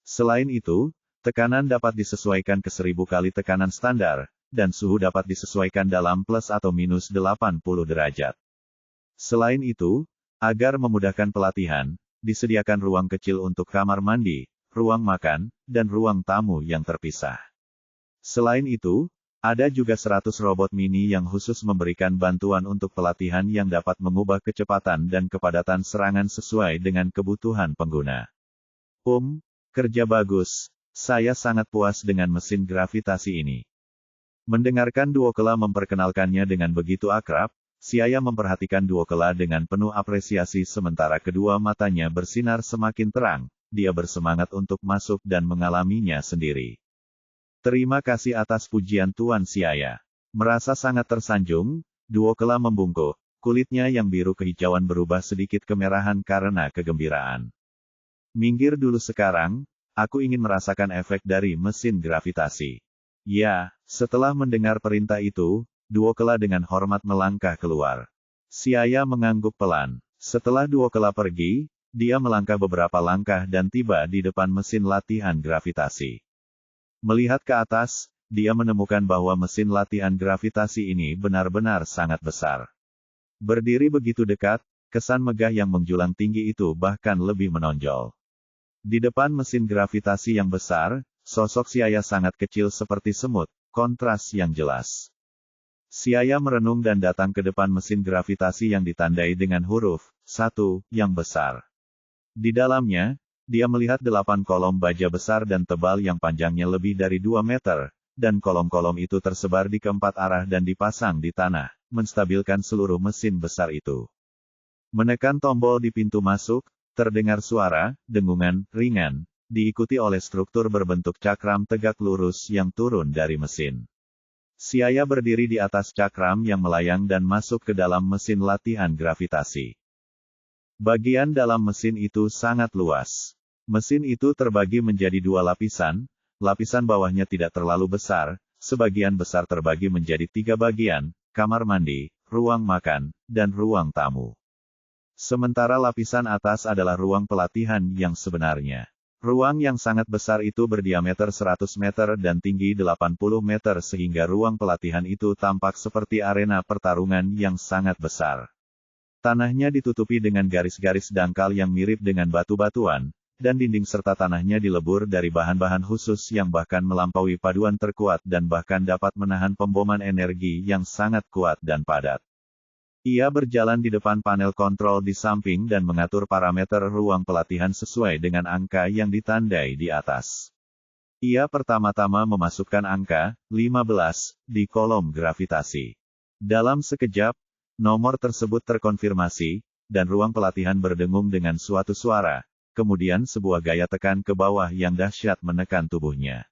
Selain itu, tekanan dapat disesuaikan ke 1000 kali tekanan standar, dan suhu dapat disesuaikan dalam plus atau minus 80 derajat. Selain itu, agar memudahkan pelatihan, disediakan ruang kecil untuk kamar mandi, ruang makan, dan ruang tamu yang terpisah. Selain itu, ada juga 100 robot mini yang khusus memberikan bantuan untuk pelatihan yang dapat mengubah kecepatan dan kepadatan serangan sesuai dengan kebutuhan pengguna. Kerja bagus. Saya sangat puas dengan mesin gravitasi ini. Mendengarkan Duokela memperkenalkannya dengan begitu akrab, Xiaya memperhatikan Duokela dengan penuh apresiasi sementara kedua matanya bersinar semakin terang, dia bersemangat untuk masuk dan mengalaminya sendiri. Terima kasih atas pujian Tuan Xiaya. Merasa sangat tersanjung, Duokela membungkuk, kulitnya yang biru kehijauan berubah sedikit kemerahan karena kegembiraan. Minggir dulu sekarang, aku ingin merasakan efek dari mesin gravitasi. Ya, setelah mendengar perintah itu, Duokela dengan hormat melangkah keluar. Xiaya mengangguk pelan. Setelah Duokela pergi, dia melangkah beberapa langkah dan tiba di depan mesin latihan gravitasi. Melihat ke atas, dia menemukan bahwa mesin latihan gravitasi ini benar-benar sangat besar. Berdiri begitu dekat, kesan megah yang menjulang tinggi itu bahkan lebih menonjol. Di depan mesin gravitasi yang besar, sosok Xiaya sangat kecil seperti semut, kontras yang jelas. Xiaya merenung dan datang ke depan mesin gravitasi yang ditandai dengan huruf 1 yang besar. Di dalamnya, Dia melihat 8 kolom baja besar dan tebal yang panjangnya lebih dari 2 meter, dan kolom-kolom itu tersebar di keempat arah dan dipasang di tanah, menstabilkan seluruh mesin besar itu. Menekan tombol di pintu masuk, terdengar suara, dengungan, ringan, diikuti oleh struktur berbentuk cakram tegak lurus yang turun dari mesin. Siaya berdiri di atas cakram yang melayang dan masuk ke dalam mesin latihan gravitasi. Bagian dalam mesin itu sangat luas. Mesin itu terbagi menjadi 2 lapisan, lapisan bawahnya tidak terlalu besar, sebagian besar terbagi menjadi 3 bagian, kamar mandi, ruang makan, dan ruang tamu. Sementara lapisan atas adalah ruang pelatihan yang sebenarnya. Ruang yang sangat besar itu berdiameter 100 meter dan tinggi 80 meter sehingga ruang pelatihan itu tampak seperti arena pertarungan yang sangat besar. Tanahnya ditutupi dengan garis-garis dangkal yang mirip dengan batu-batuan, dan dinding serta tanahnya dilebur dari bahan-bahan khusus yang bahkan melampaui paduan terkuat dan bahkan dapat menahan pemboman energi yang sangat kuat dan padat. Ia berjalan di depan panel kontrol di samping dan mengatur parameter ruang pelatihan sesuai dengan angka yang ditandai di atas. Ia pertama-tama memasukkan angka 15 di kolom gravitasi. Dalam sekejap, nomor tersebut terkonfirmasi, dan ruang pelatihan berdengung dengan suatu suara. Kemudian sebuah gaya tekan ke bawah yang dahsyat menekan tubuhnya.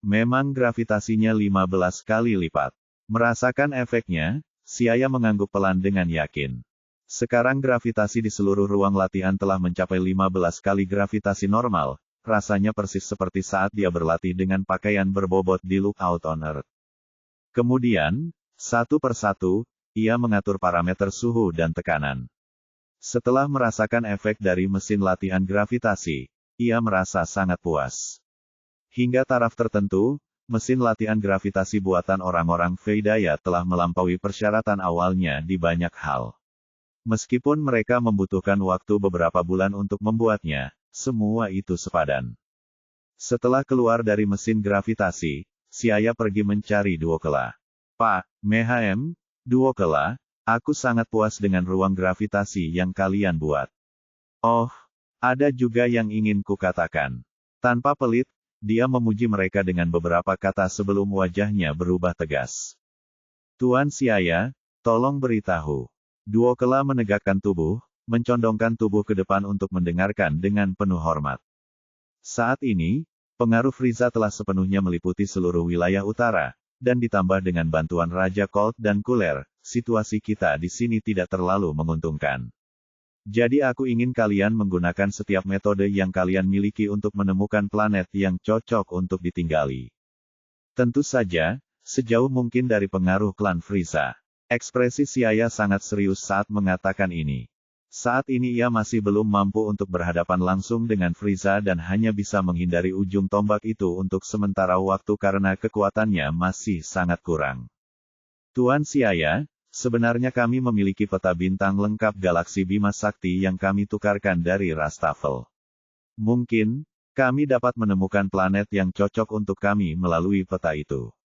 Memang gravitasinya 15 kali lipat. Merasakan efeknya, Siaya mengangguk pelan dengan yakin. Sekarang gravitasi di seluruh ruang latihan telah mencapai 15 kali gravitasi normal, rasanya persis seperti saat dia berlatih dengan pakaian berbobot di Lookout on Earth. Kemudian, satu persatu, ia mengatur parameter suhu dan tekanan. Setelah merasakan efek dari mesin latihan gravitasi, ia merasa sangat puas. Hingga taraf tertentu, mesin latihan gravitasi buatan orang-orang Veidaya telah melampaui persyaratan awalnya di banyak hal. Meskipun mereka membutuhkan waktu beberapa bulan untuk membuatnya, semua itu sepadan. Setelah keluar dari mesin gravitasi, Siaya pergi mencari Duokela. Pak Mehm, Duokela, aku sangat puas dengan ruang gravitasi yang kalian buat. Oh, ada juga yang ingin kukatakan. Tanpa pelit, dia memuji mereka dengan beberapa kata sebelum wajahnya berubah tegas. Tuan Siaya, tolong beritahu. Duokela menegakkan tubuh, mencondongkan tubuh ke depan untuk mendengarkan dengan penuh hormat. Saat ini, pengaruh Frieza telah sepenuhnya meliputi seluruh wilayah utara, dan ditambah dengan bantuan Raja Colt dan Cooler, situasi kita di sini tidak terlalu menguntungkan. Jadi aku ingin kalian menggunakan setiap metode yang kalian miliki untuk menemukan planet yang cocok untuk ditinggali. Tentu saja, sejauh mungkin dari pengaruh klan Frieza. Ekspresi Siaya sangat serius saat mengatakan ini. Saat ini ia masih belum mampu untuk berhadapan langsung dengan Frieza dan hanya bisa menghindari ujung tombak itu untuk sementara waktu karena kekuatannya masih sangat kurang. Tuan Siaya, sebenarnya kami memiliki peta bintang lengkap galaksi Bima Sakti yang kami tukarkan dari Rastafel. Mungkin, kami dapat menemukan planet yang cocok untuk kami melalui peta itu.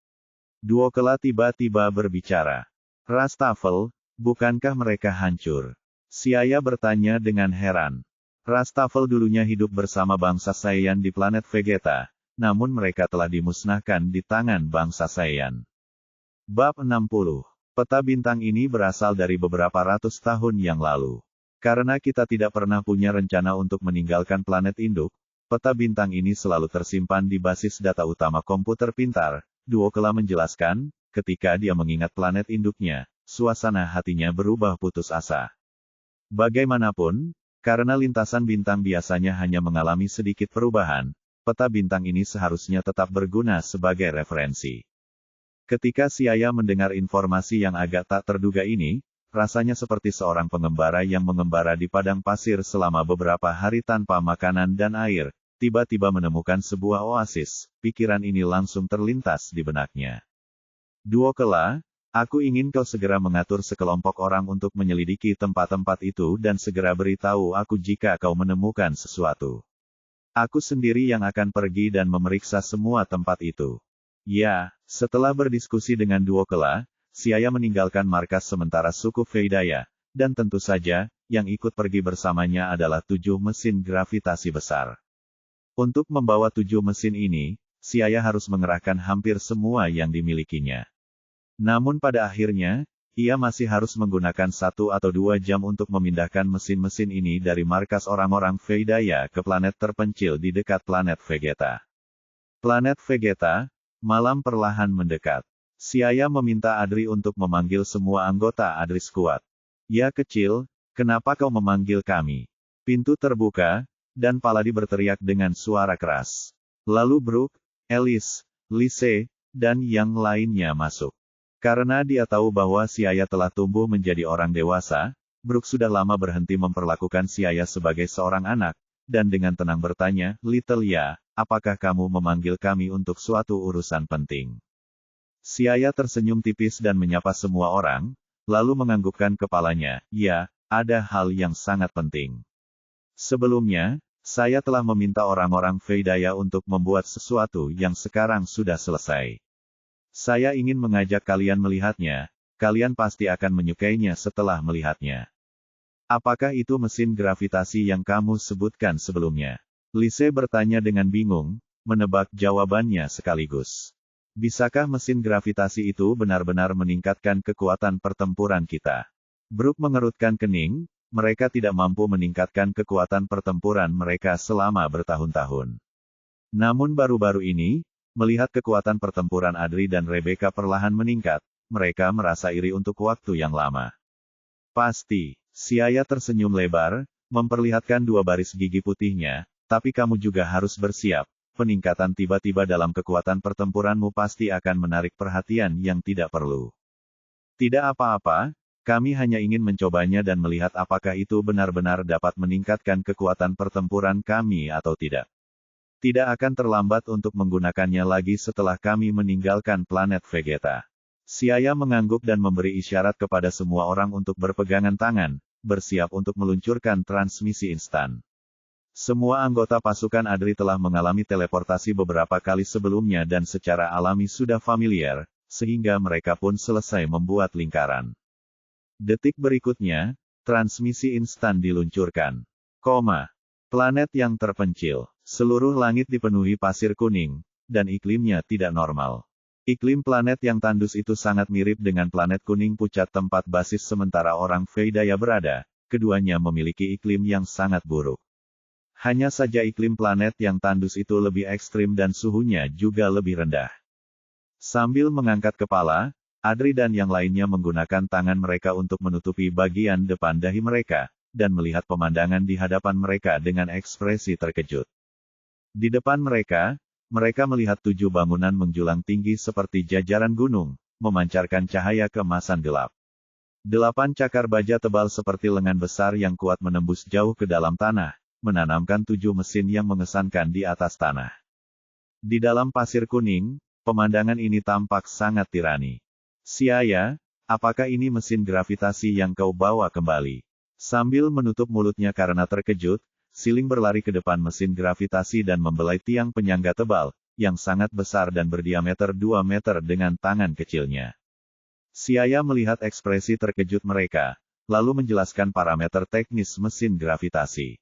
Duokela tiba-tiba berbicara. Rastafel, bukankah mereka hancur? Siaya bertanya dengan heran. Rastafel dulunya hidup bersama bangsa Saiyan di planet Vegeta, namun mereka telah dimusnahkan di tangan bangsa Saiyan. Bab 60. Peta bintang ini berasal dari beberapa ratus tahun yang lalu. Karena kita tidak pernah punya rencana untuk meninggalkan planet induk, peta bintang ini selalu tersimpan di basis data utama komputer pintar, Duokela menjelaskan, ketika dia mengingat planet induknya, suasana hatinya berubah putus asa. Bagaimanapun, karena lintasan bintang biasanya hanya mengalami sedikit perubahan, peta bintang ini seharusnya tetap berguna sebagai referensi. Ketika Siaya mendengar informasi yang agak tak terduga ini, rasanya seperti seorang pengembara yang mengembara di padang pasir selama beberapa hari tanpa makanan dan air, tiba-tiba menemukan sebuah oasis. Pikiran ini langsung terlintas di benaknya. Duokela, aku ingin kau segera mengatur sekelompok orang untuk menyelidiki tempat-tempat itu dan segera beritahu aku jika kau menemukan sesuatu. Aku sendiri yang akan pergi dan memeriksa semua tempat itu. Ya, setelah berdiskusi dengan Duokela, Siaya meninggalkan markas sementara suku Veidaya, dan tentu saja, yang ikut pergi bersamanya adalah 7 mesin gravitasi besar. Untuk membawa 7 mesin ini, Siaya harus mengerahkan hampir semua yang dimilikinya. Namun pada akhirnya, ia masih harus menggunakan 1 atau 2 jam untuk memindahkan mesin-mesin ini dari markas orang-orang Veidaya ke planet terpencil di dekat planet Vegeta. Planet Vegeta, malam perlahan mendekat. Siaya meminta Adri untuk memanggil semua anggota Adri Squad. "Ya kecil, kenapa kau memanggil kami?" Pintu terbuka, dan Paladi berteriak dengan suara keras. Lalu Brook, Alice, Lise, dan yang lainnya masuk. Karena dia tahu bahwa Siaya telah tumbuh menjadi orang dewasa, Brook sudah lama berhenti memperlakukan Siaya sebagai seorang anak, dan dengan tenang bertanya, "Little Ya, apakah kamu memanggil kami untuk suatu urusan penting?" Siaya tersenyum tipis dan menyapa semua orang, lalu menganggukkan kepalanya, "Ya, ada hal yang sangat penting. Sebelumnya, saya telah meminta orang-orang Veidaya untuk membuat sesuatu yang sekarang sudah selesai. Saya ingin mengajak kalian melihatnya, kalian pasti akan menyukainya setelah melihatnya." "Apakah itu mesin gravitasi yang kamu sebutkan sebelumnya?" Lise bertanya dengan bingung, menebak jawabannya sekaligus. "Bisakah mesin gravitasi itu benar-benar meningkatkan kekuatan pertempuran kita?" Brook mengerutkan kening, mereka tidak mampu meningkatkan kekuatan pertempuran mereka selama bertahun-tahun. Namun baru-baru ini, melihat kekuatan pertempuran Adri dan Rebecca perlahan meningkat, mereka merasa iri untuk waktu yang lama. "Pasti." Siaya tersenyum lebar, memperlihatkan 2 baris gigi putihnya, "Tapi kamu juga harus bersiap. Peningkatan tiba-tiba dalam kekuatan pertempuranmu pasti akan menarik perhatian yang tidak perlu." "Tidak apa-apa, kami hanya ingin mencobanya dan melihat apakah itu benar-benar dapat meningkatkan kekuatan pertempuran kami atau tidak. Tidak akan terlambat untuk menggunakannya lagi setelah kami meninggalkan planet Vegeta." Siaya mengangguk dan memberi isyarat kepada semua orang untuk berpegangan tangan, bersiap untuk meluncurkan transmisi instan. Semua anggota pasukan Adri telah mengalami teleportasi beberapa kali sebelumnya dan secara alami sudah familiar, sehingga mereka pun selesai membuat lingkaran. Detik berikutnya, transmisi instan diluncurkan. Planet yang terpencil. Seluruh langit dipenuhi pasir kuning, dan iklimnya tidak normal. Iklim planet yang tandus itu sangat mirip dengan planet kuning pucat tempat basis sementara orang Veidaya berada, keduanya memiliki iklim yang sangat buruk. Hanya saja iklim planet yang tandus itu lebih ekstrim dan suhunya juga lebih rendah. Sambil mengangkat kepala, Adri dan yang lainnya menggunakan tangan mereka untuk menutupi bagian depan dahi mereka, dan melihat pemandangan di hadapan mereka dengan ekspresi terkejut. Di depan mereka melihat 7 bangunan menjulang tinggi seperti jajaran gunung, memancarkan cahaya keemasan gelap. 8 cakar baja tebal seperti lengan besar yang kuat menembus jauh ke dalam tanah, menanamkan 7 mesin yang mengesankan di atas tanah. Di dalam pasir kuning, pemandangan ini tampak sangat tirani. "Siaya, apakah ini mesin gravitasi yang kau bawa kembali?" Sambil menutup mulutnya karena terkejut, Siling berlari ke depan mesin gravitasi dan membelai tiang penyangga tebal, yang sangat besar dan berdiameter 2 meter dengan tangan kecilnya. Siaya melihat ekspresi terkejut mereka, lalu menjelaskan parameter teknis mesin gravitasi.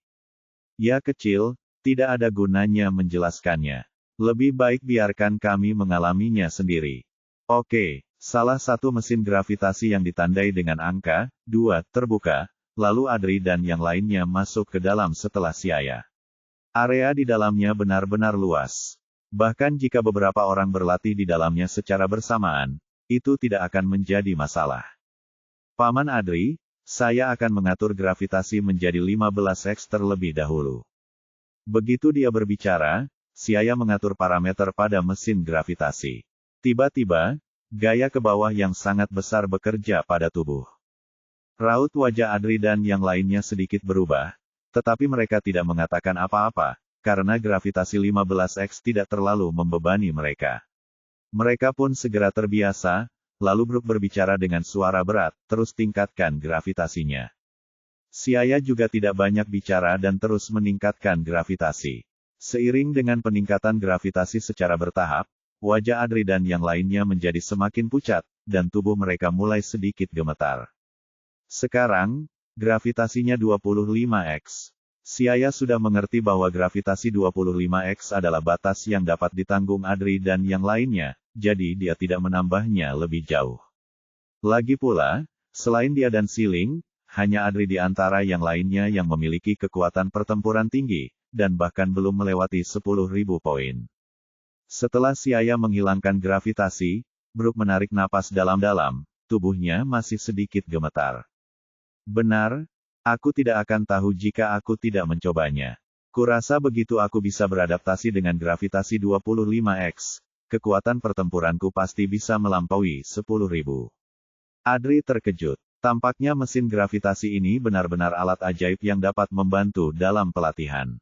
"Ya kecil, tidak ada gunanya menjelaskannya. Lebih baik biarkan kami mengalaminya sendiri." "Oke." Salah satu mesin gravitasi yang ditandai dengan angka 2 terbuka, lalu Adri dan yang lainnya masuk ke dalam setelah Siaya. Area di dalamnya benar-benar luas. Bahkan jika beberapa orang berlatih di dalamnya secara bersamaan, itu tidak akan menjadi masalah. "Paman Adri, saya akan mengatur gravitasi menjadi 15x terlebih dahulu." Begitu dia berbicara, Siaya mengatur parameter pada mesin gravitasi. Tiba-tiba, gaya ke bawah yang sangat besar bekerja pada tubuh. Raut wajah Adri dan yang lainnya sedikit berubah, tetapi mereka tidak mengatakan apa-apa, karena gravitasi 15x tidak terlalu membebani mereka. Mereka pun segera terbiasa, lalu Brook berbicara dengan suara berat, "Terus tingkatkan gravitasinya." Siaya juga tidak banyak bicara dan terus meningkatkan gravitasi. Seiring dengan peningkatan gravitasi secara bertahap, wajah Adri dan yang lainnya menjadi semakin pucat, dan tubuh mereka mulai sedikit gemetar. Sekarang, Gravitasinya 25x. Siaya sudah mengerti bahwa gravitasi 25x adalah batas yang dapat ditanggung Adri dan yang lainnya, jadi dia tidak menambahnya lebih jauh. Lagi pula, selain dia dan Siling, hanya Adri di antara yang lainnya yang memiliki kekuatan pertempuran tinggi, dan bahkan belum melewati 10.000 poin. Setelah Siaya menghilangkan gravitasi, Brook menarik napas dalam-dalam, tubuhnya masih sedikit gemetar. Benar, aku tidak akan tahu jika aku tidak mencobanya. Kurasa begitu aku bisa beradaptasi dengan gravitasi 25x, kekuatan pertempuranku pasti bisa melampaui 10.000. Adri terkejut. Tampaknya mesin gravitasi ini benar-benar alat ajaib yang dapat membantu dalam pelatihan.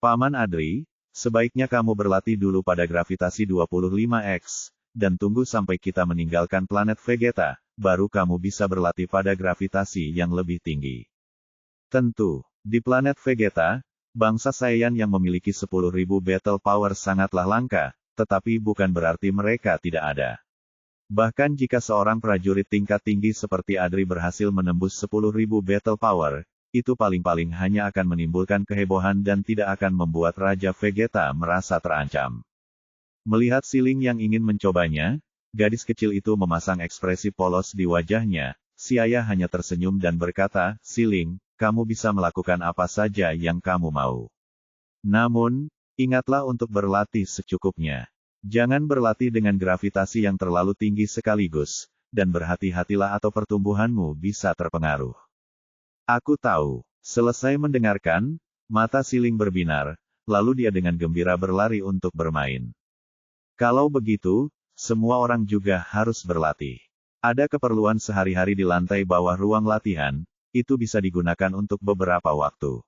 Paman Adri, sebaiknya kamu berlatih dulu pada gravitasi 25x, dan tunggu sampai kita meninggalkan planet Vegeta, baru kamu bisa berlatih pada gravitasi yang lebih tinggi. Tentu, di planet Vegeta, bangsa Saiyan yang memiliki 10.000 battle power sangatlah langka, tetapi bukan berarti mereka tidak ada. Bahkan jika seorang prajurit tingkat tinggi seperti Adri berhasil menembus 10.000 battle power, itu paling-paling hanya akan menimbulkan kehebohan dan tidak akan membuat Raja Vegeta merasa terancam. Melihat Siling yang ingin mencobanya, gadis kecil itu memasang ekspresi polos di wajahnya. Siaya hanya tersenyum dan berkata, "Siling, kamu bisa melakukan apa saja yang kamu mau. Namun, ingatlah untuk berlatih secukupnya. Jangan berlatih dengan gravitasi yang terlalu tinggi sekaligus, dan berhati-hatilah atau pertumbuhanmu bisa terpengaruh." Aku tahu. Selesai mendengarkan, mata Siling berbinar, lalu dia dengan gembira berlari untuk bermain. Kalau begitu, semua orang juga harus berlatih. Ada keperluan sehari-hari di lantai bawah ruang latihan, itu bisa digunakan untuk beberapa waktu.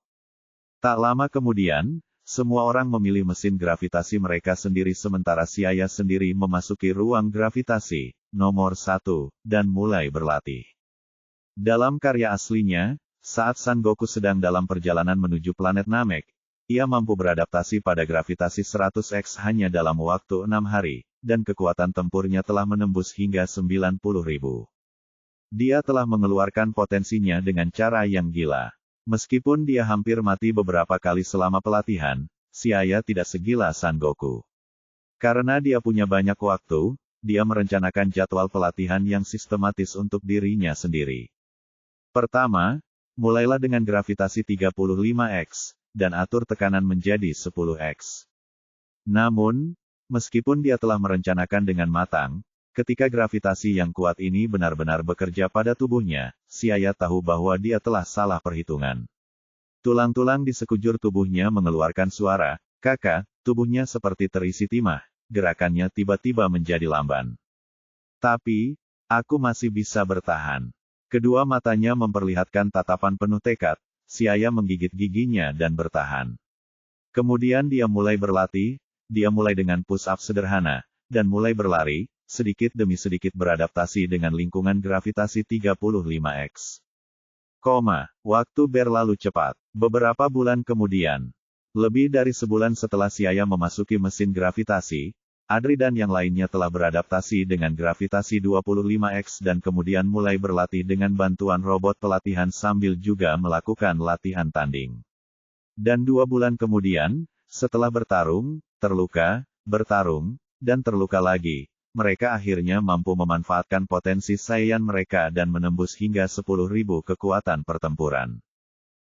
Tak lama kemudian, semua orang memilih mesin gravitasi mereka sendiri sementara Siaya sendiri memasuki ruang gravitasi, nomor 1, dan mulai berlatih. Dalam karya aslinya, saat Son Goku sedang dalam perjalanan menuju planet Namek, ia mampu beradaptasi pada gravitasi 100x hanya dalam waktu 6 hari, dan kekuatan tempurnya telah menembus hingga 90.000. Dia telah mengeluarkan potensinya dengan cara yang gila. Meskipun dia hampir mati beberapa kali selama pelatihan, Siaya tidak segila Son Goku. Karena dia punya banyak waktu, dia merencanakan jadwal pelatihan yang sistematis untuk dirinya sendiri. Pertama, mulailah dengan gravitasi 35x, dan atur tekanan menjadi 10x. Namun, meskipun dia telah merencanakan dengan matang, ketika gravitasi yang kuat ini benar-benar bekerja pada tubuhnya, Siaya tahu bahwa dia telah salah perhitungan. Tulang-tulang di sekujur tubuhnya mengeluarkan suara, "Kakak," tubuhnya seperti terisi timah, gerakannya tiba-tiba menjadi lamban. Tapi, aku masih bisa bertahan. Kedua matanya memperlihatkan tatapan penuh tekad, Siaya menggigit giginya dan bertahan. Kemudian dia mulai berlatih, dia mulai dengan push-up sederhana, dan mulai berlari, sedikit demi sedikit beradaptasi dengan lingkungan gravitasi 35x. Waktu berlalu cepat. Beberapa bulan kemudian, lebih dari sebulan setelah Siaya memasuki mesin gravitasi, Adri dan yang lainnya telah beradaptasi dengan gravitasi 25x dan kemudian mulai berlatih dengan bantuan robot pelatihan sambil juga melakukan latihan tanding. Dan 2 bulan kemudian, setelah bertarung, terluka, bertarung, dan terluka lagi, mereka akhirnya mampu memanfaatkan potensi Saiyan mereka dan menembus hingga 10.000 kekuatan pertempuran.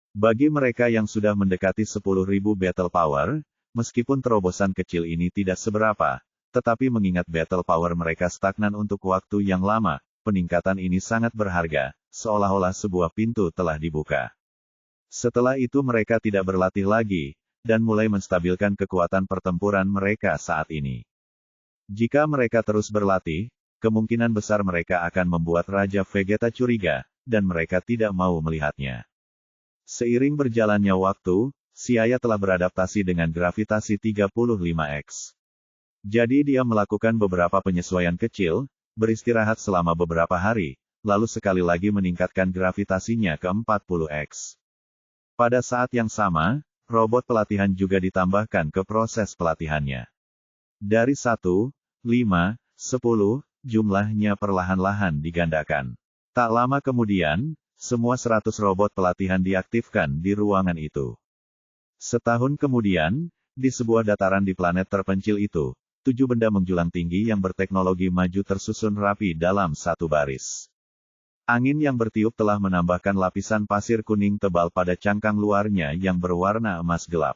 Bagi mereka yang sudah mendekati 10.000 battle power, meskipun terobosan kecil ini tidak seberapa, tetapi mengingat battle power mereka stagnan untuk waktu yang lama, peningkatan ini sangat berharga, seolah-olah sebuah pintu telah dibuka. Setelah itu mereka tidak berlatih lagi, dan mulai menstabilkan kekuatan pertempuran mereka saat ini. Jika mereka terus berlatih, kemungkinan besar mereka akan membuat Raja Vegeta curiga, dan mereka tidak mau melihatnya. Seiring berjalannya waktu, Siaya telah beradaptasi dengan gravitasi 35x. Jadi dia melakukan beberapa penyesuaian kecil, beristirahat selama beberapa hari, lalu sekali lagi meningkatkan gravitasinya ke 40x. Pada saat yang sama, robot pelatihan juga ditambahkan ke proses pelatihannya. Dari 1, 5, 10, jumlahnya perlahan-lahan digandakan. Tak lama kemudian, semua 100 robot pelatihan diaktifkan di ruangan itu. Setahun kemudian, di sebuah dataran di planet terpencil itu, 7 benda menjulang tinggi yang berteknologi maju tersusun rapi dalam satu baris. Angin yang bertiup telah menambahkan lapisan pasir kuning tebal pada cangkang luarnya yang berwarna emas gelap.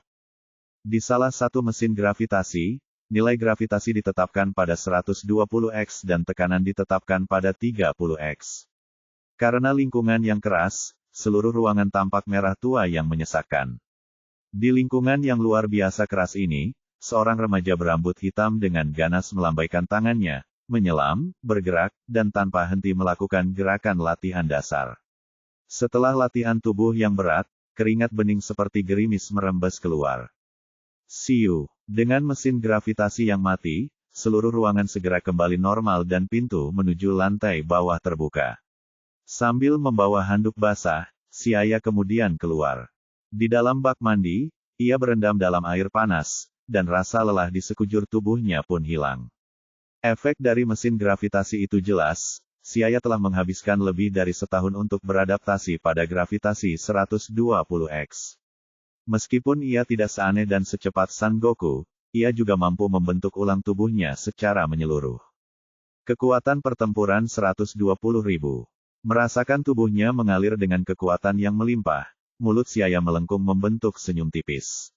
Di salah satu mesin gravitasi, nilai gravitasi ditetapkan pada 120x dan tekanan ditetapkan pada 30x. Karena lingkungan yang keras, seluruh ruangan tampak merah tua yang menyesakkan. Di lingkungan yang luar biasa keras ini, seorang remaja berambut hitam dengan ganas melambaikan tangannya, menyelam, bergerak, dan tanpa henti melakukan gerakan latihan dasar. Setelah latihan tubuh yang berat, keringat bening seperti gerimis merembes keluar. Siu, dengan mesin gravitasi yang mati, seluruh ruangan segera kembali normal dan pintu menuju lantai bawah terbuka. Sambil membawa handuk basah, si ayah kemudian keluar. Di dalam bak mandi, ia berendam dalam air panas, dan rasa lelah di sekujur tubuhnya pun hilang. Efek dari mesin gravitasi itu jelas, si ayah telah menghabiskan lebih dari setahun untuk beradaptasi pada gravitasi 120x. Meskipun ia tidak seaneh dan secepat Son Goku, ia juga mampu membentuk ulang tubuhnya secara menyeluruh. Kekuatan pertempuran 120.000. Merasakan tubuhnya mengalir dengan kekuatan yang melimpah, mulut si ayah melengkung membentuk senyum tipis.